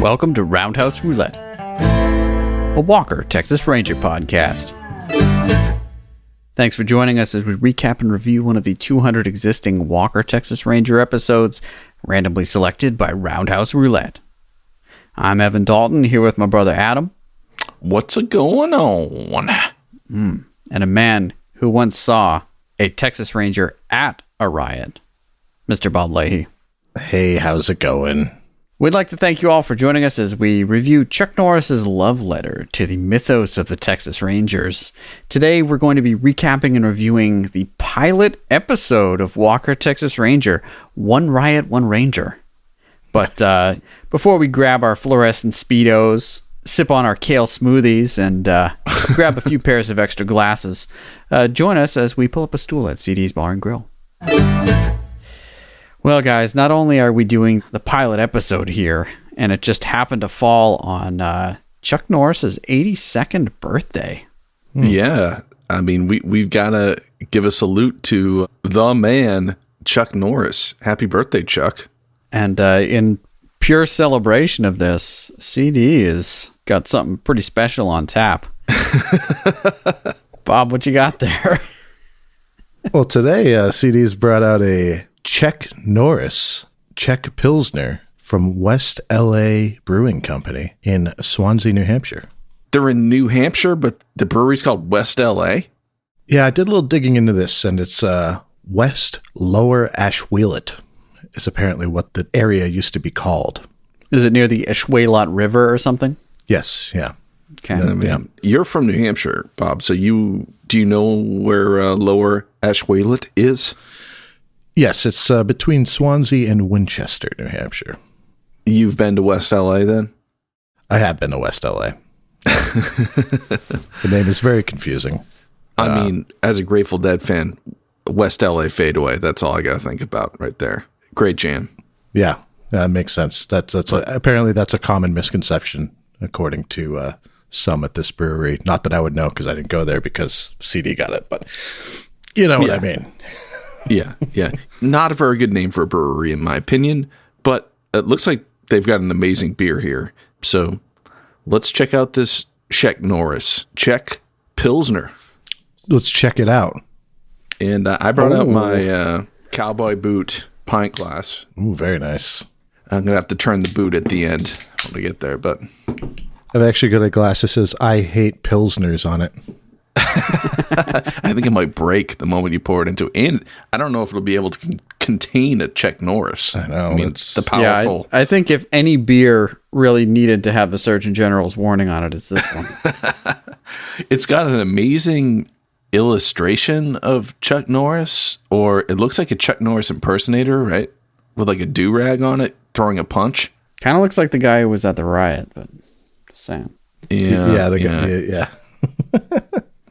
Welcome to Roundhouse Roulette, a Walker, Texas Ranger podcast. Thanks for joining us as we recap and review one of the 200 existing Walker, Texas Ranger episodes randomly selected by Roundhouse Roulette. I'm Evan Dalton, here with my brother Adam. What's a-going on? And a man who once saw a Texas Ranger at a riot, Mr. Bob Leahy. Hey, how's it going? We'd like to thank you all for joining us as we review Chuck Norris's love letter to the mythos of the Texas Rangers. Today, we're going to be recapping and reviewing the pilot episode of Walker, Texas Ranger, One Riot, One Ranger. But before we grab our fluorescent Speedos, sip on our kale smoothies, and grab a few pairs of extra glasses, join us as we pull up a stool at CD's Bar and Grill. Well, guys, not only are we doing the pilot episode here, and it just happened to fall on Chuck Norris's 82nd birthday. Yeah, I mean, we've got to give a salute to the man, Chuck Norris. Happy birthday, Chuck. And in pure celebration of this, CD has got something pretty special on tap. Bob, what you got there? Well, today, CD's brought out a Chuck Norris Czech Pilsner from West LA Brewing Company in Swansea, New Hampshire. They're in New Hampshire, but the brewery's called West LA? Yeah, I did a little digging into this, and it's West Lower Ashwellet is apparently what the area used to be called. Is it near the Ashwellet River or something? Yes, yeah. Okay. I mean, you're from New Hampshire, Bob, so do you know where Lower Ashwellet is? Yes, it's between Swansea and Winchester, New Hampshire. You've been to West LA then? I have been to West LA. The name is very confusing. I mean, as a Grateful Dead fan, West LA Fade Away, that's all I got to think about right there. Great jam. Yeah, that makes sense. Apparently that's a common misconception, according to some at this brewery. Not that I would know because I didn't go there because CD got it, but you know what I mean. Yeah. Not a very good name for a brewery, in my opinion, but it looks like they've got an amazing beer here. So let's check out this Chuck Norris Czech Pilsner. Let's check it out. And I brought out my cowboy boot pint glass. Ooh, very nice. I'm going to have to turn the boot at the end when we get there, but I've actually got a glass that says, I hate Pilsners on it. I think it might break the moment you pour it into it. And I don't know if it'll be able to contain a Chuck Norris. I know. I mean, it's the powerful. Yeah, I think if any beer really needed to have the Surgeon General's warning on it, it's this one. It's got an amazing illustration of Chuck Norris, or it looks like a Chuck Norris impersonator, right? With like a do-rag on it, throwing a punch. Kind of looks like the guy who was at the riot, but just saying. Yeah.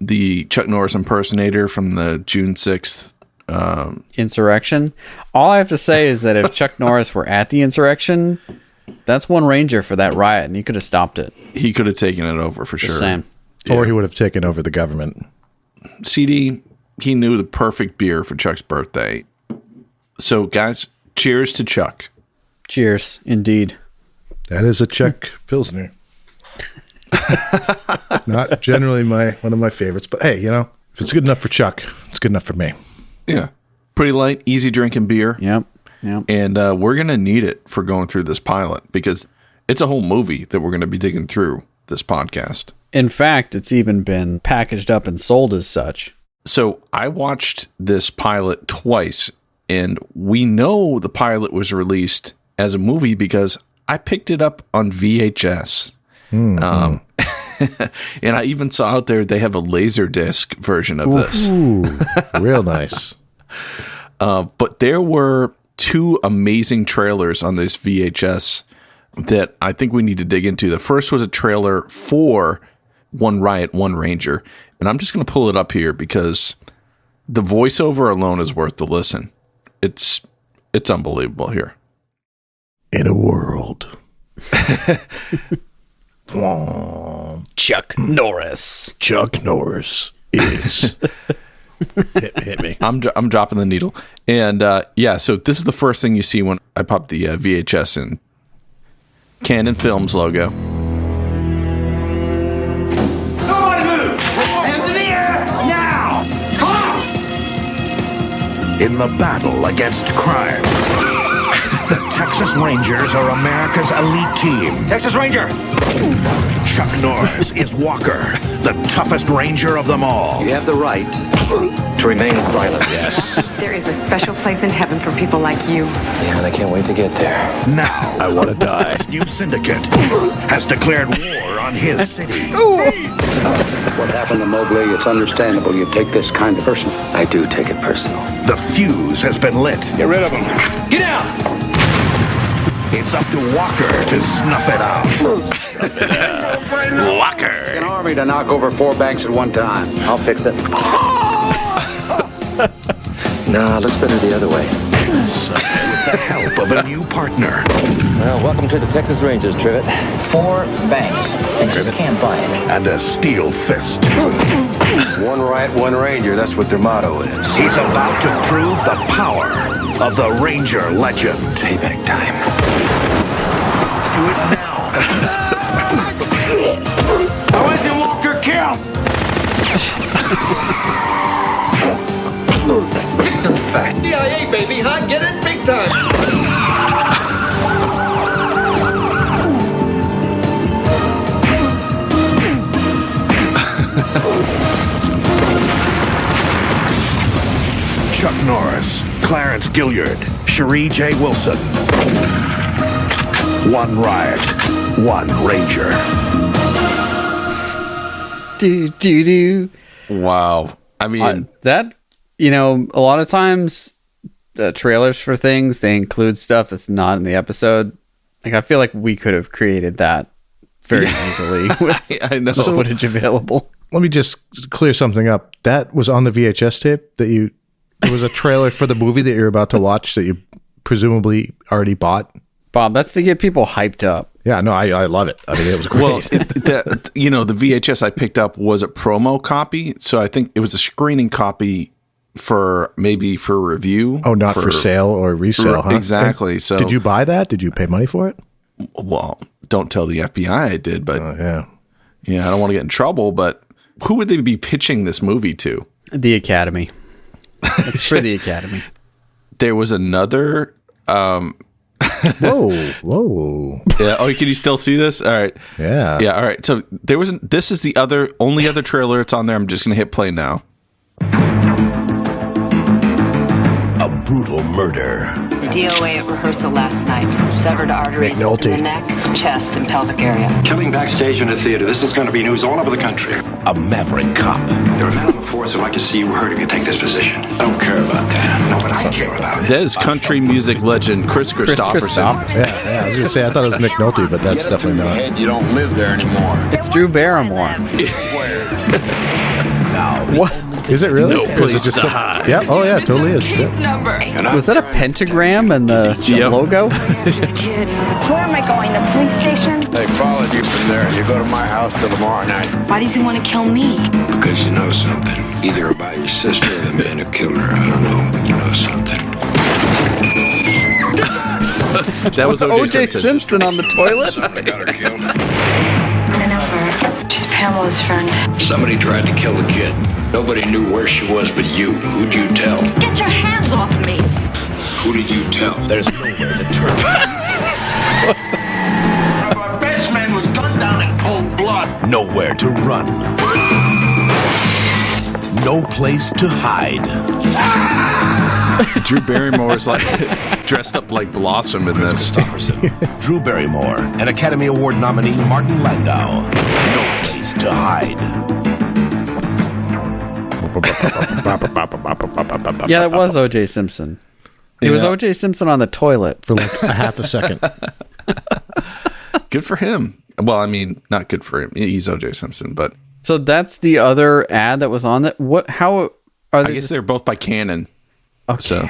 The Chuck Norris impersonator from the June 6th insurrection. All I have to say is that if Chuck Norris were at the insurrection, that's one Ranger for that riot, and he could have stopped it. He could have taken it over for Just sure. saying. Yeah. Or he would have taken over the government. CD, he knew the perfect beer for Chuck's birthday. So, guys, cheers to Chuck. Cheers, indeed. That is a Czech Pilsner. Not generally one of my favorites, but hey, if it's good enough for Chuck, it's good enough for me. Yeah. Pretty light, easy drinking beer. Yep. And we're going to need it for going through this pilot because it's a whole movie that we're going to be digging through this podcast. In fact, it's even been packaged up and sold as such. So I watched this pilot twice, and we know the pilot was released as a movie because I picked it up on VHS. And I even saw out there they have a Laserdisc version of this. Ooh, real nice. But there were two amazing trailers on this VHS that I think we need to dig into. The first was a trailer for One Riot, One Ranger. And I'm just going to pull it up here because the voiceover alone is worth the listen. It's unbelievable here. In a world. Chuck Norris. Chuck Norris is hit me. I'm dropping the needle. And so this is the first thing you see when I pop the VHS in. Canon Films logo. Nobody move! Hands in the air! Now! Come on! In the battle against crime, the Texas Rangers are America's elite team. Texas Ranger! Chuck Norris is Walker, the toughest ranger of them all. You have the right to remain silent. Yes. There is a special place in heaven for people like you. Yeah, and I can't wait to get there. Now, I want to die. this new syndicate has declared war on his city. What happened to Mowgli, it's understandable you take this kind of person. I do take it personal. The fuse has been lit. Get rid of him. Get out! It's up to Walker to snuff it out. An army to knock over 4 banks at one time. I'll fix it. Nah, looks better the other way. With the help of a new partner. Well, welcome to the Texas Rangers, Trivet. 4 banks. They just can't buy it. And a steel fist. One Riot, one Ranger. That's what their motto is. He's about to prove the power of the Ranger legend. Payback time. Do it now. How is it, Walker? Kill! Stick to the fact. CIA, baby, huh? Get it big time! Chuck Norris, Clarence Gilliard, Cherie J. Wilson. One Riot, one Ranger. Do. Wow. I mean, That, a lot of times trailers for things, they include stuff that's not in the episode. Like, I feel like we could have created that very easily with I know. the footage available. Let me just clear something up. That was on the VHS tape that you. There was a trailer for the movie that you're about to watch that you presumably already bought. Bob, that's to get people hyped up. Yeah, no, I love it. I mean, it was great. Well, the VHS I picked up was a promo copy, so I think it was a screening copy for review. oh, not for sale or resale, huh? Exactly. So, did you buy that? Did you pay money for it? Well, don't tell the FBI I did, but Yeah. I don't want to get in trouble. But who would they be pitching this movie to? The Academy. It's for the Academy. There was another. Whoa. Yeah. Oh, can you still see this? All right. Yeah. Yeah. All right. So there was. This is the only other trailer it's on there. I'm just gonna hit play now. A brutal murder. DOA at rehearsal last night. Severed arteries in McNulty. the neck, chest, and pelvic area. Killing backstage in a theater. This is going to be news all over the country. A maverick cop. There are men on the force who'd like to see you or heard if you take this position. I don't care about that. No, but I care about it. That is country music legend Chris Christopherson. Yeah, I was going to say, I thought it was McNulty, but that's definitely not. You don't live there anymore. It's Drew Barrymore. What? Is it really? No Or is place it just to hide. Yeah, oh yeah, it totally is. Yeah. Number. Was that a pentagram and the Yep. logo? Kid. Where am I going? The police station? They followed you from there. You go to my house till tomorrow night. Why does he want to kill me? Because you know something. Either about your sister or the man who killed her. I don't know, but you know something. That was O.J. Simpson on the toilet? Somebody got her killed. I know her. She's Pamela's friend. Somebody tried to kill the kid. Nobody knew where she was but you. Who'd you tell? Get your hands off me! Who did you tell? There's nowhere to turn. Our best man was gunned down in cold blood. Nowhere to run. No place to hide. Drew Barrymore is like dressed up like Blossom in this. Christopherson, Drew Barrymore, and Academy Award nominee Martin Landau. No place to hide. Yeah, that was O.J. Simpson. It was O.J. Simpson on the toilet. For like a half a second. Good for him. Well, I mean, not good for him. He's O.J. Simpson, but So that's the other ad that was on that. How are they? I guess they're both by Canon. okay. So,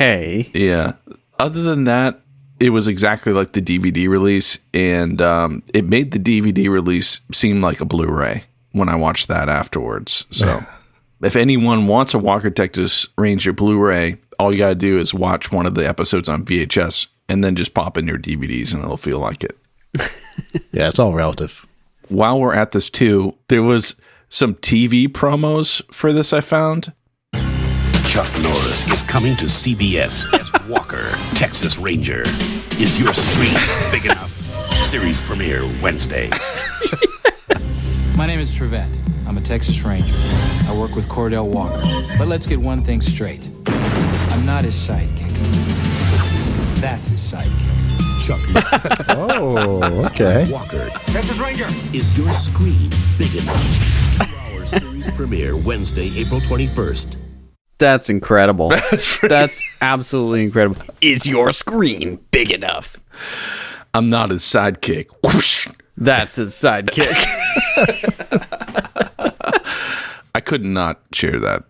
yeah. Other than that, it was exactly like the DVD release, and it made the DVD release seem like a Blu-ray when I watched that afterwards. So, if anyone wants a Walker Texas Ranger Blu-ray, all you gotta do is watch one of the episodes on VHS, and then just pop in your DVDs, and it'll feel like it. Yeah, it's all relative. While we're at this too, there was some TV promos for this I found. Chuck Norris is coming to CBS as Walker, Texas Ranger. Is your screen big enough? Series premiere Wednesday. Yes. My name is Trevette. I'm a Texas Ranger. I work with Cordell Walker. But let's get one thing straight. I'm not his sidekick. That's his sidekick. Chuck Norris. Oh, okay. Walker, Texas Ranger. is your screen big enough? 2-hour series premiere Wednesday, April 21st. That's incredible. That's absolutely incredible. Is your screen big enough? I'm not his sidekick. Whoosh. That's his sidekick. I could not share that.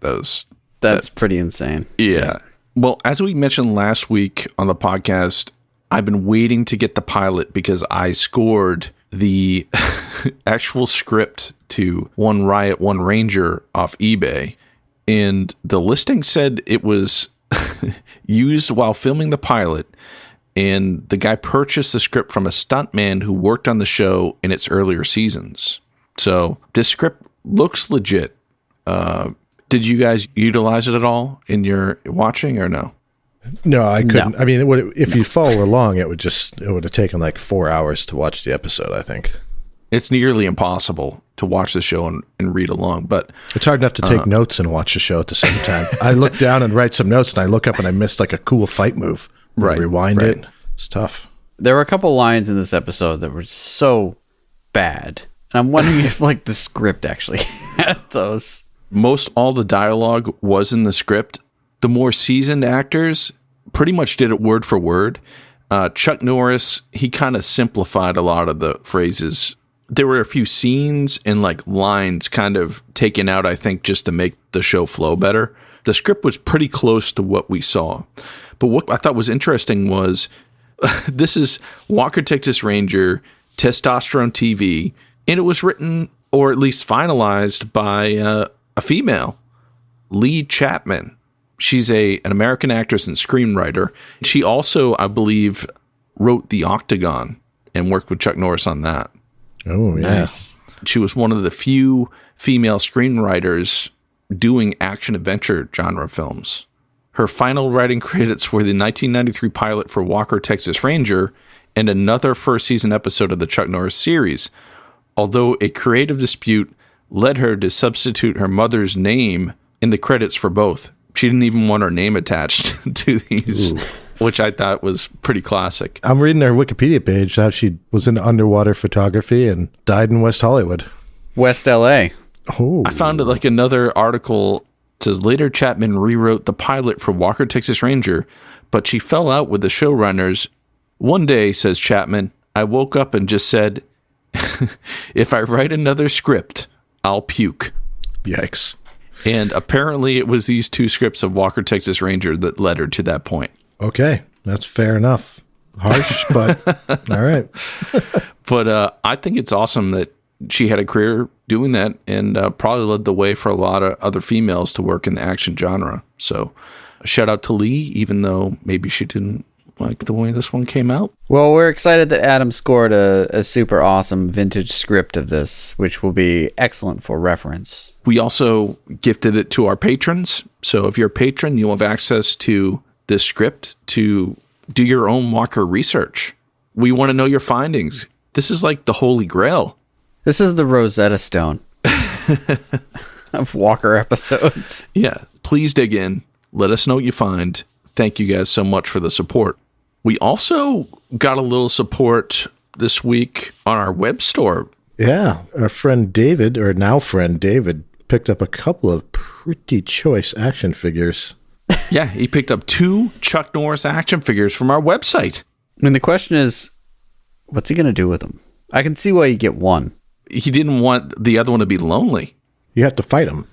That's pretty insane. Yeah. Well, as we mentioned last week on the podcast, I've been waiting to get the pilot because I scored the actual script to One Riot, One Ranger off eBay. And the listing said it was used while filming the pilot. And the guy purchased the script from a stuntman who worked on the show in its earlier seasons. So this script looks legit. Did you guys utilize it at all in your watching or no? No, I couldn't. No. I mean, if you follow along, it would have taken like 4 hours to watch the episode, I think. It's nearly impossible to watch the show and read along, but it's hard enough to take notes and watch the show at the same time. I look down and write some notes, and I look up and I missed like a cool fight move. Right, rewind it. It's tough. There were a couple lines in this episode that were so bad, and I'm wondering if like the script actually had those. Most all the dialogue was in the script. The more seasoned actors pretty much did it word for word. Chuck Norris, he kind of simplified a lot of the phrases. There were a few scenes and like lines kind of taken out, I think, just to make the show flow better. The script was pretty close to what we saw. But what I thought was interesting was this is Walker, Texas Ranger, Testosterone TV, and it was written, or at least finalized, by a female, Lee Chapman. She's an American actress and screenwriter. She also, I believe, wrote The Octagon and worked with Chuck Norris on that. Oh, yeah. Nice. She was one of the few female screenwriters doing action-adventure genre films. Her final writing credits were the 1993 pilot for Walker, Texas Ranger, and another first-season episode of the Chuck Norris series, although a creative dispute led her to substitute her mother's name in the credits for both. She didn't even want her name attached to these, which I thought was pretty classic. I'm reading her Wikipedia page how she was into underwater photography and died in West Hollywood. West LA. Oh. I found it like another article. It says later Chapman rewrote the pilot for Walker, Texas Ranger, but she fell out with the showrunners. One day, says Chapman, I woke up and just said, if I write another script, I'll puke. Yikes. And apparently it was these two scripts of Walker, Texas Ranger that led her to that point. Okay, that's fair enough. Harsh, but all right. But I think it's awesome that she had a career doing that and probably led the way for a lot of other females to work in the action genre. So shout out to Lee, even though maybe she didn't like the way this one came out. Well, we're excited that Adam scored a super awesome vintage script of this, which will be excellent for reference. We also gifted it to our patrons. So if you're a patron, you'll have access to this script to do your own Walker research. We want to know your findings. This is like the Holy Grail. This is the Rosetta Stone of Walker episodes. Yeah, please dig in. Let us know what you find. Thank you guys so much for the support. We also got a little support this week on our web store. Yeah, our friend David, or now friend David, picked up a couple of pretty choice action figures. Yeah, he picked up 2 Chuck Norris action figures from our website. I mean, the question is, what's he going to do with them? I can see why you get one. He didn't want the other one to be lonely. You have to fight him.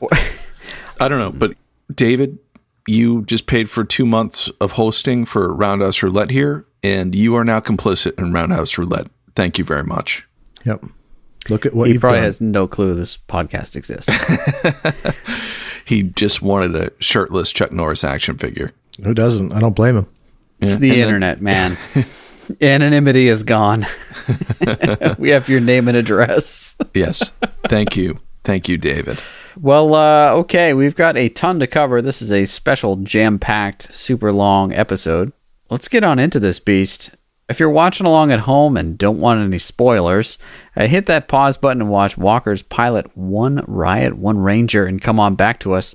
I don't know, but David, you just paid for 2 months of hosting for Roundhouse Roulette here, and you are now complicit in Roundhouse Roulette. Thank you very much. Yep. Look at what he you've probably done. has no clue this podcast exists. He just wanted a shirtless Chuck Norris action figure. Who doesn't? I don't blame him. It's the internet, man. Anonymity is gone. We have your name and address. Yes. Thank you. Thank you, David. Well, okay, we've got a ton to cover. This is a special jam-packed, super long episode. Let's get on into this beast. If you're watching along at home and don't want any spoilers, hit that pause button and watch Walker's pilot, One Riot, One Ranger, and come on back to us.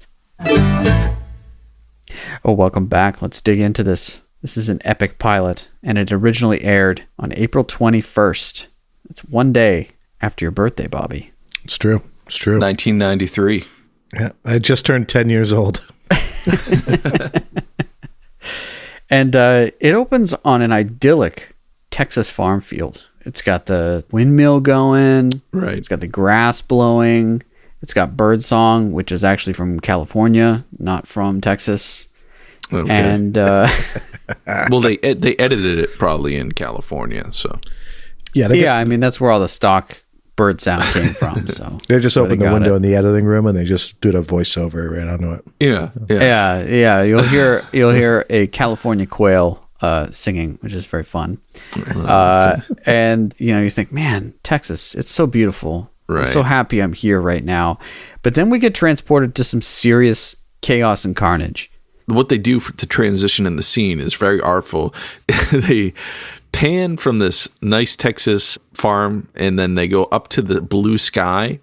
Oh, welcome back. Let's dig into this. This is an epic pilot, and it originally aired on April 21st. It's one day after your birthday, Bobby. It's true. It's true. 1993. Yeah, I just turned 10 years old. And it opens on an idyllic Texas farm field. It's got the windmill going. Right. It's got the grass blowing. It's got birdsong, which is actually from California, not from Texas. Okay. And well, they edited it probably in California, so yeah. I mean, that's where all the stock bird sound came from. So they just opened the window in the editing room and they just did a voiceover right onto it. Yeah. You'll hear a California quail singing, which is very fun. And you think, man, Texas, it's so beautiful. Right. I'm so happy I'm here right now. But then we get transported to some serious chaos and carnage. What they do to transition in the scene is very artful. They pan from this nice Texas farm, and then they go up to the blue sky,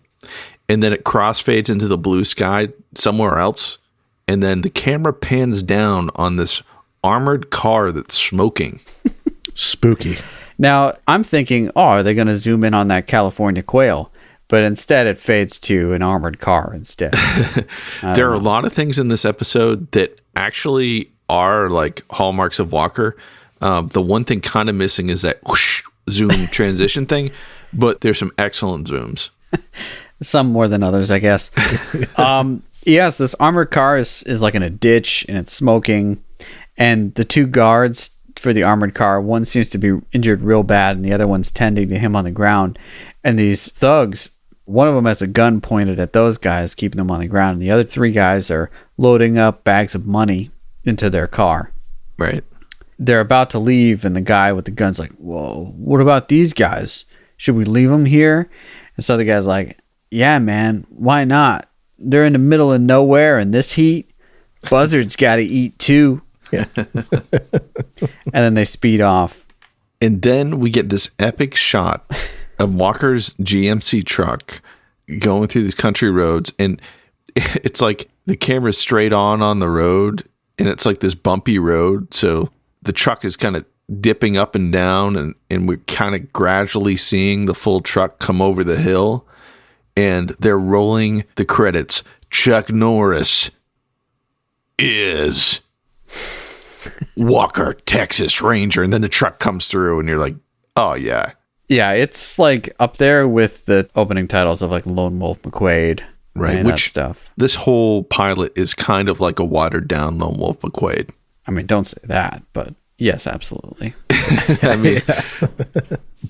and then it crossfades into the blue sky somewhere else, and then the camera pans down on this armored car that's smoking. Spooky. Now, I'm thinking, are they going to zoom in on that California quail? But instead, it fades to an armored car instead. There are a lot of things in this episode that actually are like hallmarks of Walker. The one thing kind of missing is that whoosh, zoom transition thing, but there's some excellent zooms. Some more than others, I guess. Yes, this armored car is like in a ditch, and it's smoking. And the two guards for the armored car, one seems to be injured real bad, and the other one's tending to him on the ground. And these thugs, one of them has a gun pointed at those guys, keeping them on the ground. And the other three guys are loading up bags of money into their car. Right. They're about to leave, and the guy with the gun's like, whoa, what about these guys? Should we leave them here? And so the guy's like, yeah, man, why not? They're in the middle of nowhere in this heat. Buzzards got to eat too. Yeah. And then they speed off. And then we get this epic shot of Walker's GMC truck going through these country roads, and it's like the camera's straight on the road, and it's like this bumpy road, so the truck is kind of dipping up and down, and we're kind of gradually seeing the full truck come over the hill, and they're rolling the credits. Chuck Norris is Walker, Texas Ranger, and then the truck comes through, and you're like, oh yeah. Yeah, it's like up there with the opening titles of like Lone Wolf McQuade, right? And that stuff. This whole pilot is kind of like a watered down Lone Wolf McQuade. I mean, don't say that, but yes, absolutely. I mean,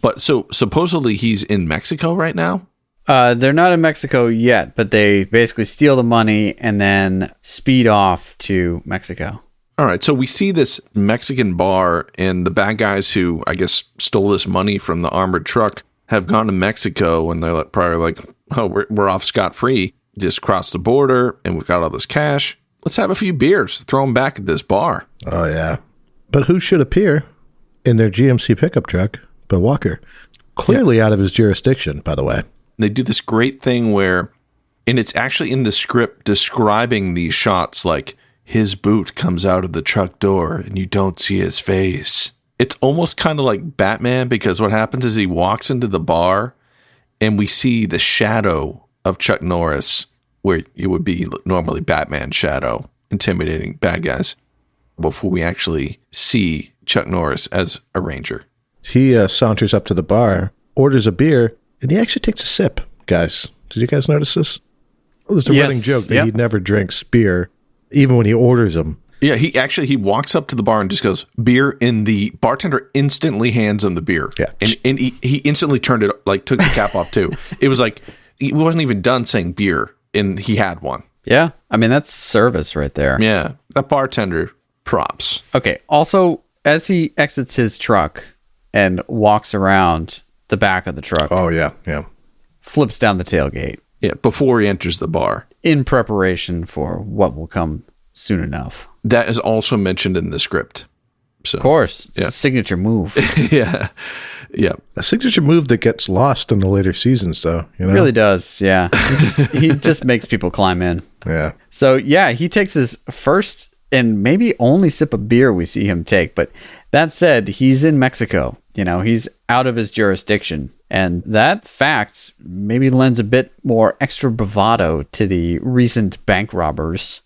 but so supposedly he's in Mexico right now? They're not in Mexico yet, but they basically steal the money and then speed off to Mexico. All right, so we see this Mexican bar, and the bad guys who, I guess, stole this money from the armored truck have gone to Mexico, and they're probably like, oh, we're off scot-free. Just crossed the border, and we've got all this cash. Let's have a few beers, throw them back at this bar. Oh, yeah. But who should appear in their GMC pickup truck but Walker? Clearly out of his jurisdiction, by the way. They do this great thing where, and it's actually in the script describing these shots like, his boot comes out of the truck door and you don't see his face. It's almost kind of like Batman, because what happens is he walks into the bar and we see the shadow of Chuck Norris, where it would be normally Batman's shadow, intimidating bad guys, before we actually see Chuck Norris as a ranger. He saunters up to the bar, orders a beer, and he actually takes a sip, guys. Did you guys notice this? Well, there's a running joke that he never drinks beer, even when he orders them. Yeah, he walks up to the bar and just goes, beer, and the bartender instantly hands him the beer. Yeah. And he instantly turned it, like, took the cap off, too. It was like, he wasn't even done saying beer, and he had one. Yeah, I mean, that's service right there. Yeah, that bartender, props. Okay, also, as he exits his truck and walks around the back of the truck. Oh, yeah, yeah. Flips down the tailgate. Yeah, before he enters the bar. In preparation for what will come soon enough. That is also mentioned in the script. So, of course. It's a signature move. Yeah. Yeah. A signature move that gets lost in the later seasons, though. You know? Really does, yeah. He just makes people climb in. Yeah. So, yeah, he takes his first and maybe only sip of beer we see him take. But that said, he's in Mexico. You know, he's out of his jurisdiction. And that fact maybe lends a bit more extra bravado to the recent bank robbers.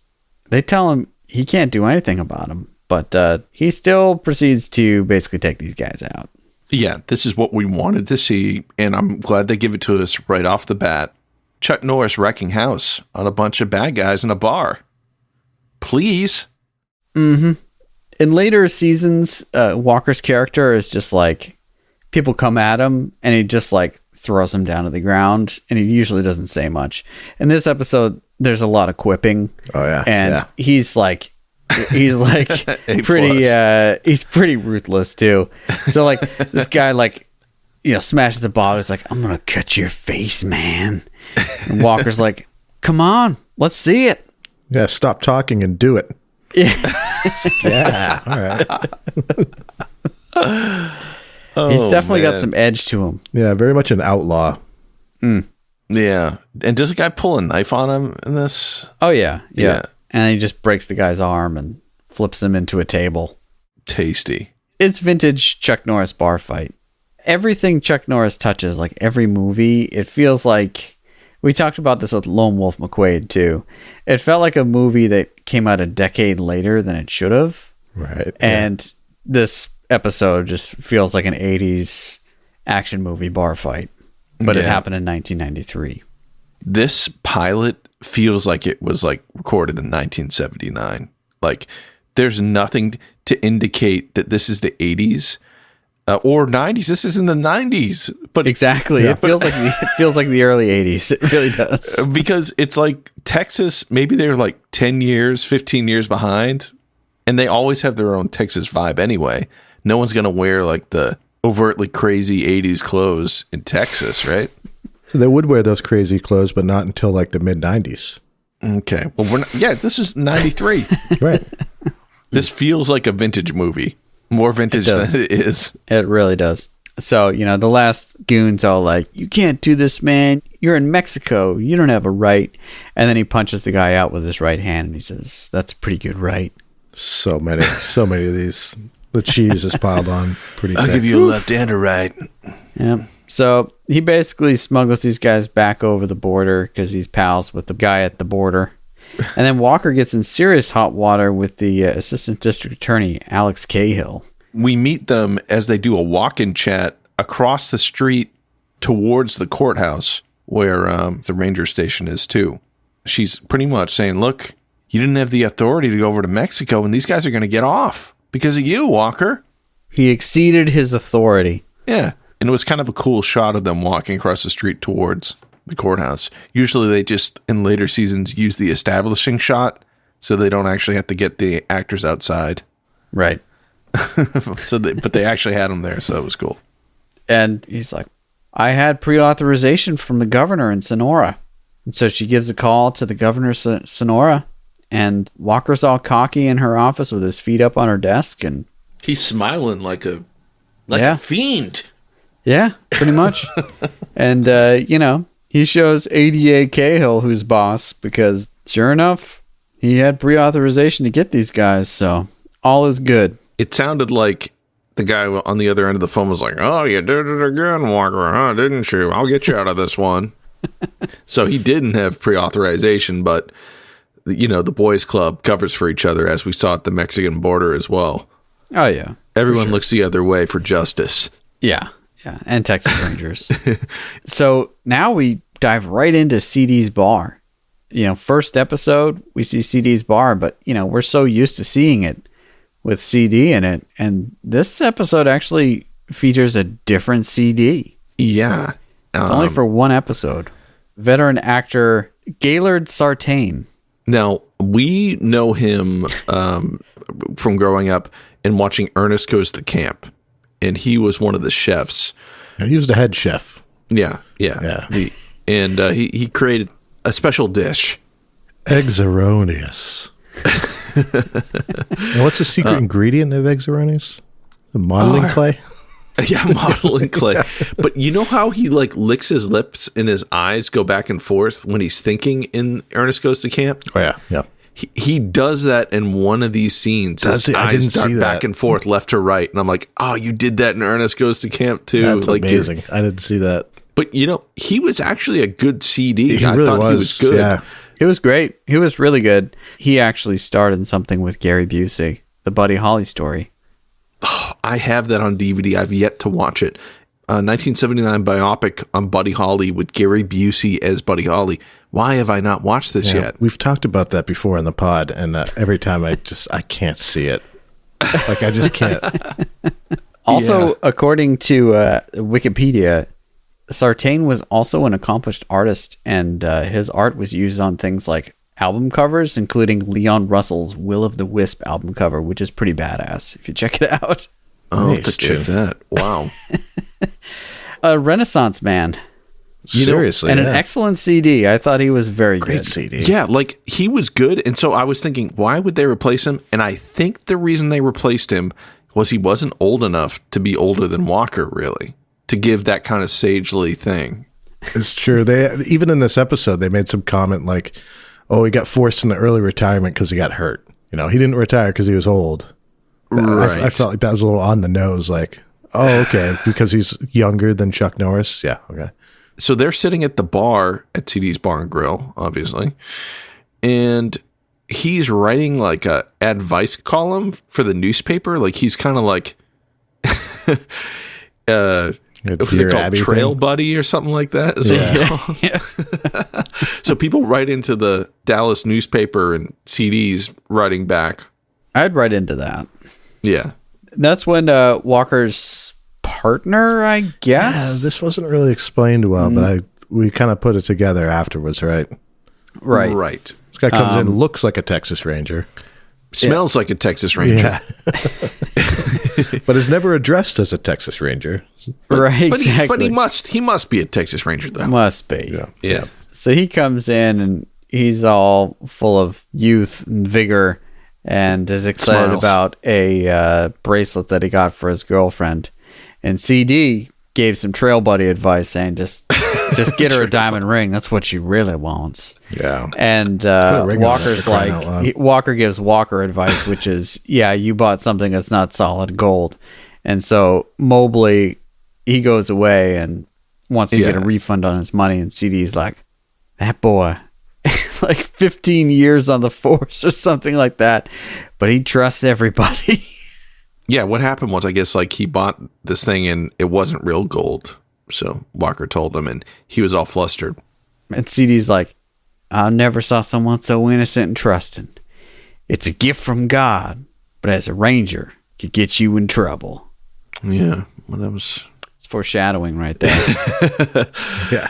They tell him he can't do anything about them. But he still proceeds to basically take these guys out. Yeah, this is what we wanted to see, and I'm glad they give it to us right off the bat. Chuck Norris wrecking house on a bunch of bad guys in a bar. Please. Mm-hmm. In later seasons, Walker's character is just like, people come at him, and he just like throws them down to the ground, and he usually doesn't say much. In this episode, there's a lot of quipping. Oh, yeah. And he's like pretty he's pretty ruthless too. So like this guy like, you know, smashes a bottle. He's like, I'm gonna cut your face, man. And Walker's like, come on, let's see it. Yeah, stop talking and do it. Yeah. All right. He's definitely got some edge to him. Yeah, very much an outlaw. Yeah. And does a guy pull a knife on him in this? Oh yeah. And he just breaks the guy's arm and flips him into a table. Tasty. It's vintage Chuck Norris bar fight. Everything Chuck Norris touches, like every movie, it feels like, we talked about this with Lone Wolf McQuaid too. It felt like a movie that came out a decade later than it should have. Right. And this episode just feels like an 80s action movie bar fight. But it happened in 1993. This pilot feels like it was like recorded in 1979. Like there's nothing to indicate that this is the 80s or 90s. This is in the 90s. But exactly, it feels like the early 80s. It really does. Because it's like Texas, maybe they're like 10 years, 15 years behind, and they always have their own Texas vibe anyway. No one's going to wear like the overtly crazy 80s clothes in Texas, right? So they would wear those crazy clothes, but not until like the mid 90s. Okay. Well, we're not, this is 93. Right. This feels like a vintage movie. More vintage than it is. It really does. So, you know, the last goon's all like, you can't do this, man. You're in Mexico. You don't have a right. And then he punches the guy out with his right hand, and he says, that's a pretty good right. So many of these. The cheese is piled on pretty I'll thick. give you a left and a right. Yeah. So he basically smuggles these guys back over the border because he's pals with the guy at the border. And then Walker gets in serious hot water with the assistant district attorney, Alex Cahill. We meet them as they do a walk-in chat across the street towards the courthouse where the ranger station is too. She's pretty much saying, look, you didn't have the authority to go over to Mexico, and these guys are going to get off because of you, Walker. He exceeded his authority. Yeah. And it was kind of a cool shot of them walking across the street towards the courthouse. Usually they just, in later seasons, use the establishing shot so they don't actually have to get the actors outside. Right. But they actually had them there, so it was cool. And he's like, I had pre-authorization from the governor in Sonora. And so she gives a call to the governor of Sonora, and Walker's all cocky in her office with his feet up on her desk, and he's smiling like a fiend. Yeah, pretty much. And, you know, he shows ADA Cahill who's boss, because sure enough, he had pre-authorization to get these guys, so all is good. It sounded like the guy on the other end of the phone was like, oh, you did it again, Walker, huh? Didn't you? I'll get you out of this one. So he didn't have pre-authorization, but, you know, the boys club covers for each other, as we saw at the Mexican border as well. Oh, yeah. Everyone looks the other way for justice. Yeah. Yeah, and Texas Rangers. So now we dive right into CD's bar. You know, first episode, we see CD's bar, but, you know, we're so used to seeing it with CD in it. And this episode actually features a different CD. Yeah. It's only for one episode. Veteran actor Gaylord Sartain. Now, we know him from growing up and watching Ernest Goes to Camp. And he was one of the chefs. He was the head chef. Yeah. Yeah. He created a special dish. Eggs erroneous. And what's the secret ingredient of eggs erroneous? The modeling clay? Yeah, modeling clay. But you know how he like licks his lips and his eyes go back and forth when he's thinking in Ernest Goes to Camp? Oh, yeah. Yeah. He does that in one of these scenes. His eyes dart back and forth, left to right. And I'm like, oh, you did that in Ernest Goes to Camp too. That's like, amazing. I didn't see that. But, you know, he was actually a good CD. He I really thought he was good. Yeah. He was great. He was really good. He actually starred in something with Gary Busey, the Buddy Holly story. Oh, I have that on DVD. I've yet to watch it. 1979 biopic on Buddy Holly with Gary Busey as Buddy Holly. Why have I not watched this yet? We've talked about that before in the pod, and every time I can't see it. Like, I just can't. Also, according to Wikipedia, Sartain was also an accomplished artist, and his art was used on things like album covers, including Leon Russell's Will of the Wisp album cover, which is pretty badass if you check it out. Oh, nice, to check that. Wow. A Renaissance man. Seriously. And an excellent CD. I thought he was very Great good. CD. Yeah, like he was good. And so I was thinking, why would they replace him? And I think the reason they replaced him was he wasn't old enough to be older than Walker, really, to give that kind of sagely thing. It's true. Even in this episode, they made some comment like, oh, he got forced into early retirement because he got hurt. You know, he didn't retire because he was old. Right. I felt like that was a little on the nose. Like, oh, okay, because he's younger than Chuck Norris. Yeah, okay. So they're sitting at the bar at CD's Bar and Grill, obviously, and he's writing like a advice column for the newspaper. Like he's kind of like, what's it called, Abby Trail thing? Buddy or something like that. Is what it's called. So people write into the Dallas newspaper and CD's writing back. I'd write into that. Yeah. That's when Walker's partner, I guess. Yeah, this wasn't really explained well, but we kind of put it together afterwards, right? Right. This guy comes in, looks like a Texas Ranger. Smells like a Texas Ranger. Yeah. But is never addressed as a Texas Ranger. Right, exactly. But he must be a Texas Ranger, though. Must be. Yeah. So he comes in and he's all full of youth and vigor and is excited about a bracelet that he got for his girlfriend. And CD gave some trail buddy advice saying just get her a diamond ring. That's what she really wants. Yeah. And Walker's like, Walker gives Walker advice, which is, yeah, you bought something that's not solid gold. And so Mobley, he goes away and wants to get a refund on his money. And CD's like, that boy, like 15 years on the force or something like that. But he trusts everybody. Yeah, what happened was, I guess, like he bought this thing and it wasn't real gold. So Walker told him and he was all flustered. And CD's like, I never saw someone so innocent and trusting. It's a gift from God, but as a ranger, it could get you in trouble. Yeah, well, that was... It's foreshadowing right there. Yeah.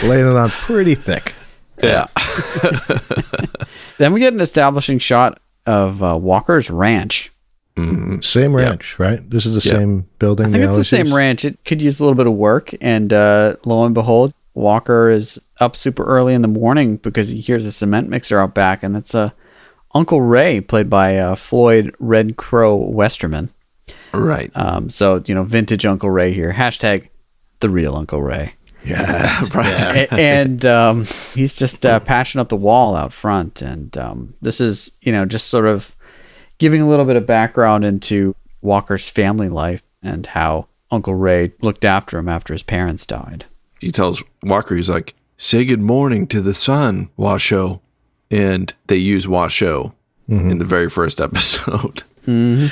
Laying it on pretty thick. Yeah. Then we get an establishing shot of Walker's ranch. Mm-hmm. Same ranch, right? This is the same building. I think it's the same ranch. It could use a little bit of work. And lo and behold, Walker is up super early in the morning because he hears a cement mixer out back. And that's Uncle Ray, played by Floyd Red Crow Westerman. Right. So, vintage Uncle Ray here. Hashtag the real Uncle Ray. Yeah, right. And he's just patching up the wall out front. And this is, just sort of giving a little bit of background into Walker's family life and how Uncle Ray looked after him after his parents died. He tells Walker, he's like, say good morning to the sun, Washoe. And they use Washoe in the very first episode. Mm-hmm.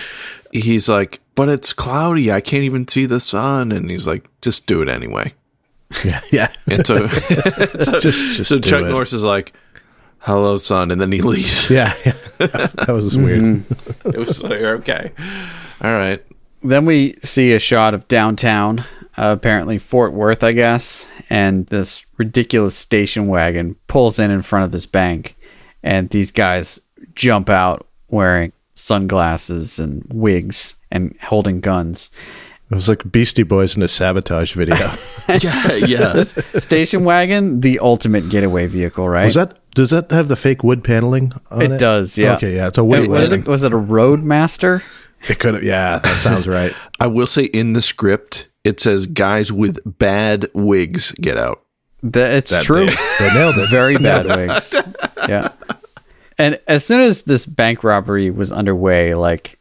He's like, but it's cloudy. I can't even see the sun. And he's like, just do it anyway. Yeah. And so, just Chuck Norris is like, hello, son. And then he leaves. Yeah. That was weird. It was like, okay. All right. Then we see a shot of downtown, apparently Fort Worth, I guess. And this ridiculous station wagon pulls in front of this bank. And these guys jump out wearing sunglasses and wigs and holding guns. It was like Beastie Boys in a Sabotage video. Yeah. Station wagon, the ultimate getaway vehicle, right? Does that have the fake wood paneling on it? It does, yeah. Okay, yeah. It's a wood wagon. Was it a Roadmaster? It could have. Yeah, that sounds right. I will say in the script, it says guys with bad wigs get out. It's true. They nailed it. Very bad wigs. Yeah. And as soon as this bank robbery was underway, like,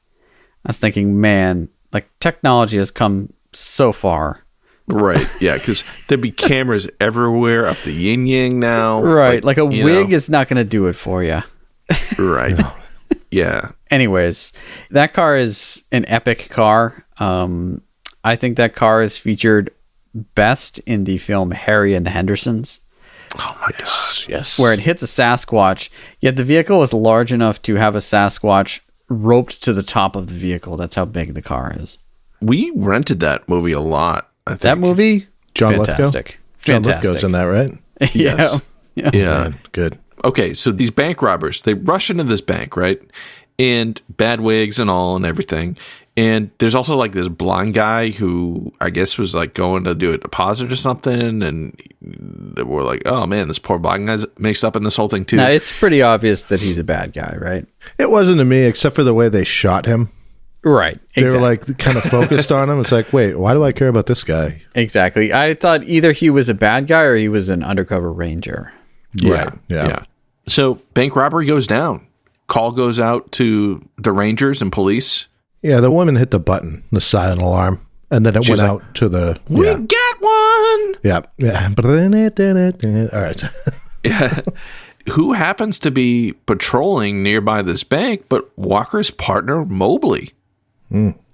I was thinking, man, like, technology has come so far. Right. Yeah, because there'd be cameras everywhere up the yin yang now. Right. Like a wig is not going to do it for you. Right. Yeah. Anyways, that car is an epic car. I think that car is featured best in the film Harry and the Hendersons. Oh my gosh. Yes. Where it hits a Sasquatch, yet the vehicle is large enough to have a Sasquatch roped to the top of the vehicle. That's how big the car is. We rented that movie a lot, I think. That movie? John fantastic. John Fantastic. Lithgow's in that, right? Yes. Yeah. Man, good. Okay, so these bank robbers, they rush into this bank, right? And bad wigs and all and everything. And there's also like this blonde guy who I guess was like going to do a deposit or something. And they were like, oh man, this poor blonde guy's mixed up in this whole thing too. Now, it's pretty obvious that he's a bad guy, right? It wasn't to me, except for the way they shot him. Right. They were like kind of focused on him. It's like, wait, why do I care about this guy? Exactly. I thought either he was a bad guy or he was an undercover ranger. Yeah. Right. Yeah. So bank robbery goes down. Call goes out to the Rangers and police. Yeah, the woman hit the button, the silent alarm, and then it went like, out to the... We got one! Yeah. All right. Yeah. Who happens to be patrolling nearby this bank but Walker's partner, Mobley.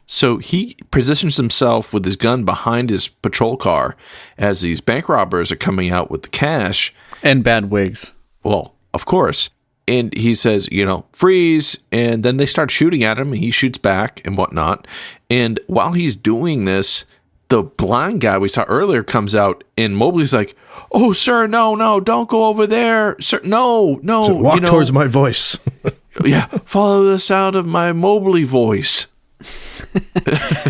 So he positions himself with his gun behind his patrol car as these bank robbers are coming out with the cash. And bad wigs. Well, of course. And he says, freeze. And then they start shooting at him. And he shoots back and whatnot. And while he's doing this, the blind guy we saw earlier comes out. And Mobley's like, oh, sir, no, don't go over there. Sir, no. So walk towards my voice. Yeah, follow the sound of my Mobley voice.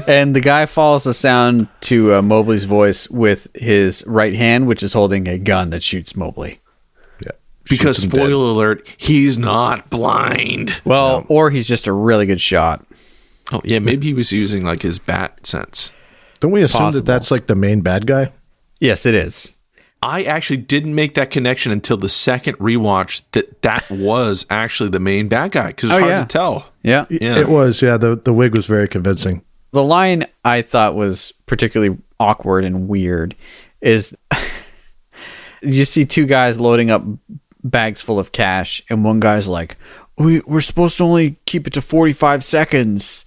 And the guy follows the sound to Mobley's voice with his right hand, which is holding a gun that shoots Mobley. Yeah. Because, spoiler alert, he's not blind. Well, or he's just a really good shot. Oh, yeah, maybe he was using like his bat sense. Don't we assume Possible. that that's like the main bad guy? Yes, it is. I actually didn't make that connection until the second rewatch that was actually the main bad guy because it's hard to tell. Yeah. It was. Yeah, the wig was very convincing. The line I thought was particularly awkward and weird is you see two guys loading up bags full of cash, and one guy's like, we're supposed to only keep it to 45 seconds.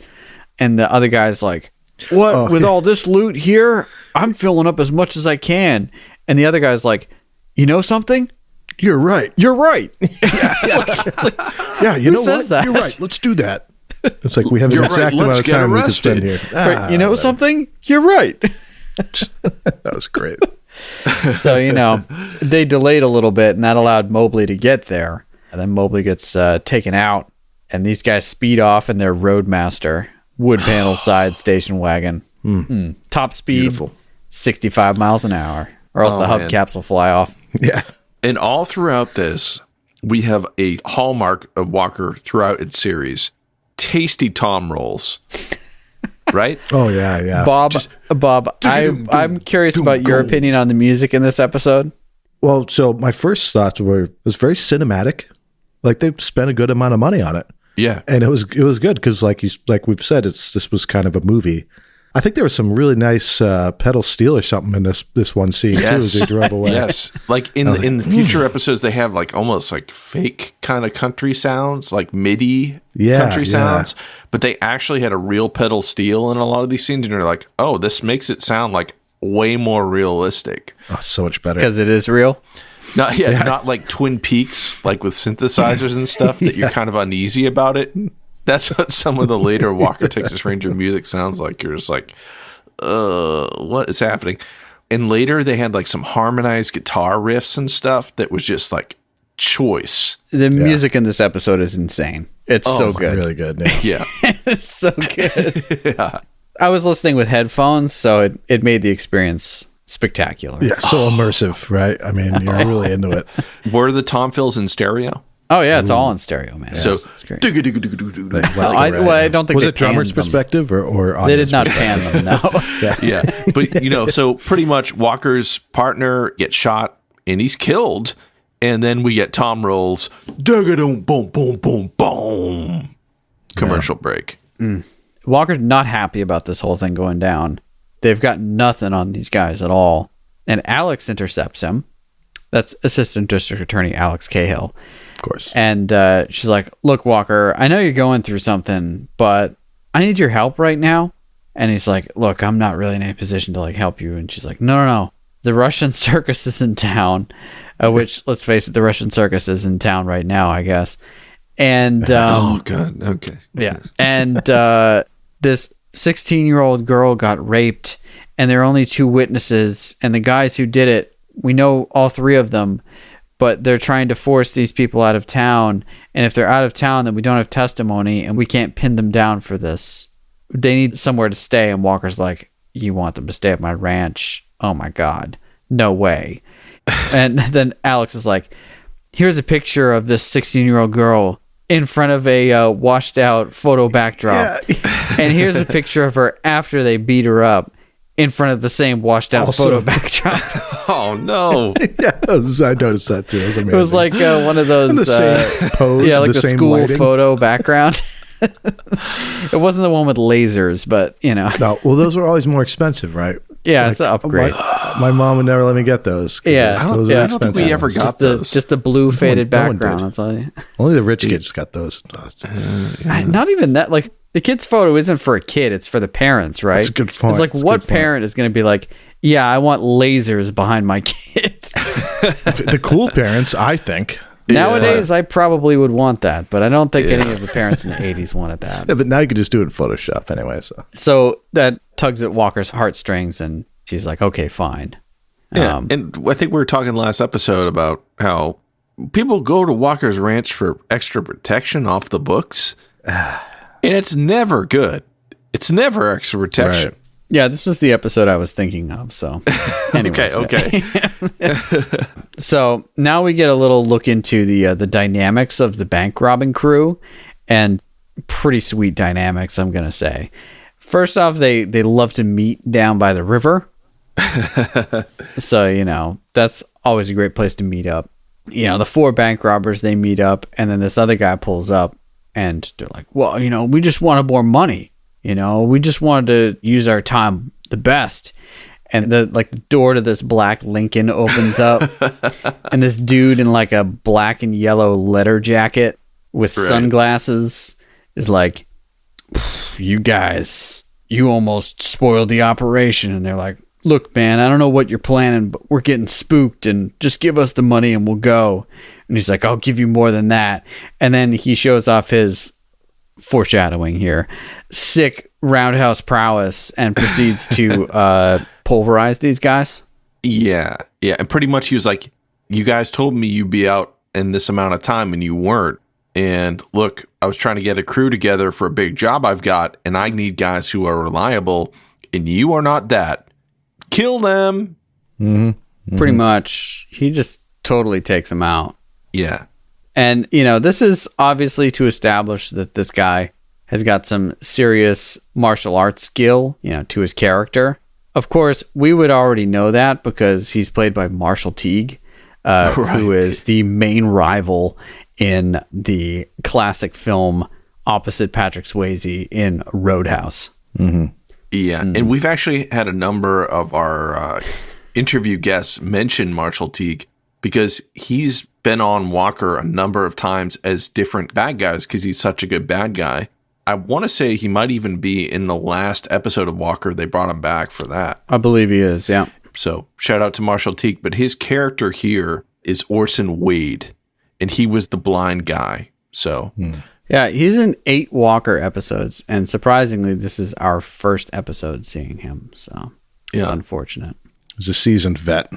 And the other guy's like, what? With all this loot here, I'm filling up as much as I can. And the other guy's like, you know something? You're right. You're right. Yeah, you know says what? that? You're right. Let's do that. It's like we have an exact amount of time we can spend here. Right, you know something? You're right. That was great. So, they delayed a little bit, and that allowed Mobley to get there. And then Mobley gets taken out, and these guys speed off in their Roadmaster wood panel side station wagon. Top speed, Beautiful. 65 miles an hour, or else the hubcaps will fly off. Yeah. And all throughout this, we have a hallmark of Walker throughout its series. Tasty Tom rolls. Right? Oh, yeah. Bob, I'm curious about your opinion on the music in this episode. Well, so my first thoughts were it was very cinematic. Like they spent a good amount of money on it. Yeah. And it was good because like we've said, this was kind of a movie. I think there was some really nice pedal steel or something in this one scene too as they drove away. Yes. Like in the future episodes, they have like almost like fake kind of country sounds, like MIDI country sounds, but they actually had a real pedal steel in a lot of these scenes. And you're like, oh, this makes it sound like way more realistic. Oh, so much better. Because it is real. Not like Twin Peaks, like with synthesizers and stuff that you're kind of uneasy about it. That's what some of the later Walker Texas Ranger music sounds like. You're just like, what is happening? And later they had like some harmonized guitar riffs and stuff that was just like choice. The music in this episode is insane. It's so good. Really good. Yeah. It's so good. Yeah. I was listening with headphones, so it made the experience spectacular. Yeah, so immersive, right? I mean, you're really into it. Were the Tom Fills in stereo? Oh yeah, it's all in stereo, man. So it's great. I don't think was they it drummer's panned them. perspective or They did not pan them. No. Yeah. But, so pretty much Walker's partner gets shot and he's killed. And then we get Tom rolls. Boom, boom, boom, boom. Commercial break. Walker's not happy about this whole thing going down. They've got nothing on these guys at all. And Alex intercepts him. That's Assistant District Attorney Alex Cahill. Of course. And she's like, look, Walker, I know you're going through something, but I need your help right now. And he's like, look, I'm not really in a position to help you. And she's like, no. The Russian circus is in town, which, let's face it, the Russian circus is in town right now, I guess. And oh, God. Okay. Yeah. And this 16-year-old girl got raped, and there are only 2 witnesses. And the guys who did it, we know all 3 of them, but they're trying to force these people out of town. And if they're out of town, then we don't have testimony, and we can't pin them down for this. They need somewhere to stay. And Walker's like, you want them to stay at my ranch? Oh, my God. No way. And then Alex is like, here's a picture of this 16-year-old girl in front of a washed-out photo backdrop. Yeah. And here's a picture of her after they beat her up in front of the same washed-out photo backdrop. Oh, no. Yeah, I noticed that, too. It was like one of those... the same pose, yeah, like the school lighting. photo background. It wasn't the one with lasers, but, No, well, those were always more expensive, right? Yeah, it's an upgrade. My mom would never let me get those. Yeah. I don't think we ever got those. Just the blue faded No one background. did. That's all. Only the rich kids got those. Not even that. Like, the kid's photo isn't for a kid; it's for the parents, right? That's a good point. It's like, what parent is going to be like, "Yeah, I want lasers behind my kid"? The cool parents, I think. Nowadays, I probably would want that, but I don't think any of the parents in the 80s wanted that. Yeah, but now you can just do it in Photoshop anyway. So that tugs at Walker's heartstrings, and she's like, okay, fine. Yeah, and I think we were talking last episode about how people go to Walker's Ranch for extra protection off the books, and it's never good. It's never extra protection. Right. Yeah, this was the episode I was thinking of, so anyway. Okay. So now we get a little look into the dynamics of the bank robbing crew, and pretty sweet dynamics, I'm going to say. First off, they love to meet down by the river. So, that's always a great place to meet up. The 4 bank robbers, they meet up, and then this other guy pulls up, and they're like, well, we just wanted more money. We just wanted to use our time the best. And the door to this black Lincoln opens up, and this dude in like a black and yellow leather jacket with sunglasses is like, you guys, you almost spoiled the operation. And they're like, look, man, I don't know what you're planning, but we're getting spooked, and just give us the money and we'll go. And he's like, I'll give you more than that. And then he shows off his foreshadowing here, sick roundhouse prowess, and proceeds to pulverize these guys. Yeah. And pretty much he was like, you guys told me you'd be out in this amount of time and you weren't. And look, I was trying to get a crew together for a big job I've got, and I need guys who are reliable, and you are not that. Kill them. Mm-hmm. Pretty much. He just totally takes them out. Yeah. And, this is obviously to establish that this guy has got some serious martial arts skill, to his character. Of course, we would already know that because he's played by Marshall Teague, who is the main rival in the classic film opposite Patrick Swayze in Roadhouse. Mm-hmm. Yeah, and we've actually had a number of our interview guests mention Marshall Teague because he's been on Walker a number of times as different bad guys because he's such a good bad guy. I want to say he might even be in the last episode of Walker. They brought him back for that. I believe he is, yeah. So shout out to Marshall Teague. But his character here is Orson Wade, and he was the blind guy. So yeah, he's in 8 Walker episodes, and surprisingly, this is our first episode seeing him. So it's unfortunate. He's a seasoned vet.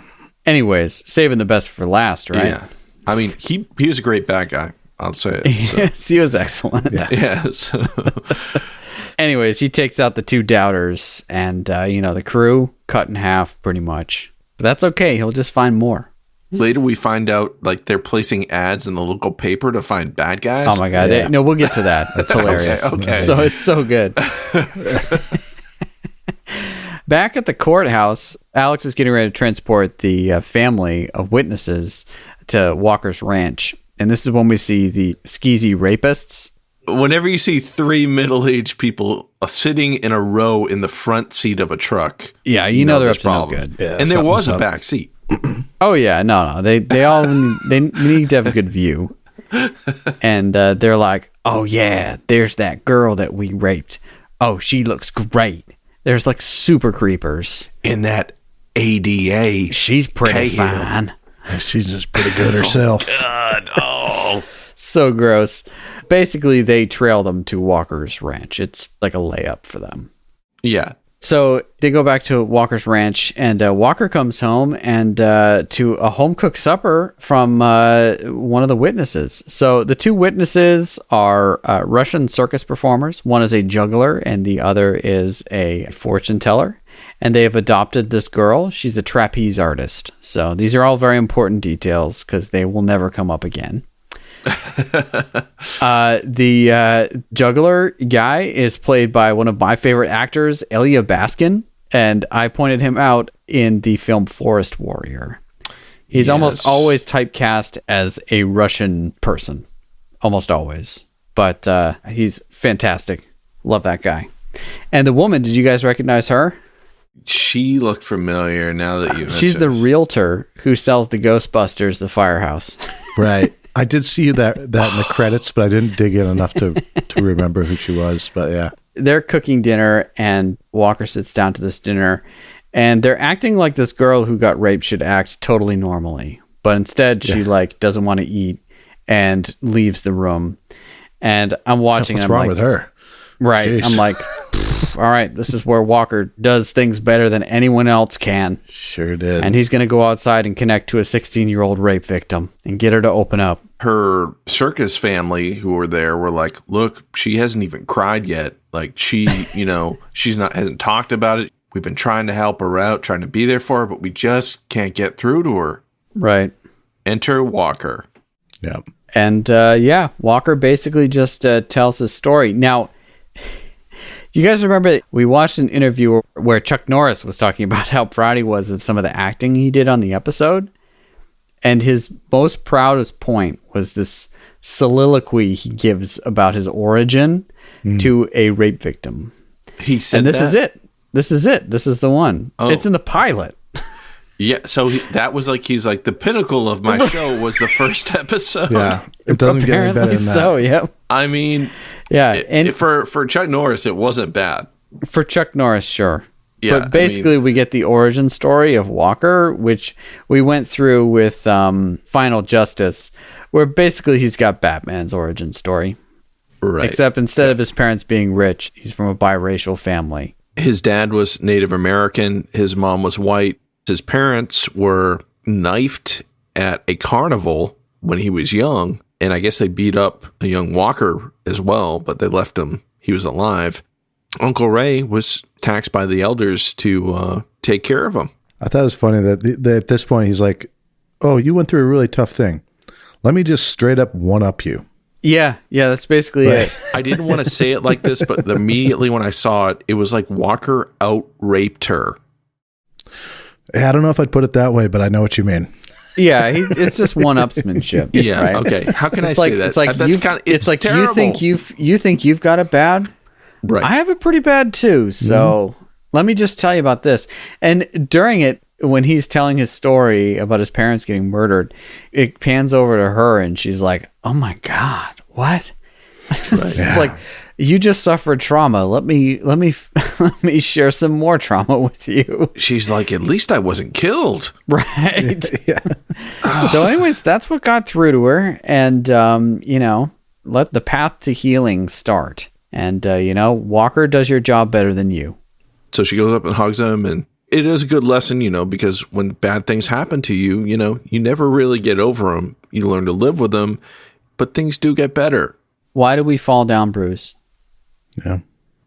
Anyways, saving the best for last, right? Yeah. I mean, he was a great bad guy. I'll say it. So. Yes, he was excellent. Yes. Anyways, he takes out the two doubters, and the crew cut in half pretty much. But that's okay. He'll just find more. Later, we find out like they're placing ads in the local paper to find bad guys. Oh my god! Yeah. No, we'll get to that. That's hilarious. Okay. So it's so good. Back at the courthouse, Alex is getting ready to transport the family of witnesses to Walker's ranch, and this is when we see the skeezy rapists. Whenever you see three middle-aged people sitting in a row in the front seat of a truck, yeah, you know they're up there's to no problem. good. Yeah, And there was a back seat. Oh yeah, no, they all they need to have a good view, and they're like, oh yeah, there's that girl that we raped. Oh, she looks great. There's like super creepers In that ADA. She's pretty fine. She's just pretty good herself. God, oh. So gross. Basically, they trail them to Walker's ranch. It's like a layup for them. Yeah. So they go back to Walker's ranch, and Walker comes home and to a home-cooked supper from one of the witnesses. So the two witnesses are Russian circus performers. One is a juggler, and the other is a fortune teller. And they have adopted this girl. She's a trapeze artist. So these are all very important details because they will never come up again. The juggler guy is played by one of my favorite actors, Elia Baskin, and I pointed him out in the film Forest Warrior. He's almost always typecast as a Russian person, almost always, but he's fantastic. Love that guy. And the woman, did you guys recognize her? She looked familiar now that you mentioned. She's the realtor who sells the Ghostbusters, the firehouse. Right. I did see that in the credits, but I didn't dig in enough to remember who she was. But yeah. They're cooking dinner, and Walker sits down to this dinner, and they're acting like this girl who got raped should act totally normally. But instead, she doesn't want to eat and leaves the room. And I'm watching. What's and I'm wrong like, with her? Right. Jeez. I'm like, all right, this is where Walker does things better than anyone else can. Sure did. And he's going to go outside and connect to a 16-year-old rape victim and get her to open up. Her circus family who were there were like, look, she hasn't even cried yet. Like she, hasn't talked about it. We've been trying to help her out, trying to be there for her, but we just can't get through to her. Right. Enter Walker. Yeah. And Walker basically just tells his story. Now, you guys remember we watched an interview where Chuck Norris was talking about how proud he was of some of the acting he did on the episode. And his most proudest point was this soliloquy he gives about his origin to a rape victim. He said and this that? is it. This is it. This is the one. Oh. It's in the pilot. Yeah, so that was like, he's like, the pinnacle of my show was the first episode. Yeah, it doesn't get any better than that. So, yeah. I mean, yeah, and for Chuck Norris, it wasn't bad. For Chuck Norris, sure. Yeah, but basically, we get the origin story of Walker, which we went through with Final Justice, where basically he's got Batman's origin story. Right. Except instead of his parents being rich, he's from a biracial family. His dad was Native American. His mom was white. His parents were knifed at a carnival when he was young. And I guess they beat up a young Walker as well, but they left him. He was alive. Uncle Ray was taxed by the elders to take care of him. I thought it was funny that at this point he's like, oh, you went through a really tough thing. Let me just straight up one-up you. Yeah, that's basically it. I didn't want to say it like this, but immediately when I saw it, it was like Walker out-raped her. I don't know if I'd put it that way, but I know what you mean. Yeah, it's just one-upsmanship. Yeah, right? okay. How can I say that? It's like it's like terrible. you think you've got it bad. Right. I have it pretty bad too. So let me just tell you about this. And during it, when he's telling his story about his parents getting murdered, it pans over to her, and she's like, "Oh my God, what?" It's like, you just suffered trauma. Let me let me share some more trauma with you. She's like, at least I wasn't killed. Right. So anyways, that's what got through to her. And, let the path to healing start. And, Walker does your job better than you. So she goes up and hugs him. And it is a good lesson, because when bad things happen to you, you never really get over them. You learn to live with them, but things do get better. Why do we fall down, Bruce? Yeah.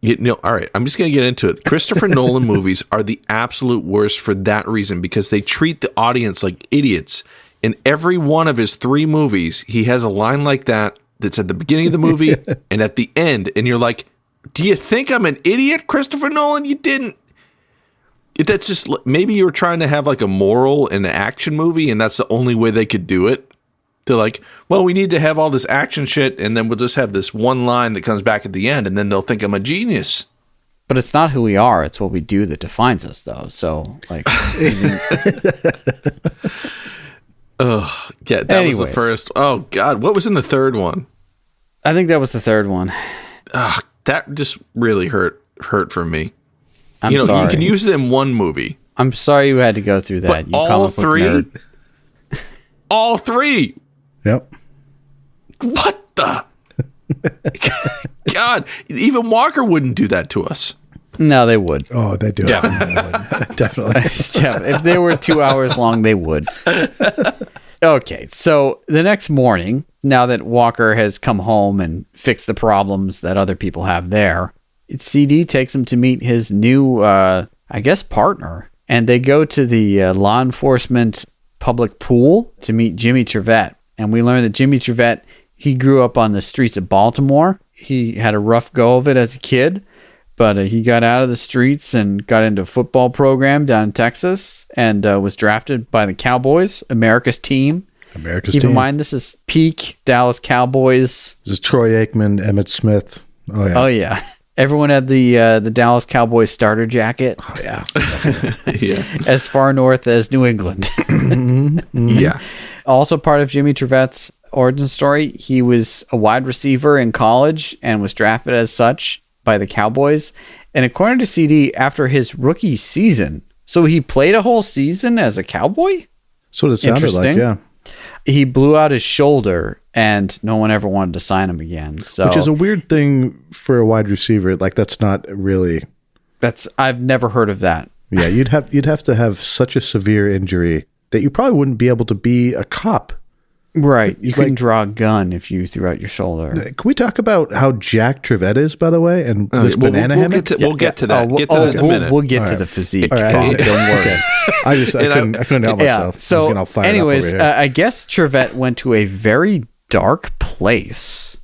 All right, I'm just going to get into it. Christopher Nolan movies are the absolute worst for that reason, because they treat the audience like idiots. In every one of his 3 movies, he has a line like that that's at the beginning of the movie and at the end. And you're like, do you think I'm an idiot, Christopher Nolan? You didn't. That's just, maybe you were trying to have like a moral in an action movie, and that's the only way they could do it. They're like, well, we need to have all this action shit, and then we'll just have this one line that comes back at the end, and then they'll think I'm a genius. But it's not who we are. It's what we do that defines us, though. So, like... Oh, yeah, that was the first. Oh, God. What was in the third one? I think that was the third one. That just really hurt for me. I'm sorry. You can use it in one movie. I'm sorry you had to go through that. But You all comic book 3? nerd. All 3? Yep. What the? God, even Walker wouldn't do that to us. No, they would. Oh, they do. Definitely. If they were 2 hours long, they would. Okay, so the next morning, now that Walker has come home and fixed the problems that other people have there, CD takes him to meet his new, partner. And they go to the law enforcement public pool to meet Jimmy Trevette. And we learn that Jimmy Trevette, he grew up on the streets of Baltimore. He had a rough go of it as a kid, but he got out of the streets and got into a football program down in Texas and was drafted by the Cowboys, America's team. Keep in mind, this is peak Dallas Cowboys. This is Troy Aikman, Emmitt Smith. Oh, yeah. Everyone had the Dallas Cowboys starter jacket. Oh, yeah. Yeah. As far north as New England. Yeah. Also part of Jimmy Trevette's origin story, he was a wide receiver in college and was drafted as such by the Cowboys. And according to CD, after his rookie season, so he played a whole season as a Cowboy? That's what it sounded like, yeah. He blew out his shoulder and no one ever wanted to sign him again. So, which is a weird thing for a wide receiver. Like, that's not really... I've never heard of that. Yeah, you'd have to have such a severe injury that you probably wouldn't be able to be a cop. Right. You couldn't draw a gun if you threw out your shoulder. Can we talk about how Jack Trevette is, by the way, and this banana hammock? We'll get to that. Get to that in a minute. We'll get to the physique. All right. Don't worry. I couldn't help myself. So, anyways, I guess Trevette went to a very dark place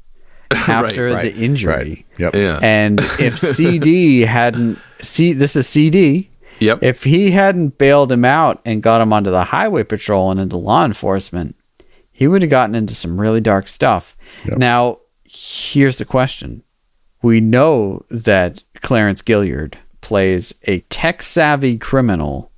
after the injury. Yep. Yeah. And if CD hadn't... this is CD... Yep. If he hadn't bailed him out and got him onto the highway patrol and into law enforcement, he would have gotten into some really dark stuff. Yep. Now, here's the question. We know that Clarence Gilliard plays a tech-savvy criminal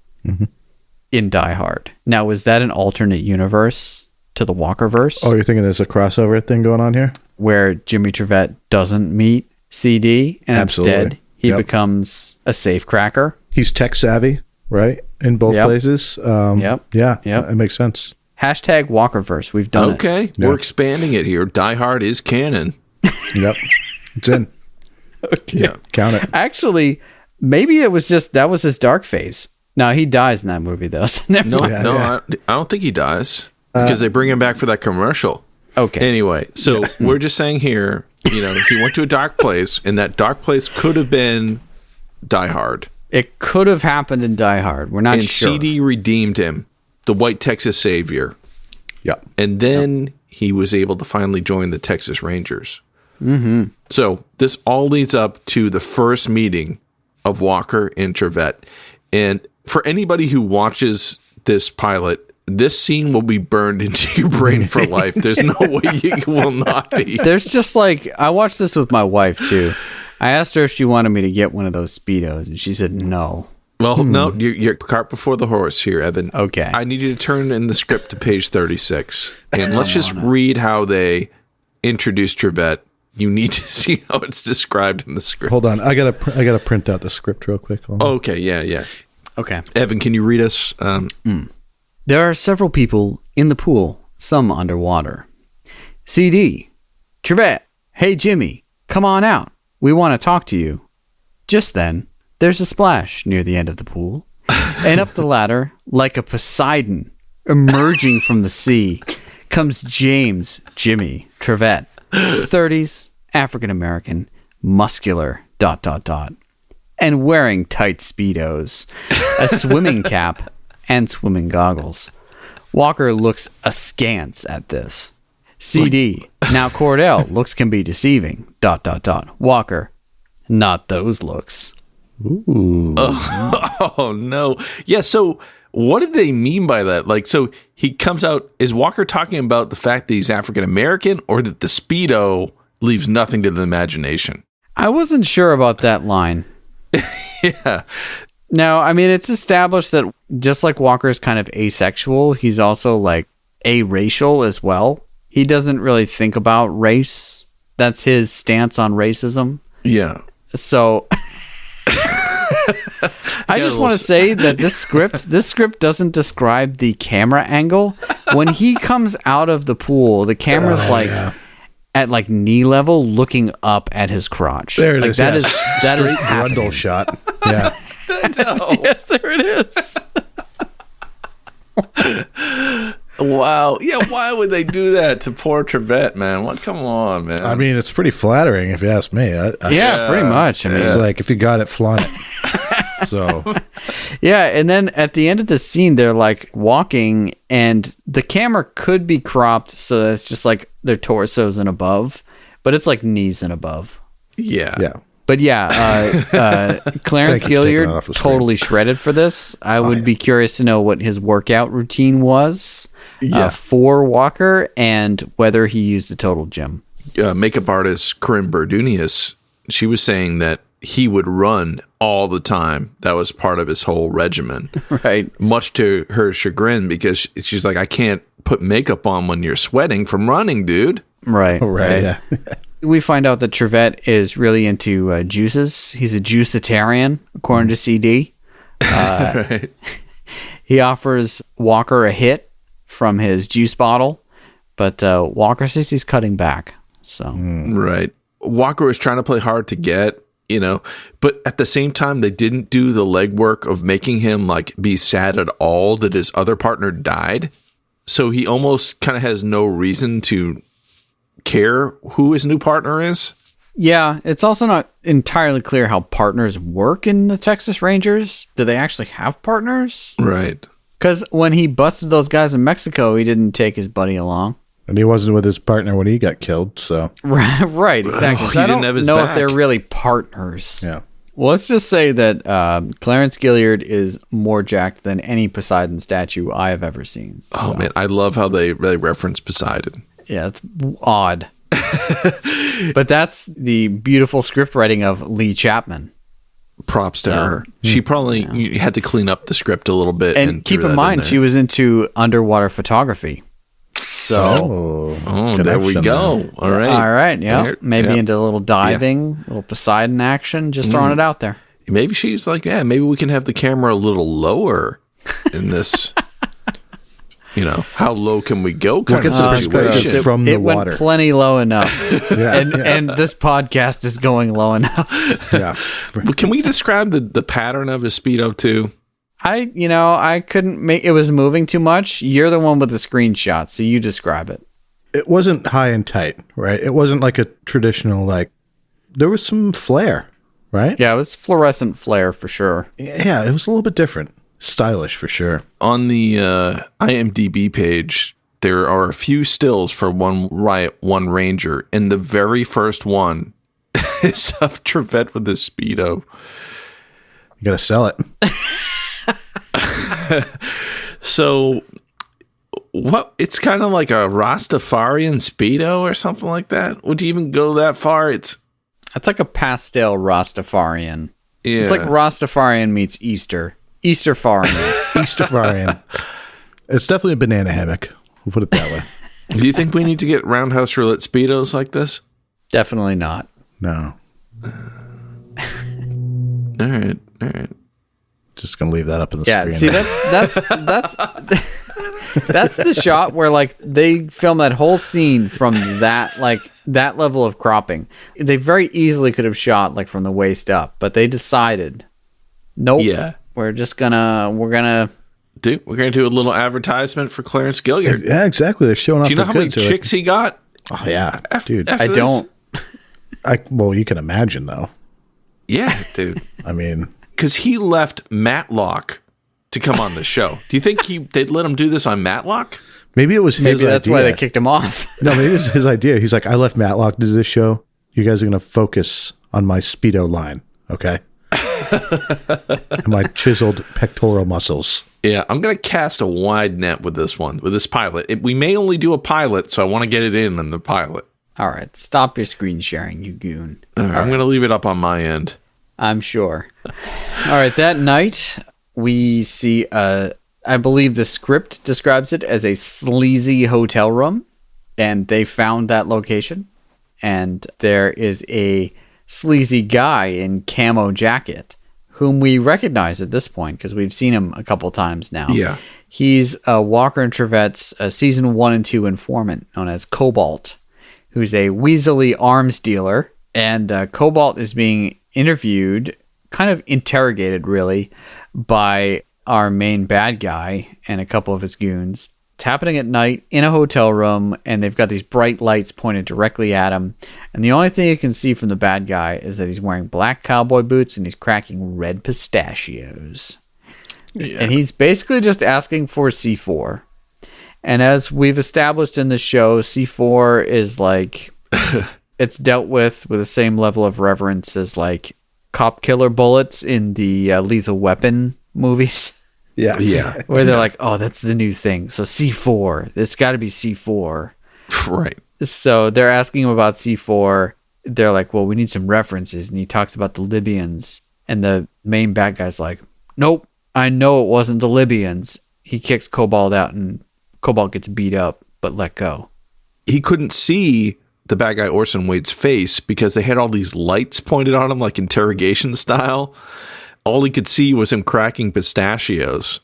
in Die Hard. Now, is that an alternate universe to the Walkerverse? Oh, you're thinking there's a crossover thing going on here? Where Jimmy Trevette doesn't meet CD and instead he becomes a safecracker? He's tech savvy, right? In both places. Yeah, it makes sense. Hashtag Walkerverse. We've done it. Okay, we're expanding it here. Die Hard is canon. Yep, it's in. Okay. Yeah, count it. Actually, maybe that was his dark phase. No, he dies in that movie though. So I don't think he dies because they bring him back for that commercial. Okay. Anyway, so we're just saying here, he went to a dark place, and that dark place could have been Die Hard. It could have happened in Die Hard. We're not sure. And CD redeemed him, the white Texas savior. Yep. And then he was able to finally join the Texas Rangers. Mm-hmm. So this all leads up to the first meeting of Walker and Trevette. And for anybody who watches this pilot, this scene will be burned into your brain for life. There's no way you will not be. There's just I watched this with my wife too. I asked her if she wanted me to get one of those Speedos, and she said no. Well, no, you're cart before the horse here, Evan. Okay. I need you to turn in the script to page 36, and let's just read how they introduce Trevette. You need to see how it's described in the script. Hold on, I gotta print out the script real quick. Okay, yeah. Okay. Evan, can you read us? There are several people in the pool, some underwater. CD, Trevette, hey Jimmy, come on out. We want to talk to you. Just then, there's a splash near the end of the pool, and up the ladder, like a Poseidon, emerging from the sea, comes Jimmy Trevette, 30s, African-American, muscular, and wearing tight Speedos, a swimming cap, and swimming goggles. Walker looks askance at this. CD, now Cordell, looks can be deceiving, ... Walker, not those looks. Ooh. Oh, no. Yeah, so what did they mean by that? Like, so he comes out, is Walker talking about the fact that he's African-American or that the Speedo leaves nothing to the imagination? I wasn't sure about that line. Yeah. No, I mean, it's established that just like Walker's kind of asexual, he's also like aracial as well. He doesn't really think about race. That's his stance on racism. Yeah. So I just want to say that this script doesn't describe the camera angle. When he comes out of the pool, the camera's at like knee level looking up at his crotch. There it is. That is Grundle shot. Yeah. Yes, there it is. Wow. Yeah, why would they do that to poor Trevette, man? What? Come on, man. I mean, it's pretty flattering if you ask me. Yeah, pretty much. I mean, it's like if you got it, flaunt it. So, yeah, and then at the end of the scene, they're like walking, and the camera could be cropped so that it's just like their torsos and above, but it's like knees and above. Yeah. Yeah. But yeah, Clarence Gilliard totally shredded for this. I would be curious to know what his workout routine was for Walker and whether he used the total gym. Makeup artist Corinne Berdunius, she was saying that he would run all the time. That was part of his whole regimen. Right. Much to her chagrin, because she's like, I can't put makeup on when you're sweating from running, dude. Right. Right. Yeah. We find out that Trevette is really into juices. He's a juicitarian, according to CD. Right. He offers Walker a hit from his juice bottle, but Walker says he's cutting back. So Right. Walker was trying to play hard to get, but at the same time, they didn't do the legwork of making him like be sad at all that his other partner died. So he almost kind of has no reason to care who his new partner is. Yeah, it's also not entirely clear how partners work in the Texas Rangers. Do they actually have partners? Right. Because when he busted those guys in Mexico, he didn't take his buddy along. And he wasn't with his partner when he got killed, so. Right, exactly. So I don't know if they're really partners. Yeah. Well, let's just say that Clarence Gilliard is more jacked than any Poseidon statue I have ever seen. Oh, man. I love how they reference Poseidon. Yeah, it's odd. But that's the beautiful script writing of Lee Chapman. Props to her. She probably had to clean up the script a little bit. And keep in mind, she was into underwater photography. So, there we go. All right. Yeah. Maybe into a little diving, little Poseidon action, just throwing it out there. Maybe she's like, maybe we can have the camera a little lower in this. How low can we go? Kind of situation from the water. It went plenty low enough. And this podcast is going low enough. Yeah. But can we describe the pattern of his Speedo too? I couldn't make it. Was moving too much. You're the one with the screenshot, so you describe it. It wasn't high and tight, right? It wasn't like a traditional, there was some flare, right? Yeah, it was fluorescent flare for sure. Yeah, it was a little bit different. Stylish for sure. On the IMDb page, there are a few stills for One Riot, One Ranger, and the very first one is of Trevette with his Speedo. You gotta sell it. So, what? It's kind of like a Rastafarian Speedo or something like that. Would you even go that far? It's like a pastel Rastafarian. Yeah. It's like Rastafarian meets Easter. Easterfarian. Easterfarian. It's definitely a banana hammock. We'll put it that way. Do you think we need to get Roundhouse Roulette Speedos like this? Definitely not. No. All right. Just gonna leave that up in the screen. See, that's the shot where they film that whole scene from that level of cropping. They very easily could have shot from the waist up, but they decided, nope. Yeah. We're gonna do a little advertisement for Clarence Gilliard. Yeah, exactly. They're showing off. Do you know how many chicks he got? Oh yeah, dude. I don't. Well, you can imagine though. Yeah, dude. I mean, because he left Matlock to come on the show. Do you think they'd let him do this on Matlock? maybe it was his Maybe that's idea. why they kicked him off. No, maybe it was his idea. He's like, I left Matlock to do this show. You guys are going to focus on my Speedo line, okay? And my chiseled pectoral muscles. Yeah, I'm going to cast a wide net with this one, with this pilot. We may only do a pilot, so I want to get it in the pilot. All right, stop your screen sharing, you goon. I'm going to leave it up on my end. I'm sure. All right, that night we see, I believe the script describes it as a sleazy hotel room, and they found that location. And there is a sleazy guy in camo jacket whom we recognize at this point because we've seen him a couple times now. Yeah. He's Walker and Trevette's season 1 and 2 informant known as Cobalt, who's a weaselly arms dealer. And Cobalt is being interviewed, kind of interrogated really, by our main bad guy and a couple of his goons. It's happening at night in a hotel room, and they've got these bright lights pointed directly at him. And the only thing you can see from the bad guy is that he's wearing black cowboy boots and he's cracking red pistachios. Yeah. And he's basically just asking for C4. And as we've established in the show, C4 is like, it's dealt with the same level of reverence as like cop killer bullets in the Lethal Weapon movies. Yeah. Where they're like, oh, that's the new thing. So C4, it's got to be C4. Right. So they're asking him about C4. They're like, well, we need some references. And he talks about the Libyans. And the main bad guy's like, nope, I know it wasn't the Libyans. He kicks Cobalt out and Cobalt gets beat up, but let go. He couldn't see the bad guy Orson Wade's face because they had all these lights pointed on him like interrogation style. All he could see was him cracking pistachios.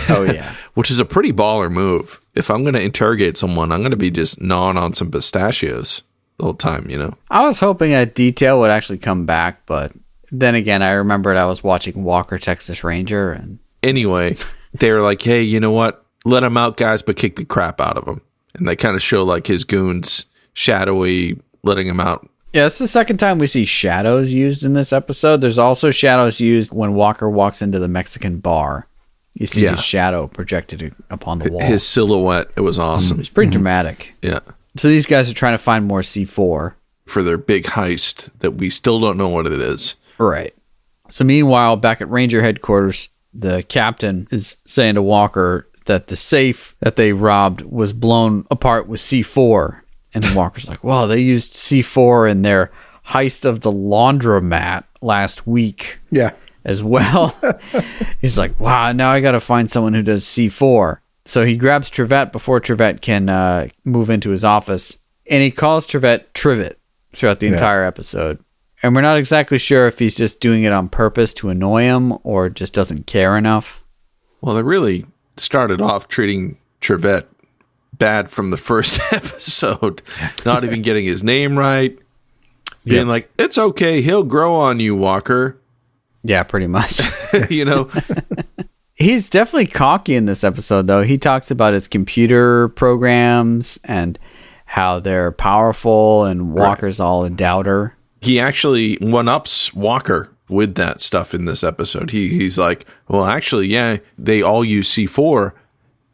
Oh, yeah. Which is a pretty baller move. If I'm going to interrogate someone, I'm going to be just gnawing on some pistachios the whole time, you know? I was hoping that detail would actually come back, but then again, I remembered I was watching Walker, Texas Ranger. And anyway, they were like, hey, you know what? Let him out, guys, but kick the crap out of him. And they kind of show like his goons shadowy letting him out. Yeah, it's the second time we see shadows used in this episode. There's also shadows used when Walker walks into the Mexican bar. You see his shadow projected upon the wall. His silhouette. It was awesome. It's pretty dramatic. Yeah. So these guys are trying to find more C4. For their big heist that we still don't know what it is. Right. So meanwhile, back at Ranger headquarters, the captain is saying to Walker that the safe that they robbed was blown apart with C4. And Walker's like, well, they used C4 in their heist of the laundromat last week. Yeah. As well. He's like, wow, now I got to find someone who does C4. So he grabs Trevette before Trevette can move into his office. And he calls Trevette Trivet throughout the entire episode. And we're not exactly sure if he's just doing it on purpose to annoy him or just doesn't care enough. Well, they really started off treating Trevette bad from the first episode, not even getting his name right, being like, it's okay, he'll grow on you, Walker. Yeah, pretty much. You know? He's definitely cocky in this episode, though. He talks about his computer programs and how they're powerful, and Walker's all a doubter. He actually one-ups Walker with that stuff in this episode. He's like, well, actually, yeah, they all use C4,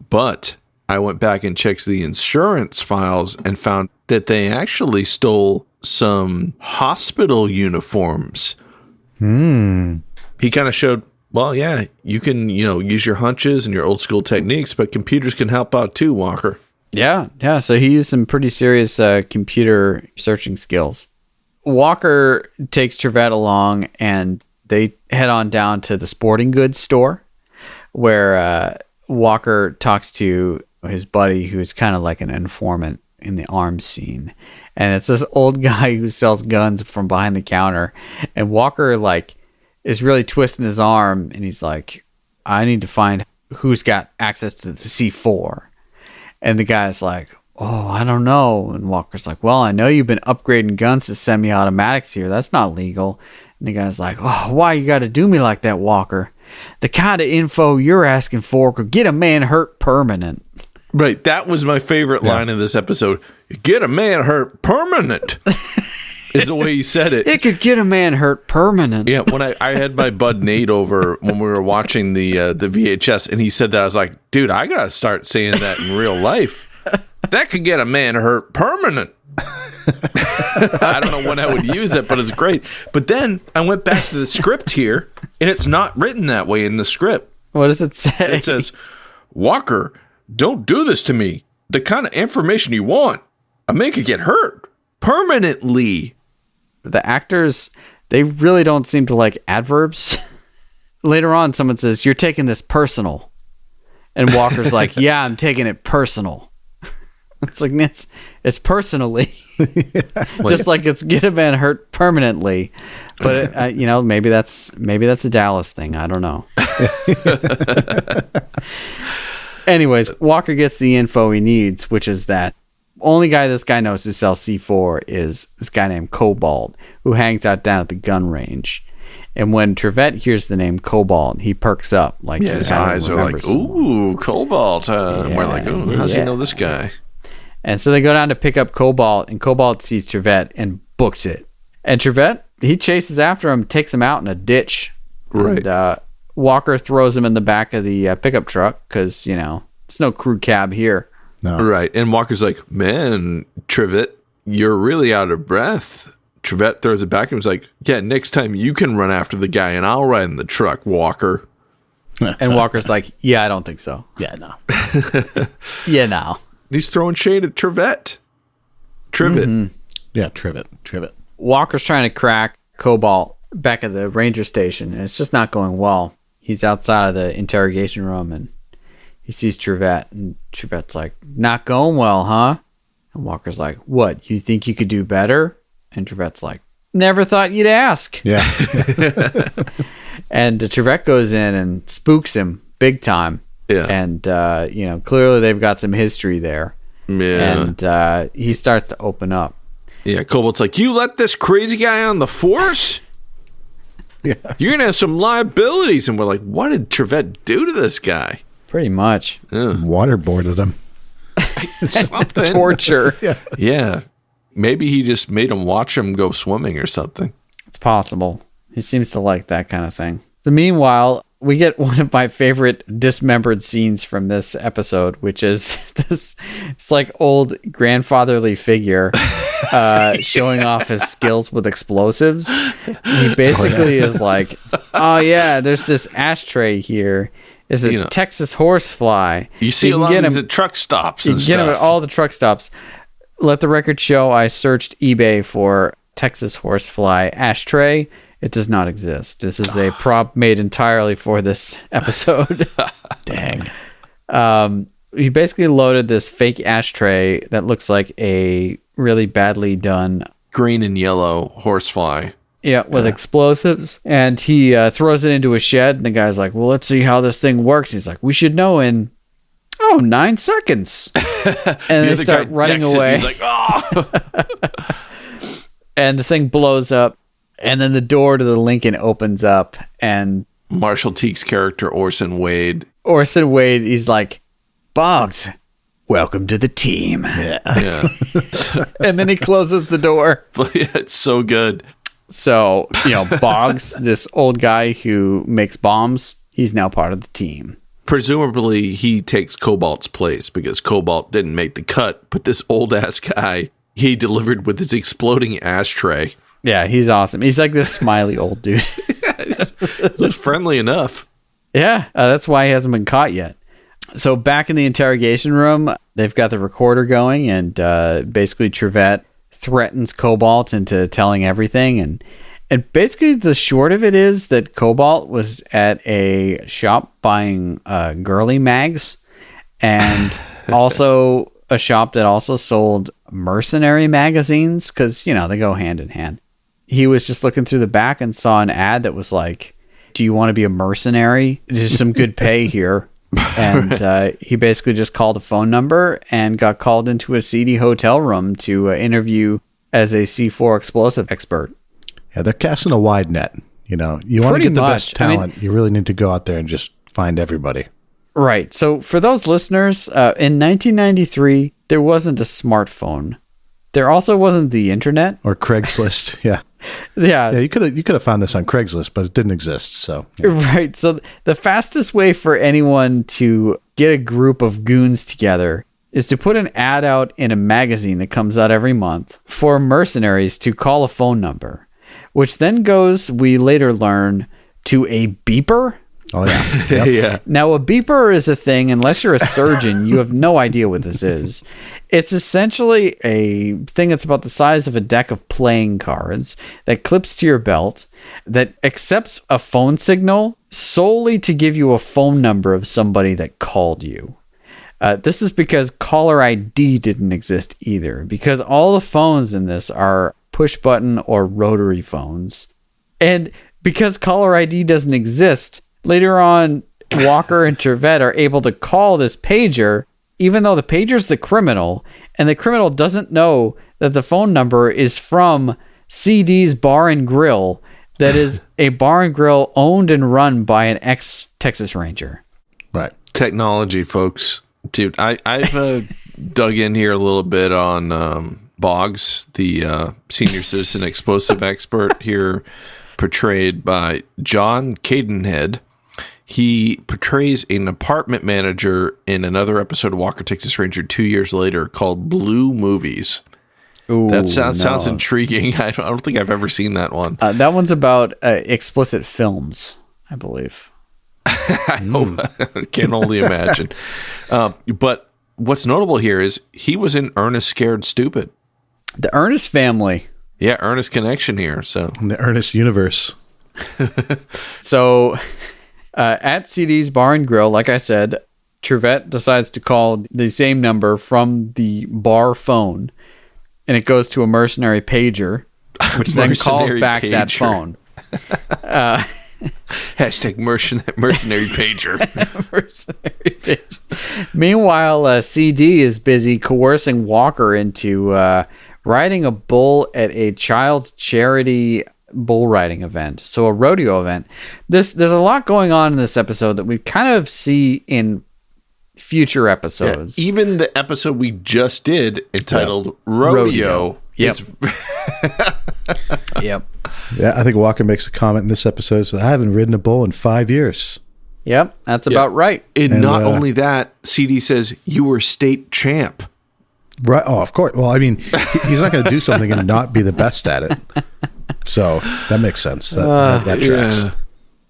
but I went back and checked the insurance files and found that they actually stole some hospital uniforms. He kind of showed, well, yeah, you can, use your hunches and your old school techniques, but computers can help out too, Walker. Yeah. So he used some pretty serious computer searching skills. Walker takes Trevette along and they head on down to the sporting goods store where Walker talks to his buddy who's kind of like an informant in the arms scene. And it's this old guy who sells guns from behind the counter. And Walker is really twisting his arm and he's like, I need to find who's got access to the C4. And the guy's like, oh, I don't know. And Walker's like, well, I know you've been upgrading guns to semi-automatics here. That's not legal. And the guy's like, oh, why you got to do me like that, Walker? The kind of info you're asking for could get a man hurt permanent. Right. That was my favorite line in this episode. Get a man hurt permanent is the way he said it. It could get a man hurt permanent. Yeah. When I had my bud Nate over when we were watching the VHS, and he said that, I was like, dude, I got to start saying that in real life. That could get a man hurt permanent. I don't know when I would use it, but it's great. But then I went back to the script here, and it's not written that way in the script. What does it say? It says, Walker, don't do this to me. The kind of information you want, I make it get hurt permanently. The actors, they really don't seem to like adverbs. Later on, someone says, you're taking this personal. And Walker's like, yeah, I'm taking it personal. It's like, it's personally. Just like it's get a man hurt permanently. But, maybe that's a Dallas thing. I don't know. Anyways, Walker gets the info he needs, which is that only guy this guy knows who sells C4 is this guy named Cobalt, who hangs out down at the gun range. And when Trevette hears the name Cobalt, he perks up. Like his eyes are like, ooh, Cobalt. And we're like, ooh, how's he know this guy? And so they go down to pick up Cobalt, and Cobalt sees Trevette and books it. And Trevette, he chases after him, takes him out in a ditch. Right. And Walker throws him in the back of the pickup truck because, it's no crew cab here. No. Right. And Walker's like, man, Trevette, you're really out of breath. Trevette throws it back and was like, yeah, next time you can run after the guy and I'll ride in the truck, Walker. And Walker's like, yeah, I don't think so. Yeah, no. Yeah, no. He's throwing shade at Trevette. Trivet. Mm-hmm. Yeah, Trivet. Walker's trying to crack Cobalt back at the ranger station, and it's just not going well. He's outside of the interrogation room, and he sees Trevette, and Trevette's like, not going well, huh? And Walker's like, what, you think you could do better? And Trevette's like, never thought you'd ask. Yeah. And Trevette goes in and spooks him big time. Yeah. And, clearly they've got some history there. Yeah. And he starts to open up. Yeah, Cobalt's like, you let this crazy guy on the force? Yeah. You're going to have some liabilities. And we're like, what did Trevette do to this guy? Pretty much. Waterboarded him. Something. Torture. Yeah. Maybe he just made him watch him go swimming or something. It's possible. He seems to like that kind of thing. So meanwhile, we get one of my favorite dismembered scenes from this episode, which is this, it's like old grandfatherly figure showing off his skills with explosives. He basically is like, oh yeah, there's this ashtray here. It's a Texas horsefly. You see a lot of these at truck stops and stuff. You get them at all the truck stops. Let the record show I searched eBay for Texas horsefly ashtray. It does not exist. This is a prop made entirely for this episode. Dang. He basically loaded this fake ashtray that looks like a really badly done green and yellow horsefly. Yeah, with explosives. And he throws it into a shed. And the guy's like, well, let's see how this thing works. He's like, we should know in 9 seconds. And they start running away. He's like, oh. And the thing blows up. And then the door to the Lincoln opens up. And Marshall Teague's character, Orson Wade, he's like, Boggs, welcome to the team. Yeah. And then he closes the door. It's so good. So, Boggs, this old guy who makes bombs, he's now part of the team. Presumably, he takes Cobalt's place because Cobalt didn't make the cut. But this old-ass guy, he delivered with his exploding ashtray. Yeah, he's awesome. He's like this smiley old dude. He's friendly enough. Yeah, that's why he hasn't been caught yet. So back in the interrogation room, they've got the recorder going, and basically Trevette threatens Cobalt into telling everything. And basically the short of it is that Cobalt was at a shop buying girly mags, and also a shop that also sold mercenary magazines, because, they go hand in hand. He was just looking through the back and saw an ad that was like, do you want to be a mercenary? There's some good pay here. And he basically just called a phone number and got called into a seedy hotel room to interview as a C4 explosive expert. Yeah, they're casting a wide net. You want to get the best talent. You really need to go out there and just find everybody. Right. So for those listeners, in 1993, there wasn't a smartphone. There also wasn't the internet. Or Craigslist, yeah. Yeah. Yeah, you could have found this on Craigslist, but it didn't exist, so. Yeah. Right. So the fastest way for anyone to get a group of goons together is to put an ad out in a magazine that comes out every month for mercenaries to call a phone number, which then goes, we later learn, to a beeper. Oh, yeah. Yep. Yeah. Now, a beeper is a thing, unless you're a surgeon, you have no idea what this is. It's essentially a thing that's about the size of a deck of playing cards that clips to your belt that accepts a phone signal solely to give you a phone number of somebody that called you. This is because caller ID didn't exist either, because all the phones in this are push button or rotary phones. And because caller ID doesn't exist, later on, Walker and Trevette are able to call this pager, even though the pager's the criminal, and the criminal doesn't know that the phone number is from CD's Bar and Grill, that is a bar and grill owned and run by an ex-Texas Ranger. Right. Technology, folks. Dude, I've dug in here a little bit on Boggs, the senior citizen explosive expert here, portrayed by John Cadenhead. He portrays an apartment manager in another episode of Walker, Texas Ranger 2 years later called Blue Movies. Ooh, that sounds intriguing. I don't think I've ever seen that one. That one's about explicit films, I believe. I hope. I can only imagine. But what's notable here is he was in Ernest Scared Stupid. The Ernest family. Yeah, Ernest connection here. So in the Ernest universe. So at CD's Bar and Grill, like I said, Trevette decides to call the same number from the bar phone, and it goes to a mercenary pager, which then calls back that phone. Hashtag mercenary pager. Mercenary pager. Meanwhile, CD is busy coercing Walker into riding a bull at a child charity bull riding event, so a rodeo event. There's a lot going on in this episode that we kind of see in future episodes. Yeah, even the episode we just did entitled Rodeo. Yep. Yep. Yeah, I think Walker makes a comment in this episode. So I haven't ridden a bull in 5 years. Yep, that's about right. And not only that, CD says you were state champ. Right. Oh, of course. Well, I mean, he's not going to do something and not be the best at it. So that makes sense. That tracks. Yeah.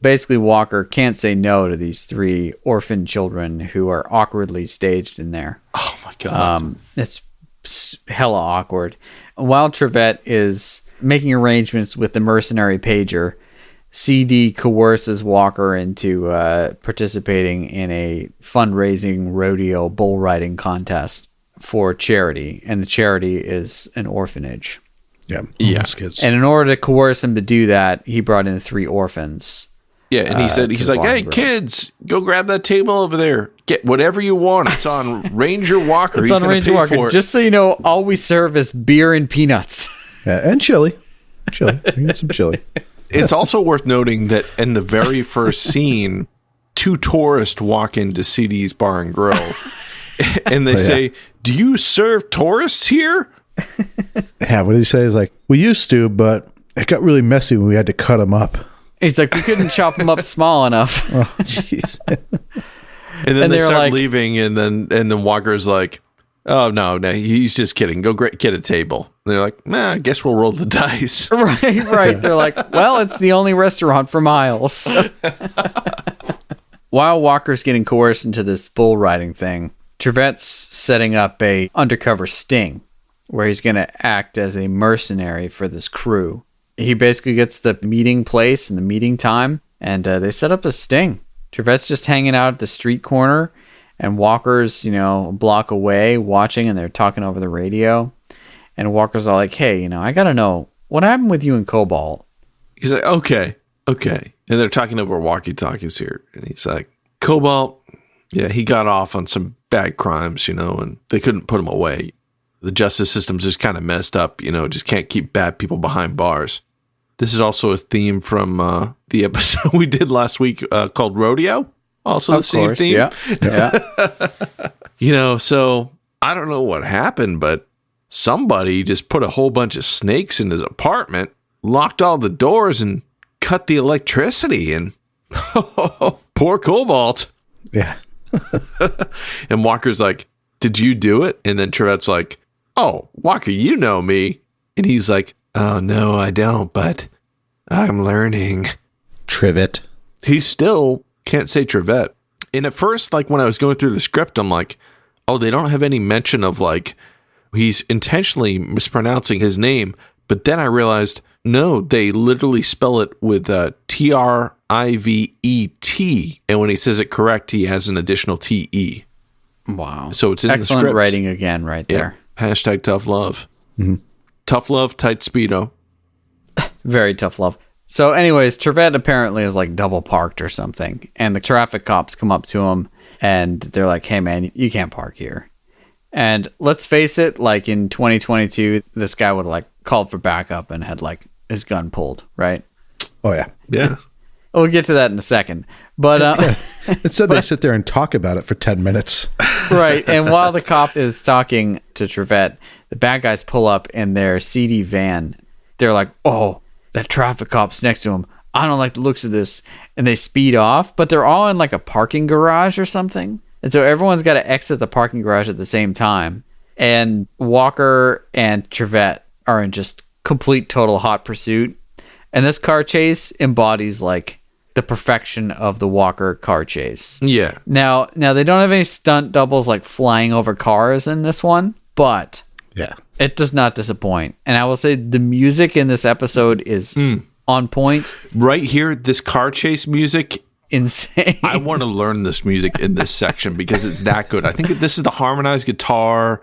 Basically, Walker can't say no to these three orphan children who are awkwardly staged in there. Oh my God. It's hella awkward. While Trevette is making arrangements with the mercenary pager, CD coerces Walker into participating in a fundraising rodeo bull riding contest for charity, and the charity is an orphanage. Yeah. Kids. And in order to coerce him to do that, he brought in 3 orphans. Yeah, and he said, he's like, hey, kids, go grab that table over there. Get whatever you want. It's on Ranger Walker. It's on Ranger Walker. Just so you know, all we serve is beer and peanuts. Yeah, and chili. We get some chili. It's also worth noting that in the very first scene, 2 tourists walk into CD's Bar and Grill, and they say, do you serve tourists here? Yeah, what did he say? He's like, we used to, but it got really messy when we had to cut them up. He's like, we couldn't chop them up small enough. Oh, jeez. And then they start leaving, and then Walker's like, oh, no, he's just kidding. Go get a table. And they're like, nah, I guess we'll roll the dice. Right. They're like, well, it's the only restaurant for miles. While Walker's getting coerced into this bull riding thing, Trevette's setting up a undercover sting where he's going to act as a mercenary for this crew. He basically gets the meeting place and the meeting time, and they set up a sting. Trevette's just hanging out at the street corner, and Walker's, a block away watching, and they're talking over the radio. And Walker's all like, hey, I got to know, what happened with you and Cobalt? He's like, okay. And they're talking over walkie-talkies here. And he's like, Cobalt, yeah, he got off on some bad crimes, and they couldn't put him away. The justice system's just kind of messed up, just can't keep bad people behind bars. This is also a theme from the episode we did last week called Rodeo. Also the same theme. Yeah. So I don't know what happened, but somebody just put a whole bunch of snakes in his apartment, locked all the doors, and cut the electricity. And poor Cobalt. Yeah. And Walker's like, did you do it? And then Trevette's like, oh, Walker, you know me. And he's like, oh, no, I don't, but I'm learning. Trivet. He still can't say Trevette. And at first, like when I was going through the script, I'm like, oh, they don't have any mention of like, he's intentionally mispronouncing his name. But then I realized, no, they literally spell it with Trivet. And when he says it correct, he has an additional TE. Wow. So it's in excellent the script. writing again right there. Yeah. Hashtag tough love. Mm-hmm. Tough love, tight speedo. Very tough love. So anyways, Trevette apparently is like double parked or something. And the traffic cops come up to him and they're like, hey man, you can't park here. And let's face it, like in 2022, this guy would have like called for backup and had like his gun pulled, right? Oh yeah. Yeah. We'll get to that in a second. But instead they sit there and talk about it for 10 minutes. Right. And while the cop is talking to Trevette, the bad guys pull up in their CD van. They're like, oh, that traffic cop's next to him. I don't like the looks of this. And they speed off, but they're all in like a parking garage or something. And so everyone's got to exit the parking garage at the same time. And Walker and Trevette are in just complete total hot pursuit. And this car chase embodies like the perfection of the Walker car chase. Yeah. Now they don't have any stunt doubles like flying over cars in this one, but yeah, it does not disappoint. And I will say the music in this episode is on point. Right here, this car chase music, insane. I want to learn this music in this section because it's that good. I think this is the harmonized guitar.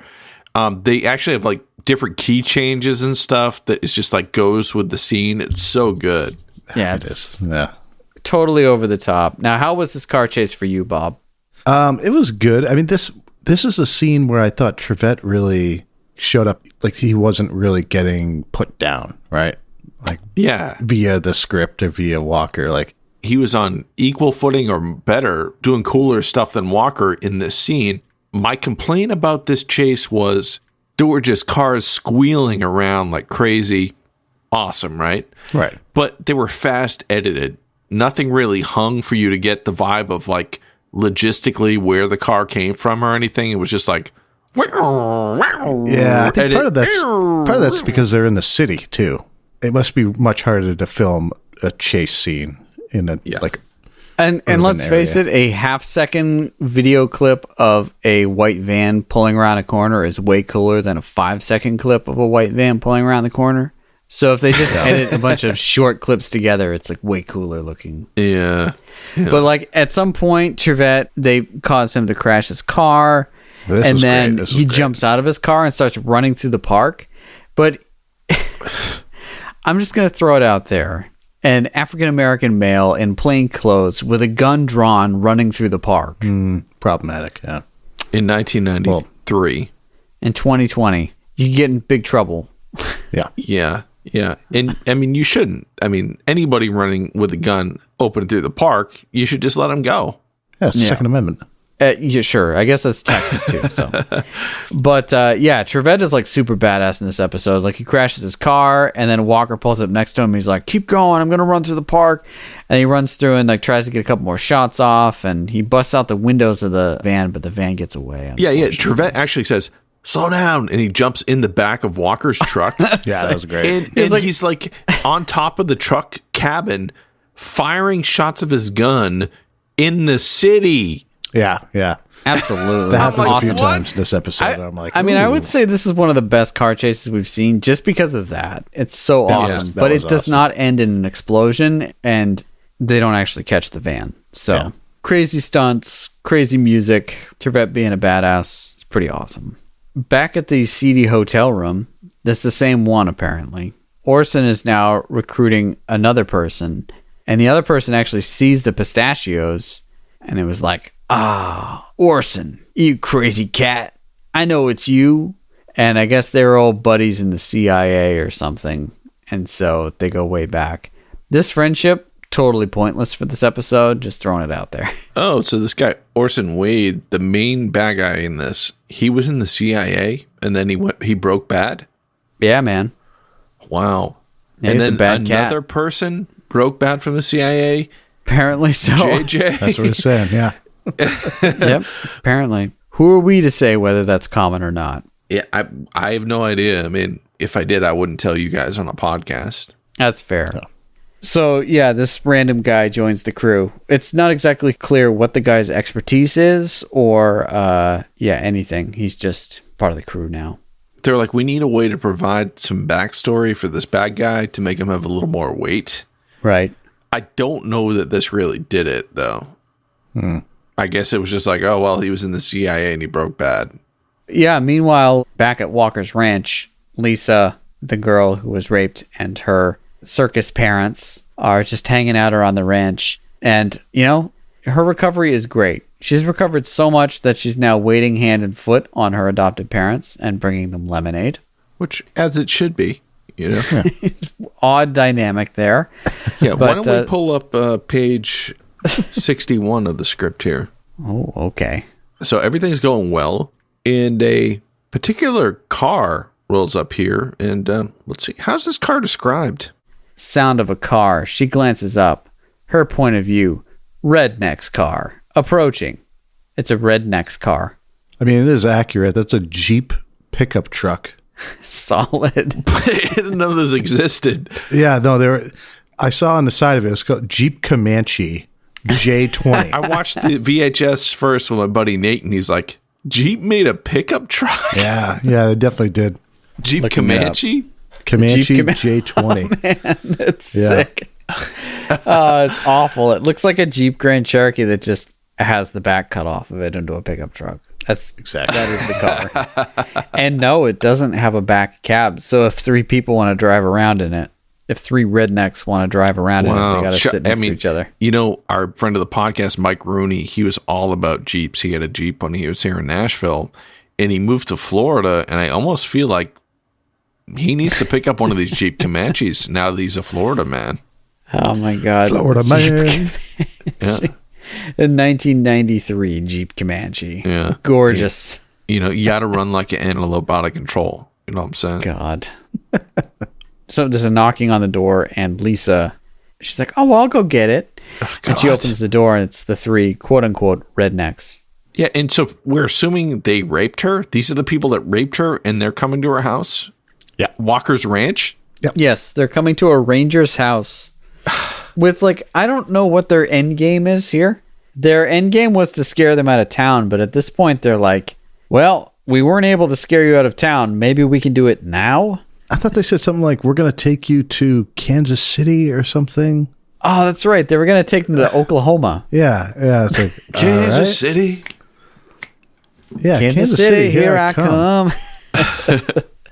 They actually have like different key changes and stuff that is just like goes with the scene. It's so good. Yeah, it is. Yeah. Totally over the top. Now, how was this car chase for you, Bob? It was good. I mean, this is a scene where I thought Trevette really showed up, like he wasn't really getting put down, right? Like, yeah, via the script or via Walker. Like he was on equal footing or better, doing cooler stuff than Walker in this scene. My complaint about this chase was there were just cars squealing around like crazy. Awesome, right? Right. But they were fast edited. Nothing really hung for you to get the vibe of like logistically where the car came from or anything. It was just like, yeah, I think part of that's because they're in the city too. It must be much harder to film a chase scene in a like. And let's face it, a half-second video clip of a white van pulling around a corner is way cooler than a 5-second clip of a white van pulling around the corner. So if they just edit a bunch of short clips together, it's like way cooler looking. Yeah. But like at some point, Trevette, they cause him to crash his car. And then he jumps out of his car and starts running through the park. But I'm just going to throw it out there. An African-American male in plain clothes with a gun drawn running through the park. Problematic, yeah. In 1993. In 2020. You get in big trouble. Yeah. Yeah. Yeah. And I mean, you shouldn't. I mean, anybody running with a gun open through the park, you should just let them go. Yeah, it's the Second Amendment. Yeah, sure. I guess that's Texas too. So, but yeah, Trevette is like super badass in this episode. Like he crashes his car, and then Walker pulls up next to him. He's like, "Keep going! I'm gonna run through the park." And he runs through and like tries to get a couple more shots off, and he busts out the windows of the van, but the van gets away. Yeah. Trevette actually says, "Slow down," and he jumps in the back of Walker's truck. Yeah, that was great. And he's like on top of the truck cabin, firing shots of his gun in the city. Yeah. Absolutely. That happens awesome. a few times this episode. I'm like, I mean, I would say this is one of the best car chases we've seen just because of that. It's so awesome. But it does not end in an explosion, and they don't actually catch the van. So crazy stunts, crazy music, Trevette being a badass. It's pretty awesome. Back at the seedy hotel room, that's the same one apparently. Orson is now recruiting another person, and the other person actually sees the pistachios, and it was like, Orson, you crazy cat. I know it's you. And I guess they're old buddies in the CIA or something. And so they go way back. This friendship totally pointless for this episode. Just throwing it out there. Oh, so this guy, Orson Wade, the main bad guy in this, he was in the CIA and then he broke bad? Yeah, man. Wow. Yeah, and he's then a bad another cat. person broke bad from the CIA? Apparently so. JJ? That's what it's saying, yeah. Yep, apparently. Who are we to say whether that's common or not? Yeah, I have no idea. I mean, if I did, I wouldn't tell you guys on a podcast. That's fair. Yeah. So, yeah, this random guy joins the crew. It's not exactly clear what the guy's expertise is or, anything. He's just part of the crew now. They're like, we need a way to provide some backstory for this bad guy to make him have a little more weight. Right. I don't know that this really did it, though. I guess it was just like, oh, well, he was in the CIA and he broke bad. Yeah, meanwhile, back at Walker's Ranch, Lisa, the girl who was raped, and her circus parents are just hanging out around the ranch. And, her recovery is great. She's recovered so much that she's now waiting hand and foot on her adopted parents and bringing them lemonade. Which, as it should be, Yeah. Odd dynamic there. Yeah, why don't we pull up page 61 of the script here? Oh, okay. So everything's going well, and a particular car rolls up here, and let's see. How's this car described? Sound of a car. She glances up. Her point of view. Redneck's car. Approaching. It's a redneck's car. I mean, it is accurate. That's a Jeep pickup truck. Solid. I didn't know this existed. Yeah, no, I saw on the side of it, it's called Jeep Comanche J20. I watched the VHS first with my buddy Nate, and he's like, Jeep made a pickup truck? Yeah, they definitely did. Jeep Comanche? Comanche J20. Oh, man, it's sick. It's awful. It looks like a Jeep Grand Cherokee that just has the back cut off of it into a pickup truck. That's exactly that is the car. And no, it doesn't have a back cab. So if three people want to drive around in it, if three rednecks want to drive around in it, they got to sit next to each other. Our friend of the podcast, Mike Rooney, he was all about Jeeps. He had a Jeep when he was here in Nashville, and he moved to Florida. And I almost feel like he needs to pick up one of these Jeep Comanches now that he's a Florida man. Oh my God. Florida man. Yeah. In 1993, Jeep Comanche. Yeah. Gorgeous. You got to run like an antelope out of control. You know what I'm saying? God. So there's a knocking on the door, and Lisa, she's like, oh, well, I'll go get it. Oh, and she opens the door, and it's the three quote-unquote rednecks. Yeah, and so we're assuming they raped her? These are the people that raped her, and they're coming to her house? Yeah. Walker's Ranch? Yep. Yes, they're coming to a ranger's house with, I don't know what their end game is here. Their end game was to scare them out of town, but at this point, they're like, well, we weren't able to scare you out of town. Maybe we can do it now? I thought they said something like, we're going to take you to Kansas City or something. Oh, that's right. They were going to take them to Oklahoma. Yeah. It's like, Kansas City. Yeah, Kansas City, here I come.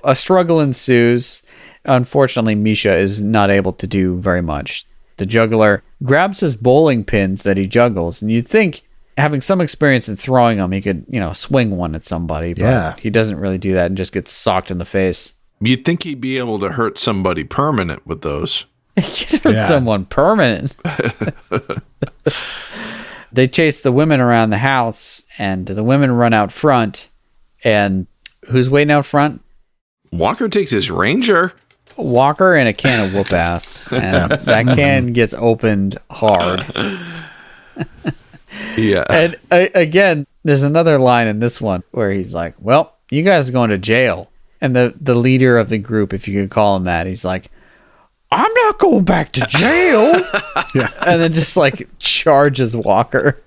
A struggle ensues. Unfortunately, Misha is not able to do very much. The juggler grabs his bowling pins that he juggles, and you'd think, having some experience in throwing them, he could, swing one at somebody, but he doesn't really do that and just gets socked in the face. You'd think he'd be able to hurt somebody permanent with those. He could hurt someone permanent. They chase the women around the house, and the women run out front. And who's waiting out front? Walker takes his Ranger. Walker and a can of whoop ass. And that can gets opened hard. Yeah. And again, there's another line in this one where he's like, well, you guys are going to jail. And the leader of the group, if you could call him that, he's like, I'm not going back to jail. And then just charges Walker.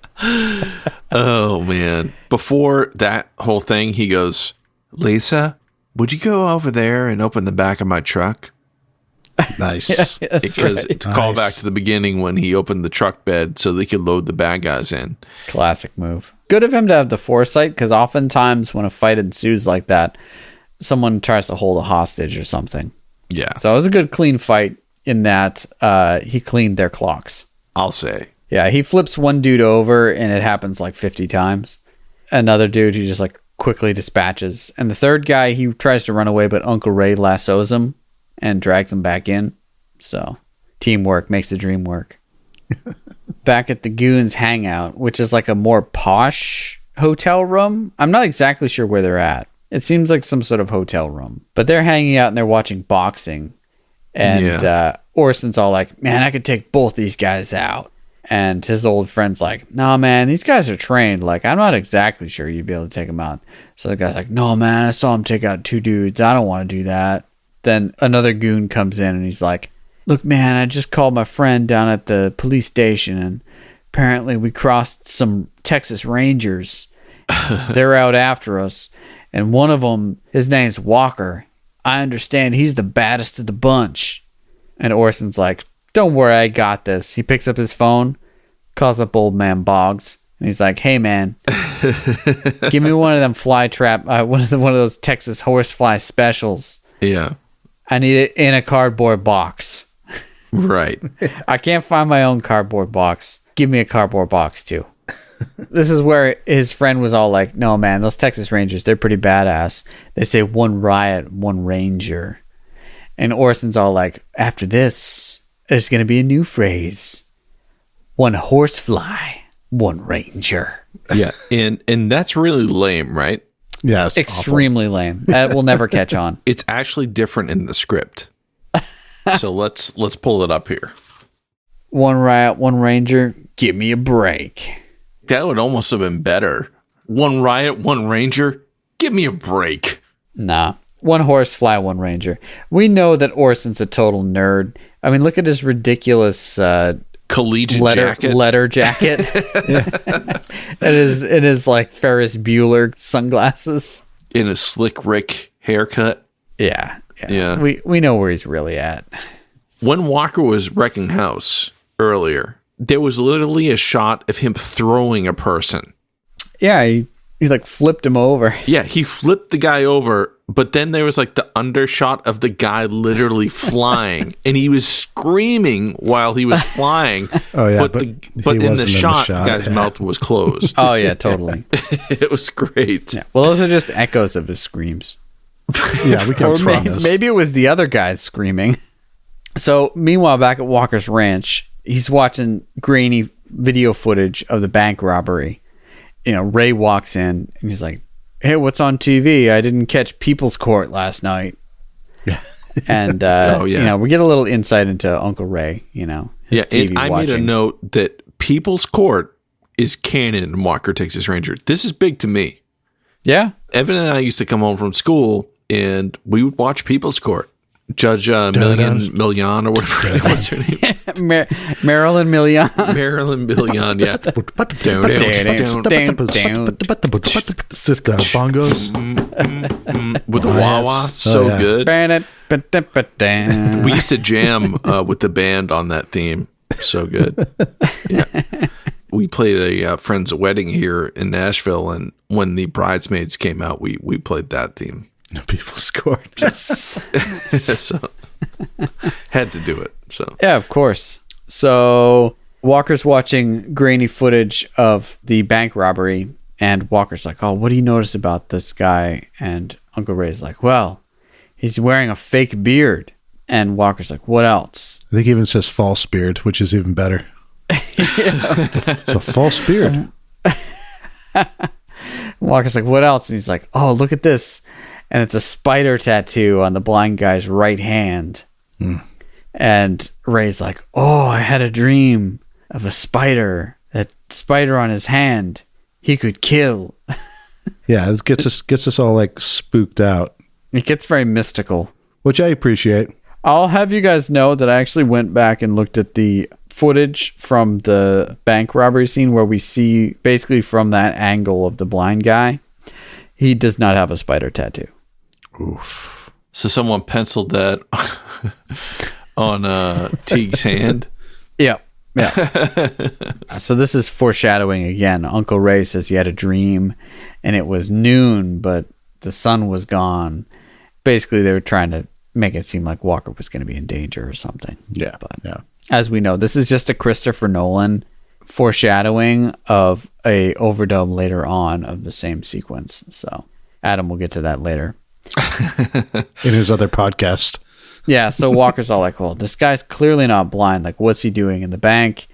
Oh, man. Before that whole thing, he goes, Lisa, would you go over there and open the back of my truck? Nice. Because it's a callback to the beginning when he opened the truck bed so they could load the bad guys in. Classic move. Good of him to have the foresight, because oftentimes when a fight ensues like that, someone tries to hold a hostage or something. Yeah. So it was a good clean fight in that he cleaned their clocks. I'll say. Yeah, he flips one dude over and it happens 50 times. Another dude he just quickly dispatches. And the third guy, he tries to run away, but Uncle Ray lassos him and drags him back in. So teamwork makes the dream work. back at the Goons hangout, which is like a more posh hotel room. I'm not exactly sure where they're at. It seems like some sort of hotel room, but they're hanging out and they're watching boxing. And Orson's all like, man, I could take both these guys out. And his old friend's like, nah, man, these guys are trained. Like, I'm not exactly sure you'd be able to take them out. So the guy's like, no, man, I saw him take out 2 dudes. I don't want to do that. Then another goon comes in and he's like, look, man, I just called my friend down at the police station and apparently we crossed some Texas Rangers. They're out after us. And one of them, his name's Walker. I understand he's the baddest of the bunch. And Orson's like, don't worry, I got this. He picks up his phone, calls up old man Boggs, and he's like, hey, man, give me one of them one of those Texas horsefly specials. Yeah. I need it in a cardboard box. Right. I can't find my own cardboard box. Give me a cardboard box, too. This is where his friend was all like, no, man, those Texas Rangers, they're pretty badass. They say 1 riot, 1 ranger. And Orson's all like, after this, there's going to be a new phrase. 1 horsefly, 1 ranger. Yeah, and that's really lame, right? Yeah, it's extremely lame. That will never catch on. It's actually different in the script. So let's pull it up here. 1 riot, 1 ranger, give me a break. That would almost have been better. 1 riot, 1 ranger, give me a break. Nah. 1 horsefly, 1 ranger. We know that Orson's a total nerd. I mean, look at his ridiculous collegiate letter jacket. It is like Ferris Bueller sunglasses. In a slick Rick haircut. Yeah. We know where he's really at. When Walker was wrecking house earlier, there was literally a shot of him throwing a person. Yeah, he like flipped him over. Yeah, he flipped the guy over, but then there was like the undershot of the guy literally flying, and he was screaming while he was flying. Oh yeah, but in the shot, the guy's mouth was closed. Oh yeah, totally. It was great. Yeah. Well, those are just echoes of his screams. Yeah, we can. Maybe it was the other guys screaming. So meanwhile, back at Walker's ranch, he's watching grainy video footage of the bank robbery. You know, Ray walks in and he's like, hey, what's on TV? I didn't catch People's Court last night. And, you know, we get a little insight into Uncle Ray, you know. His TV and I watching. made a note that People's Court is canon in Walker, Texas Ranger. This is big to me. Yeah. Evan and I used to come home from school and we would watch People's Court. Judge Million or whatever. What's her name? Marilyn Million. Marilyn Million, yeah. Just bongos. With the wah-wah. So good. We used to jam with the band on that theme. So good. Yeah. We played a friend's wedding here in Nashville, and when the Bridesmaids came out, we played that theme. People's Court. So, had to do it. So yeah, of course. So Walker's watching grainy footage of the bank robbery, and Walker's like, "Oh, what do you notice about this guy?" And Uncle Ray's like, "Well, he's wearing a fake beard." And Walker's like, "What else?" I think he even says false beard, which is even better. It's a false beard. Walker's like, "What else?" And he's like, "Oh, look at this." And it's a spider tattoo on the blind guy's right hand. And Ray's like, "Oh, I had a dream of a spider. That spider on his hand, he could kill." Yeah, it gets us all like spooked out. It gets very mystical, which I appreciate. I'll have you guys know that I actually went back and looked at the footage from the bank robbery scene where we see basically from that angle of the blind guy. He does not have a spider tattoo. Oof. So someone penciled that on Teague's hand? Yeah. So this is foreshadowing again. Uncle Ray says he had a dream and it was noon, but the sun was gone. Basically, they were trying to make it seem like Walker was going to be in danger or something. Yeah. But yeah. As we know, this is just a Christopher Nolan foreshadowing of a overdub later on of the same sequence. So Adam will get to that later. In his other podcast. Yeah, so Walker's all like, well, this guy's clearly not blind. Like, what's he doing in the bank?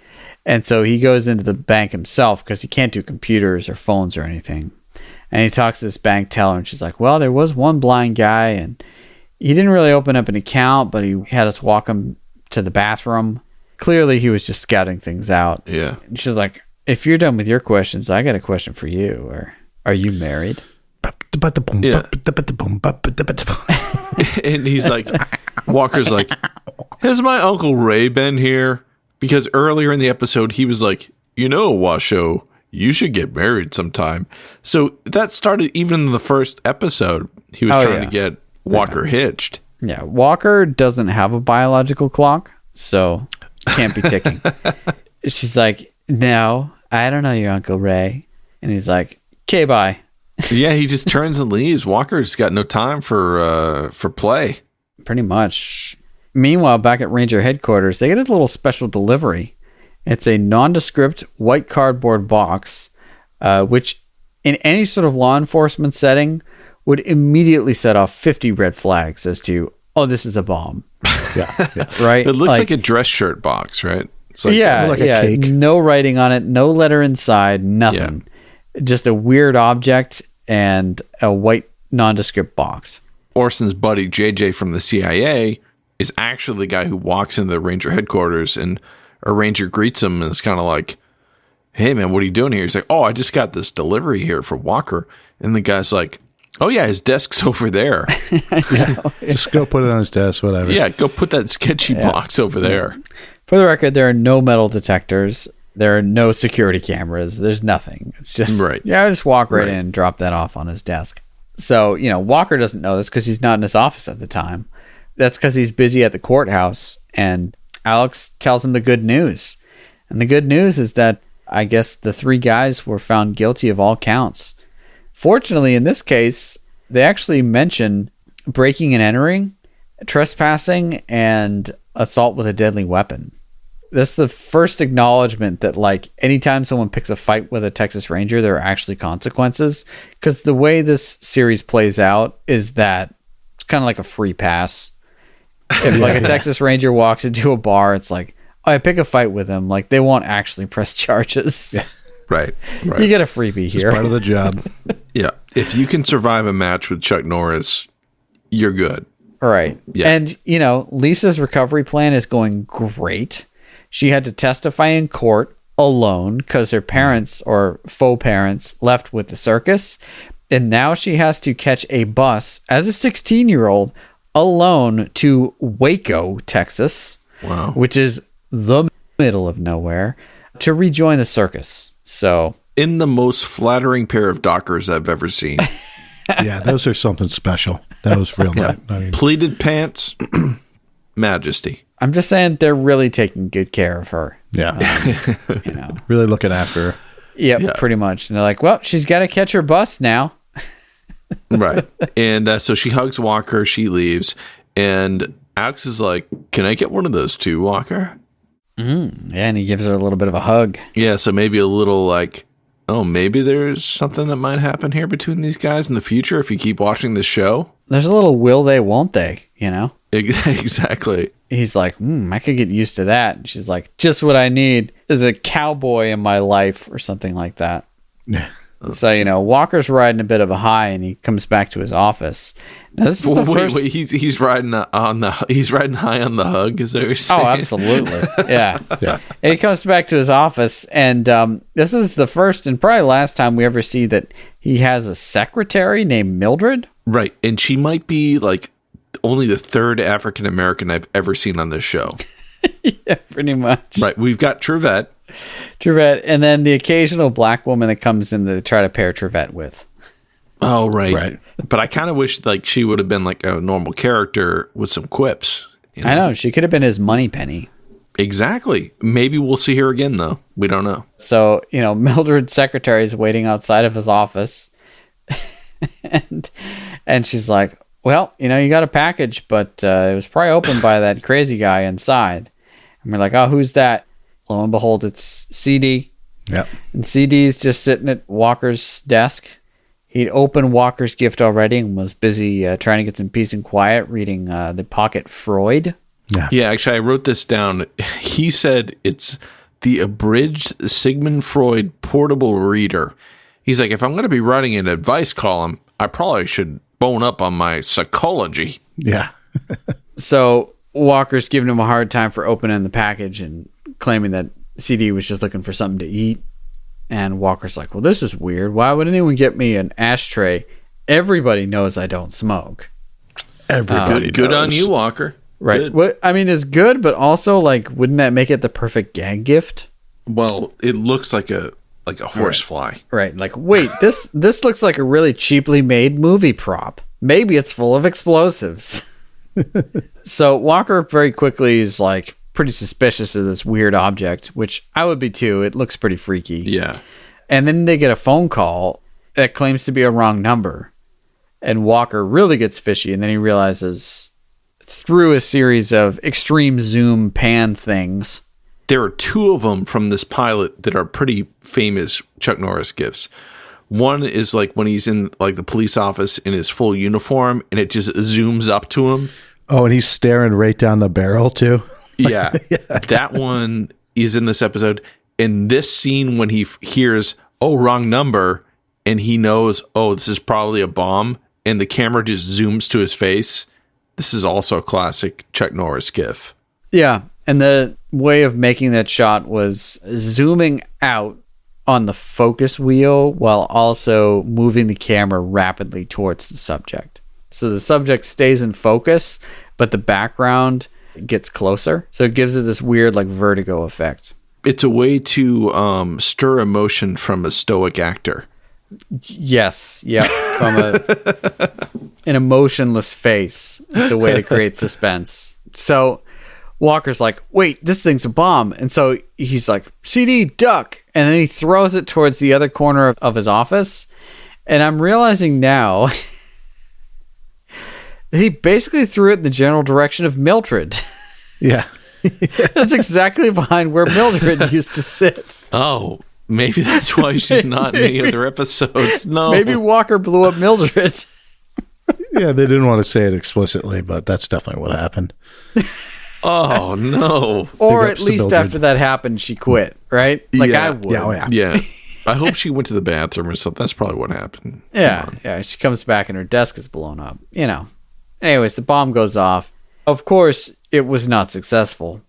And so he goes into the bank himself because he can't do computers or phones or anything. And he talks to this bank teller, and she's like, well, there was one blind guy, and he didn't really open up an account, but he had us walk him to the bathroom. Clearly, he was just scouting things out. Yeah. And she's like, if you're done with your questions, I got a question for you. Or are you married? Yeah. And he's like, Walker's like, has my Uncle Ray been here? Because earlier in the episode, he was like, Washoe, you should get married sometime. So that started even in the first episode. He was trying to get Walker hitched. Yeah, Walker doesn't have a biological clock, so can't be ticking. She's like, no, I don't know your Uncle Ray. And he's like, okay, bye. Yeah, he just turns and leaves. Walker's got no time for play. Pretty much. Meanwhile, back at Ranger headquarters, they get a little special delivery. It's a nondescript white cardboard box, which in any sort of law enforcement setting would immediately set off 50 red flags as to, oh, this is a bomb. Yeah. Right? It looks like a dress shirt box, right? It's like a cake. No writing on it, no letter inside, nothing. Yeah. Just a weird object and a white nondescript box. Orson's buddy, JJ from the CIA, is actually the guy who walks into the Ranger headquarters, and a Ranger greets him and is kind of like, hey, man, what are you doing here? He's like, oh, I just got this delivery here for Walker. And the guy's like, oh, yeah, his desk's over there. Just go put it on his desk, whatever. Yeah, go put that sketchy box over there. For the record, there are no metal detectors. There are no security cameras. There's nothing. It's just, just walk right in and drop that off on his desk. So, Walker doesn't know this because he's not in his office at the time. That's because he's busy at the courthouse, and Alex tells him the good news. And the good news is that I guess the three guys were found guilty of all counts. Fortunately, in this case, they actually mention breaking and entering, trespassing, and assault with a deadly weapon. That's the first acknowledgement that, like, anytime someone picks a fight with a Texas Ranger, there are actually consequences. Because the way this series plays out is that it's kind of like a free pass. If a Texas Ranger walks into a bar, it's like, oh, I pick a fight with him. Like, they won't actually press charges. Yeah. Right. You get a freebie here. It's part of the job. Yeah. If you can survive a match with Chuck Norris, you're good. Right. Yeah. And, Lisa's recovery plan is going great. She had to testify in court alone because her parents or faux parents left with the circus. And now she has to catch a bus as a 16-year-old alone to Waco, Texas, which is the middle of nowhere, to rejoin the circus. So, in the most flattering pair of Dockers I've ever seen. Yeah, those are something special. That was real nice. I mean, pleated pants, majesty. I'm just saying they're really taking good care of her. Yeah. Really looking after her. Yep, pretty much. And they're like, well, she's got to catch her bus now. Right. And so she hugs Walker, she leaves, and Alex is like, can I get one of those too, Walker? Yeah, and he gives her a little bit of a hug. Yeah, so maybe a little like, oh, maybe there's something that might happen here between these guys in the future if you keep watching this show. There's a little will they, won't they, Exactly. He's like, I could get used to that. And she's like, just what I need is a cowboy in my life or something like that. Yeah. So, Walker's riding a bit of a high, and he comes back to his office. Now, this is the first... Wait, he's riding high on the hug, is that what you're saying? Oh, absolutely. Yeah. And he comes back to his office, and this is the first and probably last time we ever see that he has a secretary named Mildred. Right, and she might be like only the third African American I've ever seen on this show. Yeah, pretty much. Right, we've got Trevette, and then the occasional black woman that comes in to try to pair Trevette with. Oh, right. But I kind of wish like she would have been like a normal character with some quips. I know. She could have been his money penny. Exactly. Maybe we'll see her again, though. We don't know. So, Mildred's secretary is waiting outside of his office. and she's like, well, you got a package, but it was probably opened by that crazy guy inside. And we're like, oh, who's that? Lo and behold, it's CD. Yep. And CD's just sitting at Walker's desk. He'd opened Walker's gift already and was busy trying to get some peace and quiet reading The Pocket Freud. Yeah, actually, I wrote this down. He said it's the abridged Sigmund Freud portable reader. He's like, if I'm going to be writing an advice column, I probably should bone up on my psychology. Yeah. So Walker's giving him a hard time for opening the package and claiming that CD was just looking for something to eat. And Walker's like, well, this is weird. Why would anyone get me an ashtray? Everybody knows I don't smoke. Everybody Good knows. on you, Walker. Right. Good. What I mean is good, but also, like, wouldn't that make it the perfect gag gift? Well, it looks like a horsefly. Right. Like, wait, this looks like a really cheaply made movie prop. Maybe it's full of explosives. So Walker very quickly is like pretty suspicious of this weird object, which I would be too. It looks pretty freaky. Yeah. And then they get a phone call that claims to be a wrong number. And Walker really gets fishy, and then he realizes through a series of extreme zoom pan things. There are two of them from this pilot that are pretty famous Chuck Norris gifts. One is like when he's in like the police office in his full uniform and it just zooms up to him. Oh, and he's staring right down the barrel too. Yeah. That one is in this episode. In this scene when he hears, oh, wrong number, and he knows, oh, this is probably a bomb, and the camera just zooms to his face. This is also a classic Chuck Norris gif. Yeah. And the way of making that shot was zooming out on the focus wheel while also moving the camera rapidly towards the subject. So the subject stays in focus, but the background gets closer. So it gives it this weird like vertigo effect. It's a way to stir emotion from a stoic actor. Yes. Yeah. From an emotionless face. It's a way to create suspense. So Walker's like, wait, this thing's a bomb. And so he's like, CD, duck. And then he throws it towards the other corner of his office. And I'm realizing now that he basically threw it in the general direction of Mildred. Yeah. That's exactly behind where Mildred used to sit. Oh, maybe that's why she's not in any other episodes. No. Maybe Walker blew up Mildred. Yeah, they didn't want to say it explicitly, but that's definitely what happened. Oh, no. Or at least after that happened, she quit, right? Like Yeah. I would. Yeah. I hope she went to the bathroom or something. That's probably what happened. Yeah. She comes back and her desk is blown up, you know. Anyways, the bomb goes off. Of course, it was not successful.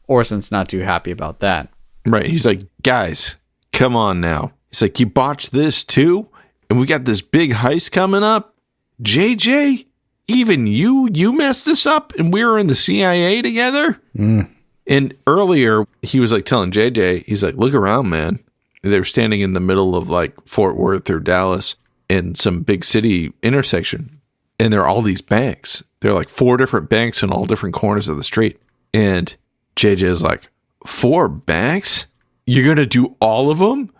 Orson's not too happy about that. Right. He's like, guys, come on now. He's like, you botched this too? And we got this big heist coming up? JJ, even you messed this up and we were in the CIA together? And earlier, he was like telling JJ, he's like, look around, man. And they were standing in the middle of like Fort Worth or Dallas in some big city intersection. And there are all these banks. There are like 4 different banks in all different corners of the street. And JJ is like, 4 banks? You're going to do all of them?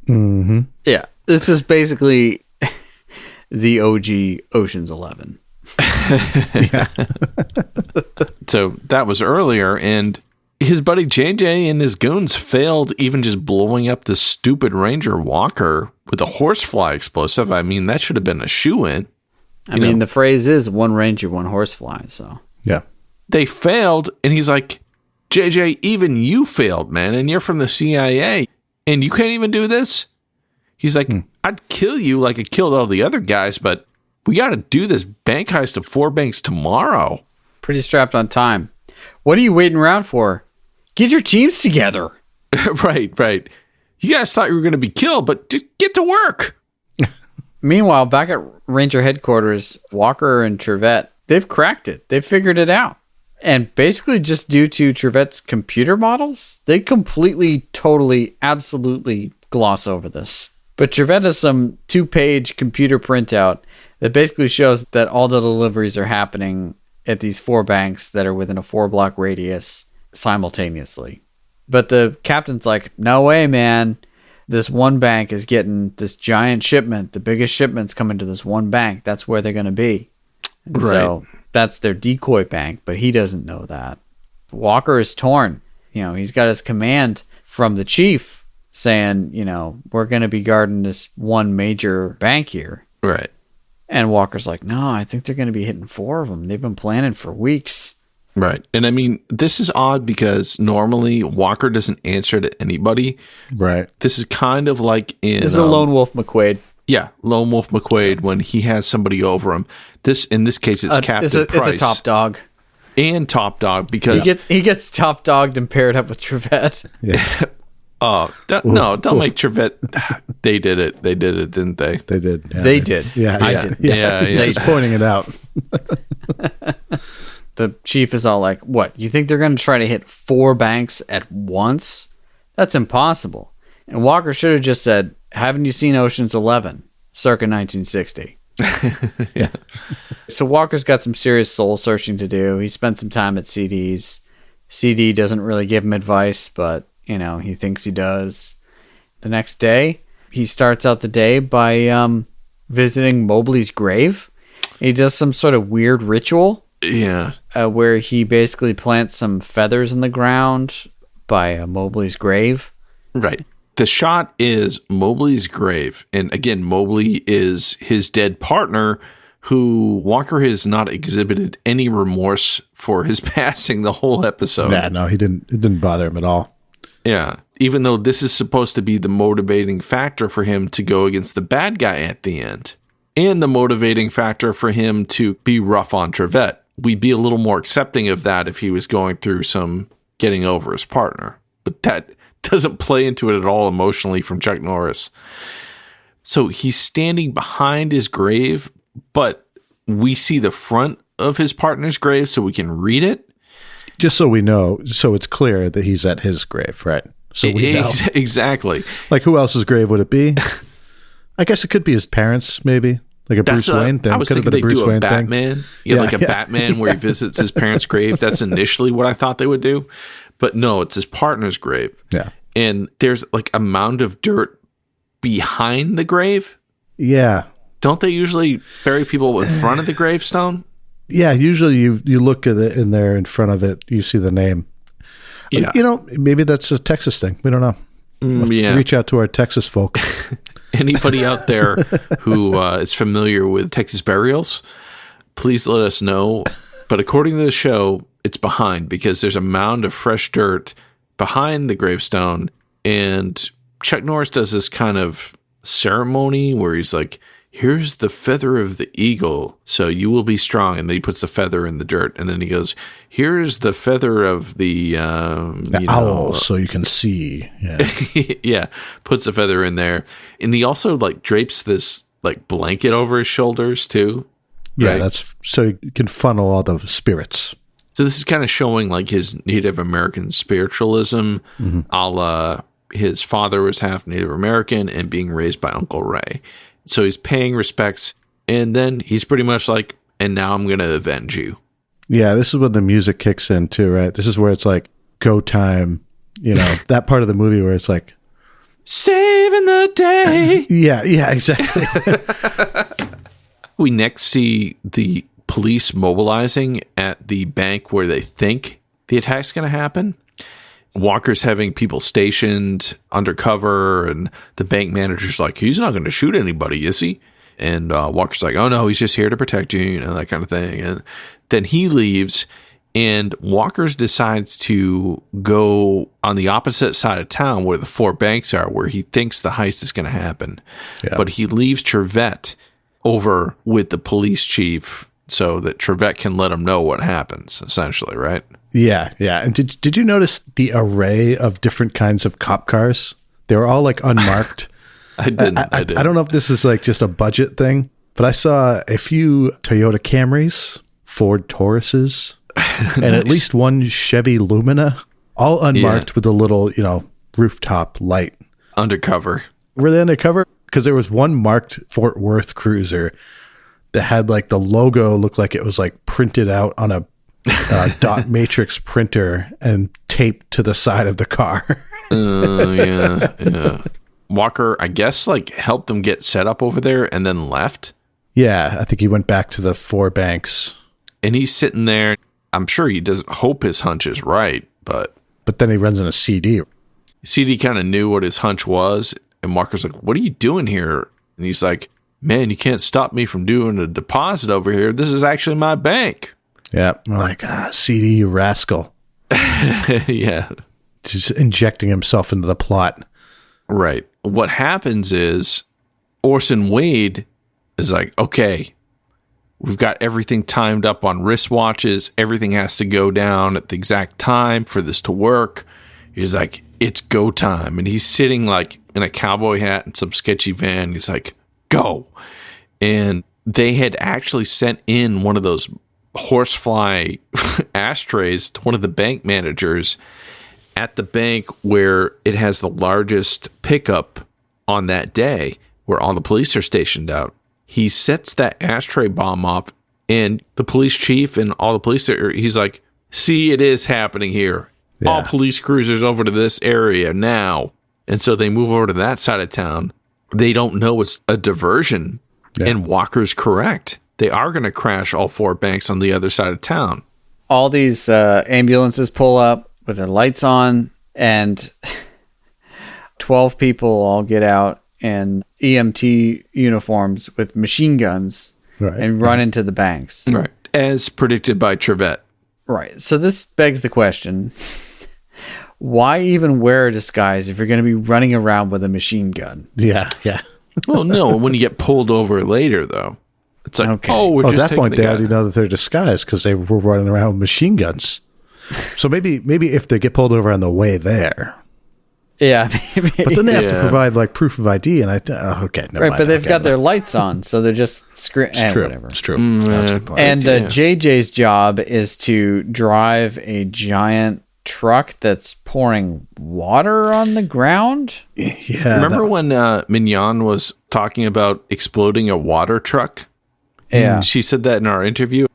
Mm-hmm. Yeah. This is basically the OG Ocean's 11. So that was earlier, and his buddy JJ and his goons failed even just blowing up this stupid Ranger Walker with a horsefly explosive. I mean, that should have been a shoo-in. I mean, the phrase is one Ranger, one horsefly, so. Yeah. They failed, and he's like, JJ, even you failed, man, and you're from the CIA, and you can't even do this? He's like, I'd kill you like I killed all the other guys, but we got to do this bank heist of 4 banks tomorrow. Pretty strapped on time. What are you waiting around for? Get your teams together. Right. You guys thought you were going to be killed, but get to work. Meanwhile, back at Ranger headquarters, Walker and Trevette, they've cracked it. They've figured it out. And basically just due to Trevette's computer models, they completely, totally, absolutely gloss over this. But Trevette has some 2-page computer printout that basically shows that all the deliveries are happening at these 4 banks that are within a 4-block radius simultaneously. But the captain's like, no way, man. This one bank is getting this giant shipment. The biggest shipment's coming to this one bank. That's where they're going to be. And so that's their decoy bank, but he doesn't know that. Walker is torn. You know, he's got his command from the chief saying, you know, we're going to be guarding this one major bank here. Right. And Walker's like, no, I think they're going to be hitting 4 of them. They've been planning for weeks. Right. And I mean, this is odd because normally Walker doesn't answer to anybody. Right. This is kind of like in... This is a Lone Wolf McQuaid. Yeah, Lone Wolf McQuaid when he has somebody over him. In this case, it's Captain Price. It's a top dog. And top dog because... He gets top dogged and paired up with Trevette. Yeah. Don't make Trevette... They did it, didn't they? They did. Yeah, they did. Yeah. I did. Yeah. He's just pointing it out. The chief is all like, what? You think they're going to try to hit 4 banks at once? That's impossible. And Walker should have just said, haven't you seen Ocean's 11? Circa 1960. Yeah. So Walker's got some serious soul searching to do. He spent some time at CD's. CD doesn't really give him advice, but, he thinks he does. The next day, he starts out the day by visiting Mobley's grave. He does some sort of weird ritual. Yeah. Where he basically plants some feathers in the ground by Mobley's grave. Right. The shot is Mobley's grave. And again, Mobley is his dead partner who Walker has not exhibited any remorse for his passing the whole episode. Yeah, no, it didn't bother him at all. Yeah. Even though this is supposed to be the motivating factor for him to go against the bad guy at the end. And the motivating factor for him to be rough on Trevette. We'd be a little more accepting of that if he was going through some getting over his partner. But that doesn't play into it at all emotionally from Chuck Norris. So he's standing behind his grave, but we see the front of his partner's grave so we can read it. Just so we know, so it's clear that he's at his grave, right? So we know. Exactly. Like, who else's grave would it be? I guess it could be his parents, maybe. Like a Bruce Wayne thing. I was thinking they'd do a Batman. Batman where he visits his parents' grave. That's initially what I thought they would do. But no, it's his partner's grave. Yeah. And there's like a mound of dirt behind the grave. Yeah. Don't they usually bury people in front of the gravestone? Yeah, usually you look at it in there in front of it, you see the name. Yeah. Maybe that's a Texas thing. We don't know. Yeah. Reach out to our Texas folk. Anybody out there who is familiar with Texas burials, please let us know. But according to the show, it's behind because there's a mound of fresh dirt behind the gravestone. And Chuck Norris does this kind of ceremony where he's like, here's the feather of the eagle, so you will be strong. And then he puts the feather in the dirt. And then he goes, here's the feather of the owl, so you can see. Yeah. Yeah, puts the feather in there. And he also like drapes this like blanket over his shoulders too. Yeah, right? that's so you can funnel all the spirits. So this is kind of showing like his Native American spiritualism, a la his father was half Native American and being raised by Uncle Ray. So he's paying respects, and then he's pretty much like, and now I'm going to avenge you. Yeah, this is when the music kicks in too, right? This is where it's like go time, that part of the movie where it's like saving the day. Yeah, exactly. We next see the police mobilizing at the bank where they think the attack's going to happen. Walker's having people stationed undercover, and the bank manager's like, he's not going to shoot anybody, is he? And Walker's like, oh no, he's just here to protect you, that kind of thing. And then he leaves, and Walker decides to go on the opposite side of town where the 4 banks are, where he thinks the heist is going to happen. Yeah. But he leaves Trevette over with the police chief so that Trevette can let him know what happens, essentially, right? Yeah. And did you notice the array of different kinds of cop cars? They were all like unmarked. I didn't. I don't know if this is like just a budget thing, but I saw a few Toyota Camrys, Ford Tauruses, and Nice. at least one Chevy Lumina, all unmarked with a little, rooftop light. Undercover. Were they undercover? Because there was one marked Fort Worth Cruiser that had like the logo looked like it was like printed out on a dot matrix printer and taped to the side of the car. Yeah. Walker, I guess, like helped them get set up over there and then left. Yeah, I think he went back to the 4 banks. And he's sitting there. I'm sure he doesn't hope his hunch is right, but then he runs in a CD. CD kind of knew what his hunch was, and Walker's like, what are you doing here? And he's like, man, you can't stop me from doing a deposit over here. This is actually my bank. Yeah. I'm like, CD, you rascal. Yeah. Just injecting himself into the plot. Right. What happens is Orson Wade is like, okay, we've got everything timed up on wristwatches. Everything has to go down at the exact time for this to work. He's like, it's go time. And he's sitting like in a cowboy hat in some sketchy van. He's like, go. And they had actually sent in one of those horsefly ashtrays to one of the bank managers at the bank where it has the largest pickup on that day where all the police are stationed out. He sets that ashtray bomb off, and the police chief and all the police there, he's like, see, it is happening here. Yeah. All police cruisers over to this area now. And so they move over to that side of town. They don't know it's a diversion. Yeah. And Walker's correct. They are going to crash all 4 banks on the other side of town. All these ambulances pull up with their lights on, and 12 people all get out in EMT uniforms with machine guns and run into the banks. Right. As predicted by Trevette. Right. So this begs the question, why even wear a disguise if you're going to be running around with a machine gun? Yeah, yeah. Well, no, when you get pulled over later, though, it's like, we're just at that point, they already know that they're disguised because they were running around with machine guns. So maybe if they get pulled over on the way there. Yeah, maybe. But then they have to provide like proof of ID, and okay, never mind. But they've got their lights on, so they're just It's true. Whatever. It's true. And JJ's job is to drive a giant truck that's pouring water on the ground. Yeah. Remember when Mignon was talking about exploding a water truck? Yeah. She said that in our interview.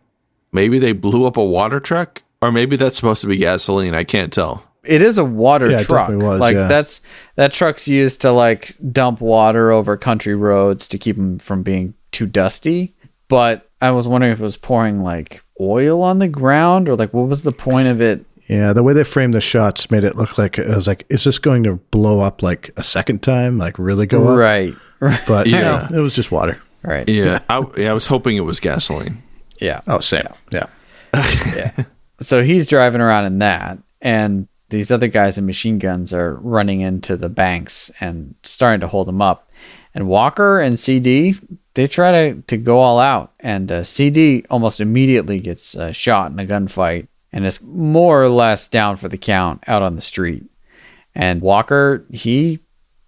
Maybe they blew up a water truck, or maybe that's supposed to be gasoline. I can't tell. It is a water truck. It definitely was, like that truck's used to like dump water over country roads to keep them from being too dusty. But I was wondering if it was pouring like oil on the ground, or like what was the point of it? Yeah, the way they framed the shots made it look like it was like, is this going to blow up like a second time? Like really go up? Right. But no, it was just water. Right. Yeah. I was hoping it was gasoline. Yeah. Oh, same. Yeah. Yeah. So he's driving around in that, and these other guys in machine guns are running into the banks and starting to hold them up. And Walker and CD, they try to go all out. And CD almost immediately gets shot in a gunfight and is more or less down for the count out on the street. And Walker, he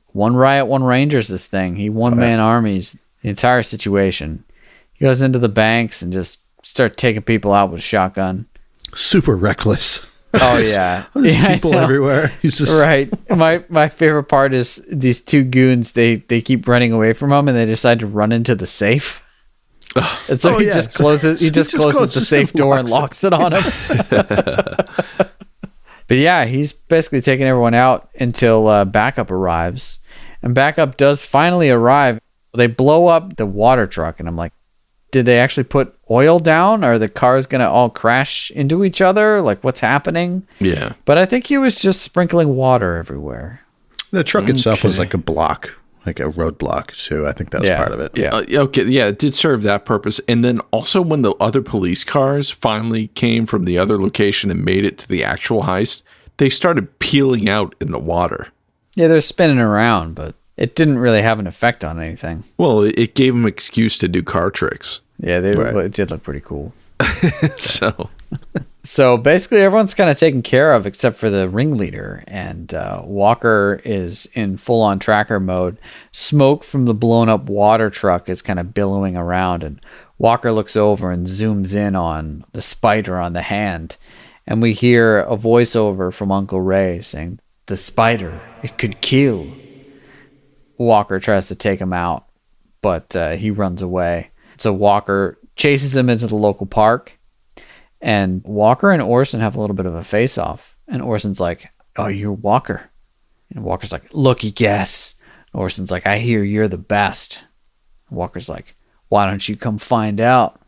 one Riot, one Rangers this thing. He one-man armies the entire situation. He goes into the banks and just start taking people out with a shotgun. Super reckless. Oh yeah, there's people everywhere. He's just right. My favorite part is these 2 goons. They keep running away from him, and they decide to run into the safe. And so he just closes. He just closes the safe door and locks it on him. But yeah, he's basically taking everyone out until backup arrives, and backup does finally arrive. They blow up the water truck, and I'm like, did they actually put oil down? Are the cars going to all crash into each other? Like, what's happening? Yeah. But I think he was just sprinkling water everywhere. The truck itself was like a block, like a roadblock. So I think that was part of it. Yeah. Okay. Yeah, it did serve that purpose. And then also when the other police cars finally came from the other location and made it to the actual heist, they started peeling out in the water. Yeah, they're spinning around, but it didn't really have an effect on anything. Well, it gave them an excuse to do car tricks. Yeah, it did look pretty cool. So basically everyone's kind of taken care of except for the ringleader, and Walker is in full-on tracker mode. Smoke from the blown-up water truck is kind of billowing around, and Walker looks over and zooms in on the spider on the hand, and we hear a voiceover from Uncle Ray saying, "The spider, it could kill." Walker tries to take him out, but he runs away. So Walker chases him into the local park, and Walker and Orson have a little bit of a face-off. And Orson's like, "Oh, you're Walker." And Walker's like, "Lucky guess." And Orson's like, "I hear you're the best." And Walker's like, "Why don't you come find out?"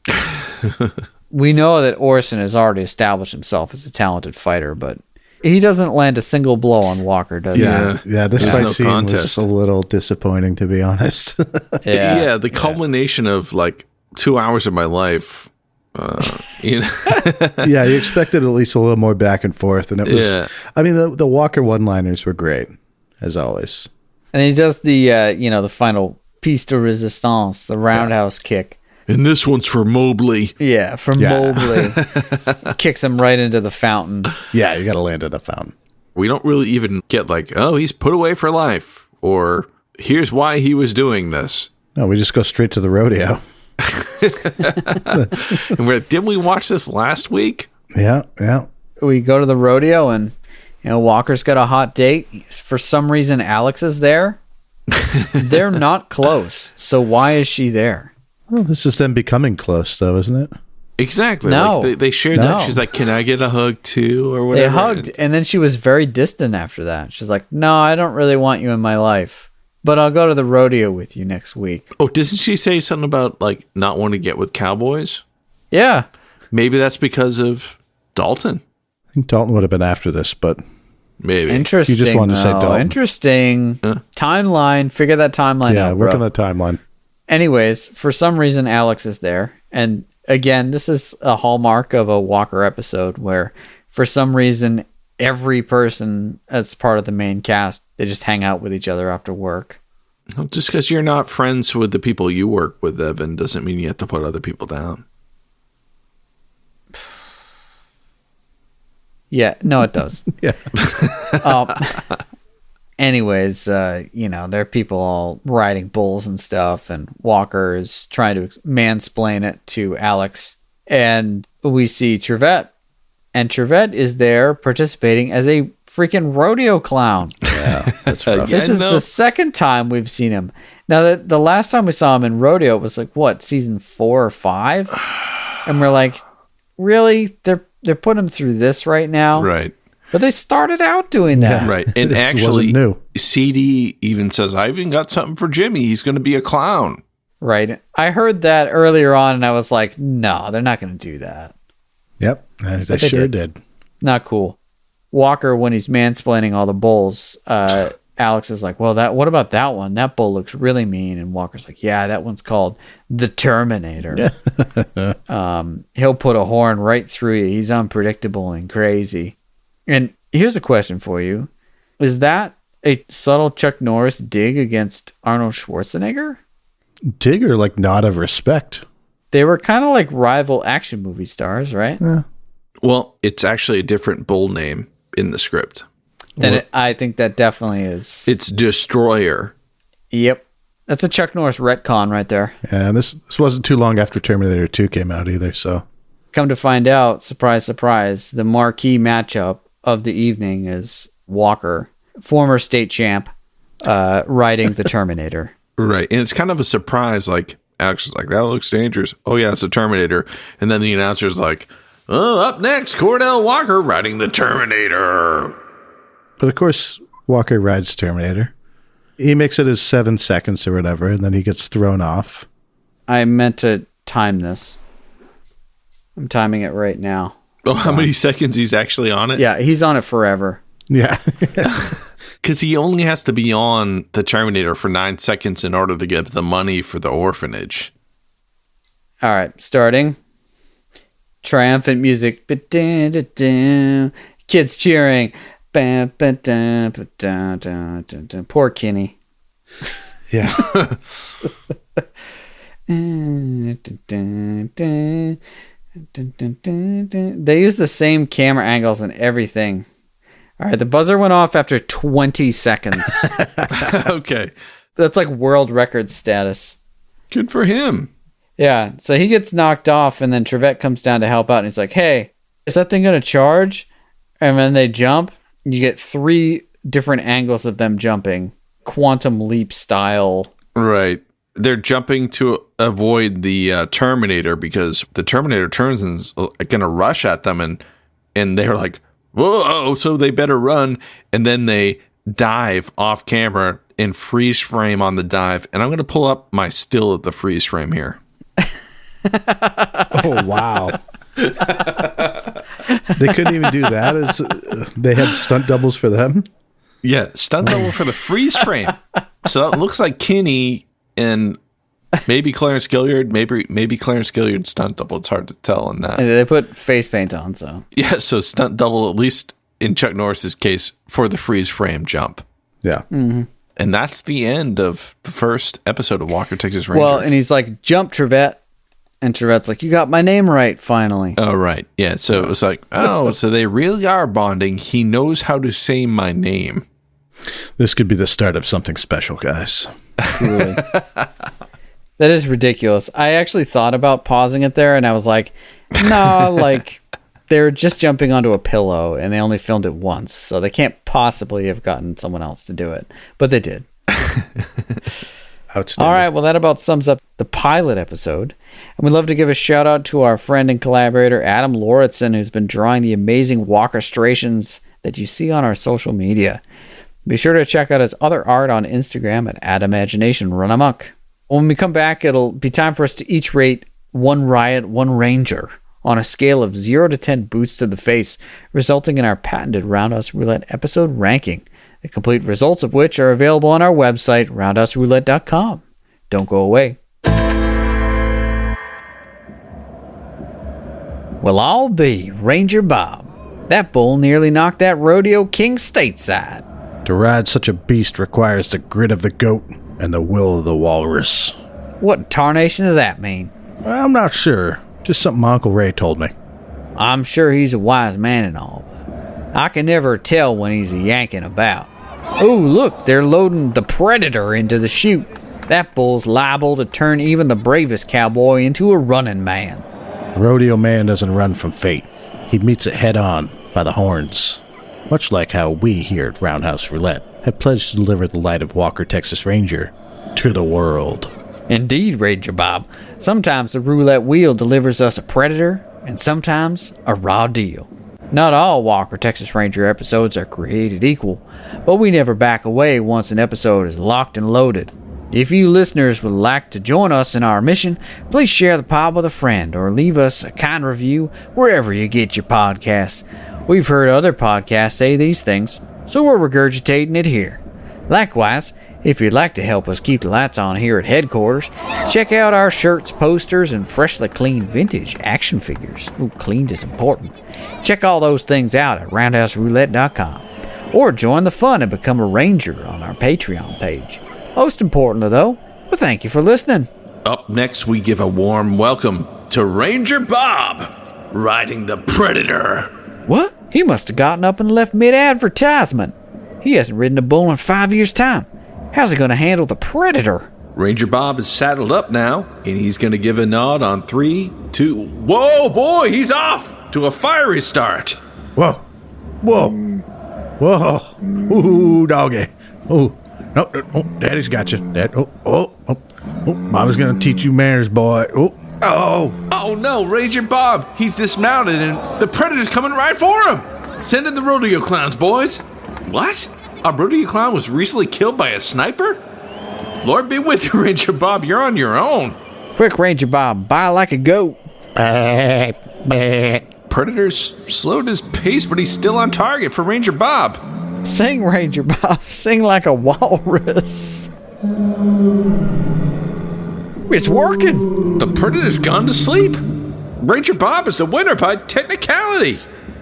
We know that Orson has already established himself as a talented fighter, but he doesn't land a single blow on Walker, does he? Yeah, this fight scene was a little disappointing, to be honest. Yeah, the culmination of like 2 hours of my life You know? Yeah, you expected at least a little more back and forth, and it was. Yeah. I mean, the Walker one-liners were great, as always. And he does the the final piece de resistance, the roundhouse kick. And this one's for Mobley. Yeah, for Mobley. Kicks him right into the fountain. Yeah, you got to land at a fountain. We don't really even get like, oh, he's put away for life, or here's why he was doing this. No, we just go straight to the rodeo. And didn't we watch this last week? Yeah. We go to the rodeo, and Walker's got a hot date. For some reason, Alex is there. They're not close, so why is she there? Well, this is them becoming close, though, isn't it? Exactly. No. Like they shared that. She's like, can I get a hug too? Or whatever. They hugged, and then she was very distant after that. She's like, no, I don't really want you in my life, but I'll go to the rodeo with you next week. Oh, doesn't she say something about like not wanting to get with cowboys? Yeah. Maybe that's because of Dalton. I think Dalton would have been after this, but maybe. Interesting. You just wanted to say Dalton. Interesting. Timeline. Figure that timeline out. Yeah, work on bro. the timeline. Anyways, for some reason, Alex is there. And again, this is a hallmark of a Walker episode where for some reason, every person that's part of the main cast, they just hang out with each other after work. Well, just because you're not friends with the people you work with, Evan, doesn't mean you have to put other people down. Yeah, no, it does. Yeah. Anyways, there are people all riding bulls and stuff, and Walker is trying to mansplain it to Alex. And we see Trevette, and Trevette is there participating as a freaking rodeo clown. Yeah, that's rough. This is the second time we've seen him. Now, the last time we saw him in rodeo was like, what, season 4 or 5? And we're like, really? They're putting him through this right now? Right. But they started out doing that. Yeah. Right. And This actually, wasn't new. CD even says, I even got something for Jimmy. He's going to be a clown. Right. I heard that earlier on, and I was like, no, they're not going to do that. Yep, they sure did. Not cool. Walker, when he's mansplaining all the bulls, Alex is like, well, what about that one? That bull looks really mean. And Walker's like, yeah, that one's called the Terminator. He'll put a horn right through you. He's unpredictable and crazy. And here's a question for you. Is that a subtle Chuck Norris dig against Arnold Schwarzenegger? Dig or like nod of respect? They were kind of like rival action movie stars, right? Yeah. Well, it's actually a different bull name in the script. Then I think that definitely is. It's Destroyer. Yep. That's a Chuck Norris retcon right there. Yeah, and this wasn't too long after Terminator 2 came out either, so. Come to find out, surprise, surprise, the marquee matchup of the evening is Walker, former state champ, riding the Terminator. Right. And it's kind of a surprise. Like, Alex is like, that looks dangerous. Oh, yeah, it's a Terminator. And then the announcer's like, oh, up next, Cordell Walker riding the Terminator. But of course, Walker rides Terminator. He makes it as 7 seconds or whatever, and then he gets thrown off. I meant to time this. I'm timing it right now. Oh, how many seconds he's actually on it? Yeah, he's on it forever. Yeah. Because he only has to be on the Terminator for 9 seconds in order to get the money for the orphanage. All right, starting. Triumphant music. Kids cheering. Poor Kenny. Yeah. They use the same camera angles and everything. All right, the buzzer went off after 20 seconds. Okay. That's like world record status. Good for him. Yeah, so he gets knocked off, and then Trevette comes down to help out, and he's like, hey, is that thing going to charge? And then they jump. You get 3 different angles of them jumping. Quantum leap style. Right. They're jumping to avoid the Terminator because the Terminator turns and is going to rush at them, and they're like, whoa, so they better run. And then they dive off camera and freeze frame on the dive. And I'm going to pull up my still of the freeze frame here. Oh, wow. They couldn't even do that as they had stunt doubles for them. Yeah, stunt double for the freeze frame. So it looks like Kenny and Maybe Clarence Gilliard. Maybe Clarence Gilliard's stunt double. It's hard to tell in that. And they put face paint on, so. Yeah, so stunt double, at least in Chuck Norris's case, for the freeze frame jump. Yeah. Mm-hmm. And that's the end of the first episode of Walker, Texas Ranger. Well, and he's like, jump, Trevette. And Trevette's like, you got my name right, finally. Oh, right. Yeah, so it was like, oh, so they really are bonding. He knows how to say my name. This could be the start of something special, guys. Truly. That is ridiculous. I actually thought about pausing it there, and I was like, no, like, they're just jumping onto a pillow, and they only filmed it once, so they can't possibly have gotten someone else to do it. But they did. Outstanding. All right, well, that about sums up the pilot episode. And we'd love to give a shout out to our friend and collaborator, Adam Lauritsen, who's been drawing the amazing Walkerstrations that you see on our social media. Be sure to check out his other art on Instagram at Adagimagination Run Amok. When we come back, it'll be time for us to each rate one Riot, one Ranger on a scale of 0 to 10 boots to the face, resulting in our patented Roundhouse Roulette episode ranking. The complete results of which are available on our website, roundhouseroulette.com. Don't go away. Well, I'll be Ranger Bob. That bull nearly knocked that rodeo king stateside. To ride such a beast requires the grit of the goat and the will of the walrus. What tarnation does that mean? I'm not sure. Just something my Uncle Ray told me. I'm sure he's a wise man and all, but I can never tell when he's yanking about. Oh, look, they're loading the Predator into the chute. That bull's liable to turn even the bravest cowboy into a running man. The rodeo man doesn't run from fate. He meets it head on by the horns. Much like how we here at Roundhouse Roulette have pledged to deliver the light of Walker, Texas Ranger to the world. Indeed, Ranger Bob. Sometimes the roulette wheel delivers us a predator, and sometimes a raw deal. Not all Walker, Texas Ranger episodes are created equal, but we never back away once an episode is locked and loaded. If you listeners would like to join us in our mission, please share the pod with a friend or leave us a kind review wherever you get your podcasts. We've heard other podcasts say these things, so we're regurgitating it here. Likewise, if you'd like to help us keep the lights on here at headquarters, check out our shirts, posters, and freshly cleaned vintage action figures. Ooh, cleaned is important. Check all those things out at roundhouseroulette.com. Or join the fun and become a ranger on our Patreon page. Most importantly, though, well, thank you for listening. Up next, we give a warm welcome to Ranger Bob, riding the Predator. What? He must have gotten up and left mid-advertisement. He hasn't ridden a bull in 5 years' time. How's he going to handle the Predator? Ranger Bob is saddled up now, and he's going to give a nod on 3, 2... Whoa, boy, he's off to a fiery start. Whoa. Whoa. Whoa. Ooh, doggy. Oh, no, Daddy's got you. Dad. Oh, Mama's going to teach you manners, boy. Oh, no, Ranger Bob. He's dismounted, and the Predator's coming right for him. Send in the rodeo clowns, boys. What? A rodeo clown was recently killed by a sniper? Lord be with you, Ranger Bob. You're on your own. Quick, Ranger Bob. Bye like a goat. Predator's slowed his pace, but he's still on target for Ranger Bob. Sing, Ranger Bob. Sing like a walrus. It's working. The Predator's gone to sleep. Ranger Bob is the winner by technicality.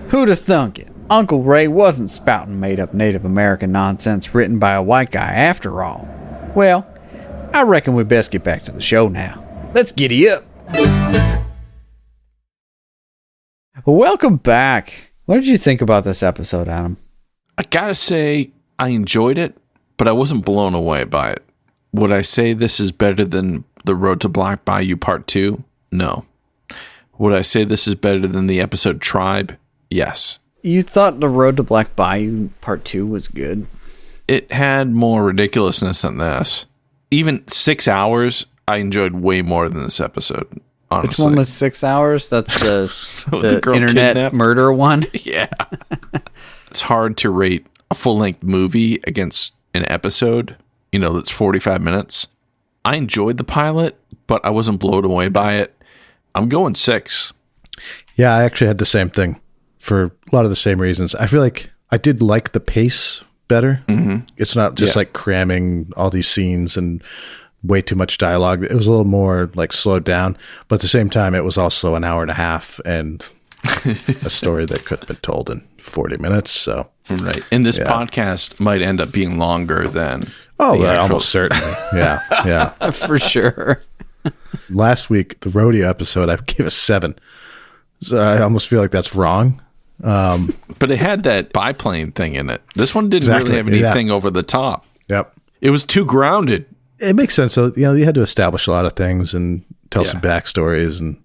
Who'd have thunk it? Uncle Ray wasn't spouting made-up Native American nonsense written by a white guy after all. Well, I reckon we best get back to the show now. Let's giddy up. Welcome back. What did you think about this episode, Adam? I gotta say, I enjoyed it, but I wasn't blown away by it. Would I say this is better than The Road to Black Bayou Part 2? No. Would I say this is better than the episode Tribe? Yes. You thought The Road to Black Bayou Part 2 was good? It had more ridiculousness than this. Even 6 hours, I enjoyed way more than this episode, honestly. Which one was 6 hours? That's the internet kidnapped. Murder one? Yeah. It's hard to rate a full-length movie against an episode, that's 45 minutes. I enjoyed the pilot, but I wasn't blown away by it. I'm going 6. Yeah, I actually had the same thing for a lot of the same reasons. I feel like I did like the pace better. Mm-hmm. It's not just like cramming all these scenes and way too much dialogue. It was a little more like slowed down, but at the same time, it was also an hour and a half and a story that could have been told in 40 minutes. So right, and this podcast might end up being longer than. Oh, almost certainly. Yeah, for sure. Last week, the rodeo episode, I gave a 7. So I almost feel like that's wrong. But it had that biplane thing in it. This one didn't really have anything over the top. Yep. It was too grounded. It makes sense. So, you had to establish a lot of things and tell some backstories. And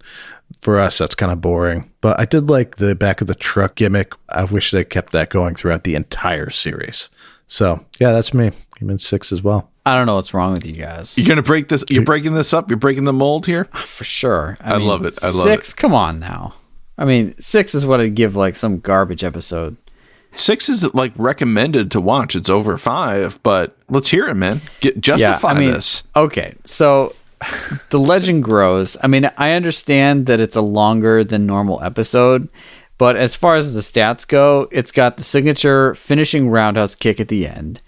for us, that's kind of boring. But I did like the back of the truck gimmick. I wish they kept that going throughout the entire series. So, yeah, that's me. I'm in 6 as well. I don't know what's wrong with you guys. You're going to break this? You're breaking this up? You're breaking the mold here? For sure. I mean, love it. I love 6, come on now. I mean, 6 is what I'd give like some garbage episode. 6 is like recommended to watch. It's over 5, but let's hear it, man. Justify this. Okay, so the legend grows. I mean, I understand that it's a longer than normal episode, but as far as the stats go, it's got the signature finishing roundhouse kick at the end.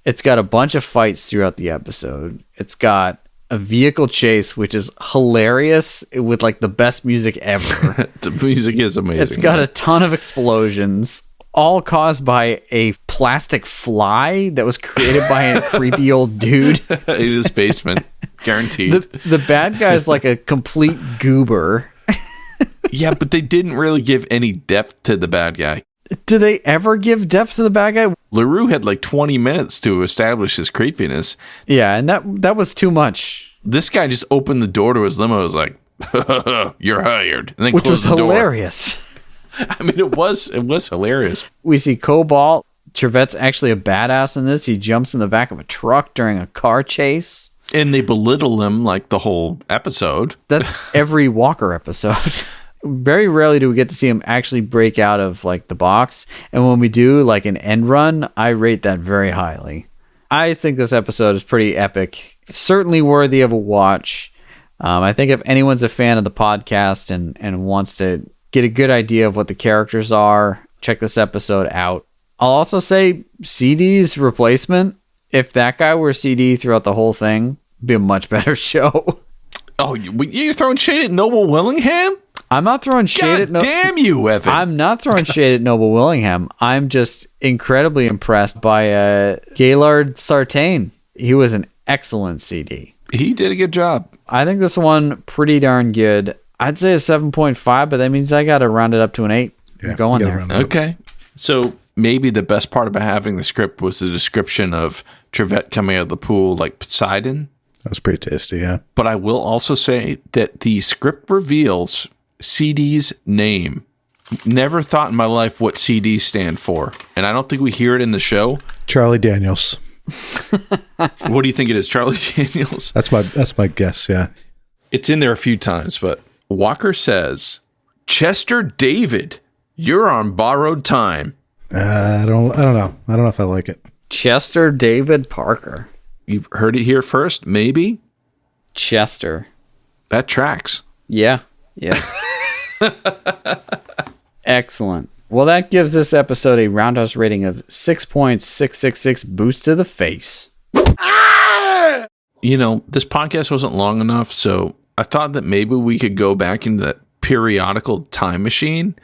It's got a bunch of fights throughout the episode. It's got a vehicle chase, which is hilarious with like the best music ever. The music is amazing. It's got a ton of explosions, all caused by a plastic fly that was created by a creepy old dude in his basement. Guaranteed. The bad guy's like a complete goober. Yeah, but they didn't really give any depth to the bad guy. Do they ever give depth to the bad guy? LaRue had like 20 minutes to establish his creepiness. Yeah, and that was too much. This guy just opened the door to his limo and was like, "You're hired." And then which was closed the door. Hilarious. I mean, it was hilarious. We see Cobalt. Trevette's actually a badass in this. He jumps in the back of a truck during a car chase. And they belittle him like the whole episode. That's every Walker episode. Very rarely do we get to see him actually break out of like the box. And when we do like an end run, I rate that very highly. I think this episode is pretty epic. Certainly worthy of a watch. I think if anyone's a fan of the podcast and wants to get a good idea of what the characters are, check this episode out. I'll also say CD's replacement, if that guy were CD throughout the whole thing, it'd be a much better show. Oh, you're throwing shade at Noble Willingham? I'm not throwing shade at Noble. Damn you, Evan. I'm not throwing shade at Noble Willingham. I'm just incredibly impressed by Gaylord Sartain. He was an excellent CD. He did a good job. I think this one pretty darn good. I'd say a 7.5, but that means I got to round it up to an 8. Yeah, going there. Okay. So maybe the best part about having the script was the description of Trevette coming out of the pool like Poseidon. That was pretty tasty, yeah. But I will also say that the script reveals CD's name. Never thought in my life what CD stand for. And I don't think we hear it in the show. Charlie Daniels. What do you think it is, Charlie Daniels? That's my guess, yeah. It's in there a few times, but Walker says, "Chester David, you're on borrowed time." I don't know. I don't know if I like it. Chester David Parker. You've heard it here first, maybe? Chester. That tracks. Yeah. Excellent. Well, that gives this episode a Roundhouse rating of 6.666 boost to the face. You know, this podcast wasn't long enough, so I thought that maybe we could go back into that periodical time machine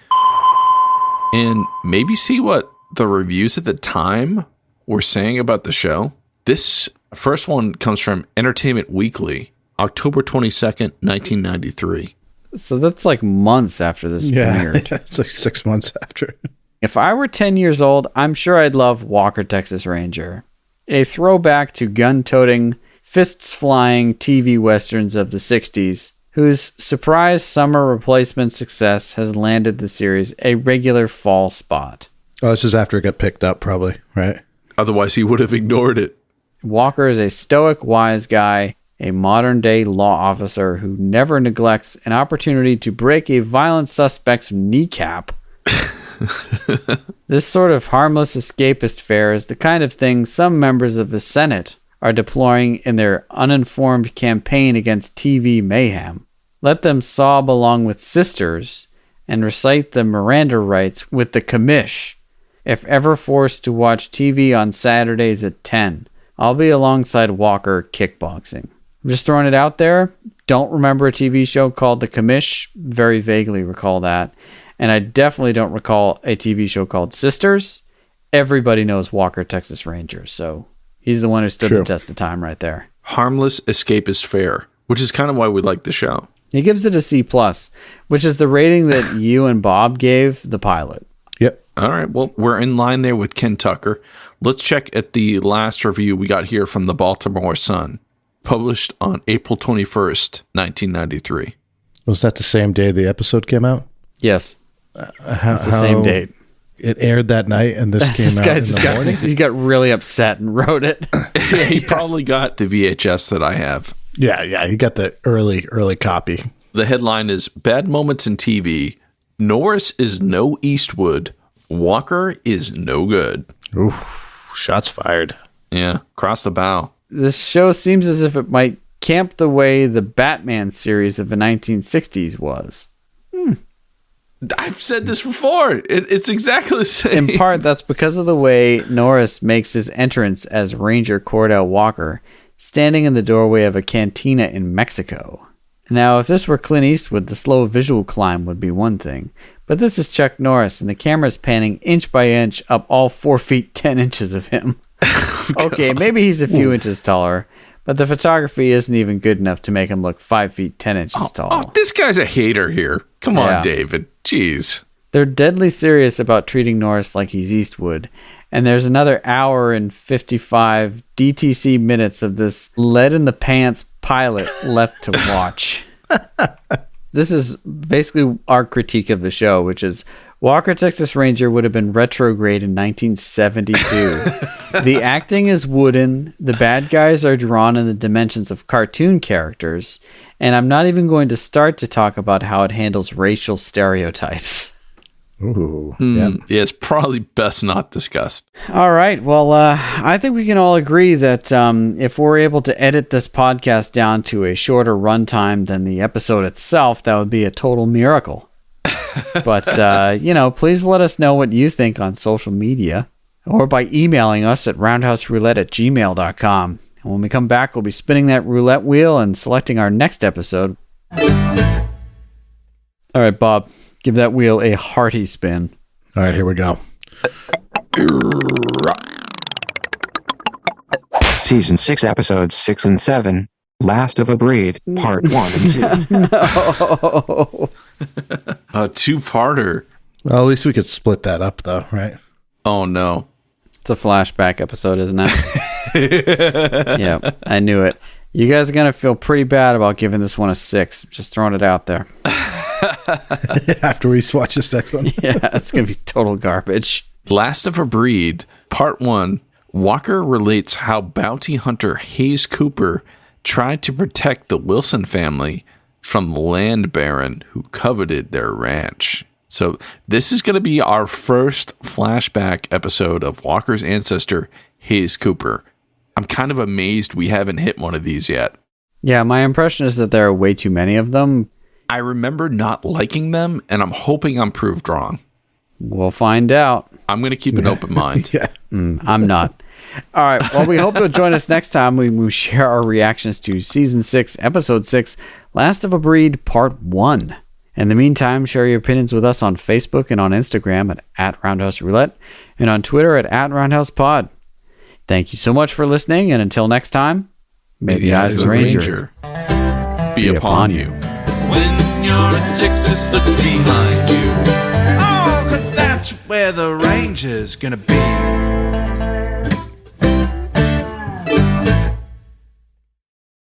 and maybe see what the reviews at the time were saying about the show. This first one comes from Entertainment Weekly, October 22nd, 1993. So that's like months after this premiered. It's like 6 months after. If I were 10 years old, I'm sure I'd love Walker, Texas Ranger. A throwback to gun-toting, fists-flying TV westerns of the 60s, whose surprise summer replacement success has landed the series a regular fall spot. Oh, this is after it got picked up, probably, right? Otherwise, he would have ignored it. Walker is a stoic, wise guy, a modern-day law officer who never neglects an opportunity to break a violent suspect's kneecap. This sort of harmless escapist fare is the kind of thing some members of the Senate are deploying in their uninformed campaign against TV mayhem. Let them sob along with sisters and recite the Miranda rights with the commish. If ever forced to watch TV on Saturdays at 10, I'll be alongside Walker kickboxing. I'm just throwing it out there. Don't remember a TV show called The Commish. Very vaguely recall that. And I definitely don't recall a TV show called Sisters. Everybody knows Walker, Texas Ranger. So he's the one who stood the test of time right there. Harmless escapist fare, which is kind of why we like the show. He gives it a C+, which is the rating that you and Bob gave the pilot. Yep. All right. Well, we're in line there with Ken Tucker. Let's check at the last review we got here from the Baltimore Sun, published on April 21st, 1993. Was that the same day the episode came out? Yes. It's the same date. It aired that night, and this came out in the morning? He got really upset and wrote it. Yeah, he probably got the VHS that I have. Yeah, he got the early copy. The headline is, Bad Moments in TV. Norris is no Eastwood. Walker is no good. Oof, shots fired. Yeah, cross the bow. This show seems as if it might camp the way the Batman series of the 1960s was. I've said this before. It's exactly the same. In part, that's because of the way Norris makes his entrance as Ranger Cordell Walker, standing in the doorway of a cantina in Mexico. Now, if this were Clint Eastwood, the slow visual climb would be one thing. But this is Chuck Norris, and the camera's panning inch by inch up all 4 feet 10 inches of him. Okay, maybe he's a few inches taller, but the photography isn't even good enough to make him look 5 feet 10 inches tall. Oh, this guy's a hater here. Come on, David. Jeez. They're deadly serious about treating Norris like he's Eastwood. And there's another hour and 55 DTC minutes of this lead-in-the-pants pilot left to watch. This is basically our critique of the show, which is Walker, Texas Ranger would have been retrograde in 1972. The acting is wooden. The bad guys are drawn in the dimensions of cartoon characters. And I'm not even going to start to talk about how it handles racial stereotypes. Ooh. Yeah, it's probably best not discussed. All right. Well, I think we can all agree that if we're able to edit this podcast down to a shorter runtime than the episode itself, that would be a total miracle. But, please let us know what you think on social media or by emailing us at roundhouseroulette@gmail.com. And when we come back, we'll be spinning that roulette wheel and selecting our next episode. All right, Bob, give that wheel a hearty spin. All right, here we go. Season 6, episodes 6 and 7. Last of a Breed, part 1 and 2. No. A two-parter. Well, at least we could split that up, though, right? Oh, no. It's a flashback episode, isn't it? Yeah, I knew it. You guys are going to feel pretty bad about giving this one a 6. Just throwing it out there. After we watch this next one? Yeah, it's going to be total garbage. Last of a Breed, part 1. Walker relates how bounty hunter Hayes Cooper tried to protect the Wilson family from the land baron who coveted their ranch. So this is going to be our first flashback episode of Walker's ancestor, Hayes Cooper. I'm kind of amazed we haven't hit one of these yet. Yeah, my impression is that there are way too many of them. I remember not liking them, and I'm hoping I'm proved wrong. We'll find out. I'm going to keep an open mind. Yeah. I'm not. All right. Well, we hope you'll join us next time when we share our reactions to Season 6, Episode 6, Last of a Breed, Part 1. In the meantime, share your opinions with us on Facebook and on Instagram at Roundhouse Roulette and on Twitter at Roundhouse Pod. Thank you so much for listening, and until next time, may the eyes of the Ranger be upon you. When you're in Texas, look behind you. Oh, 'cause that's where the Ranger's gonna be.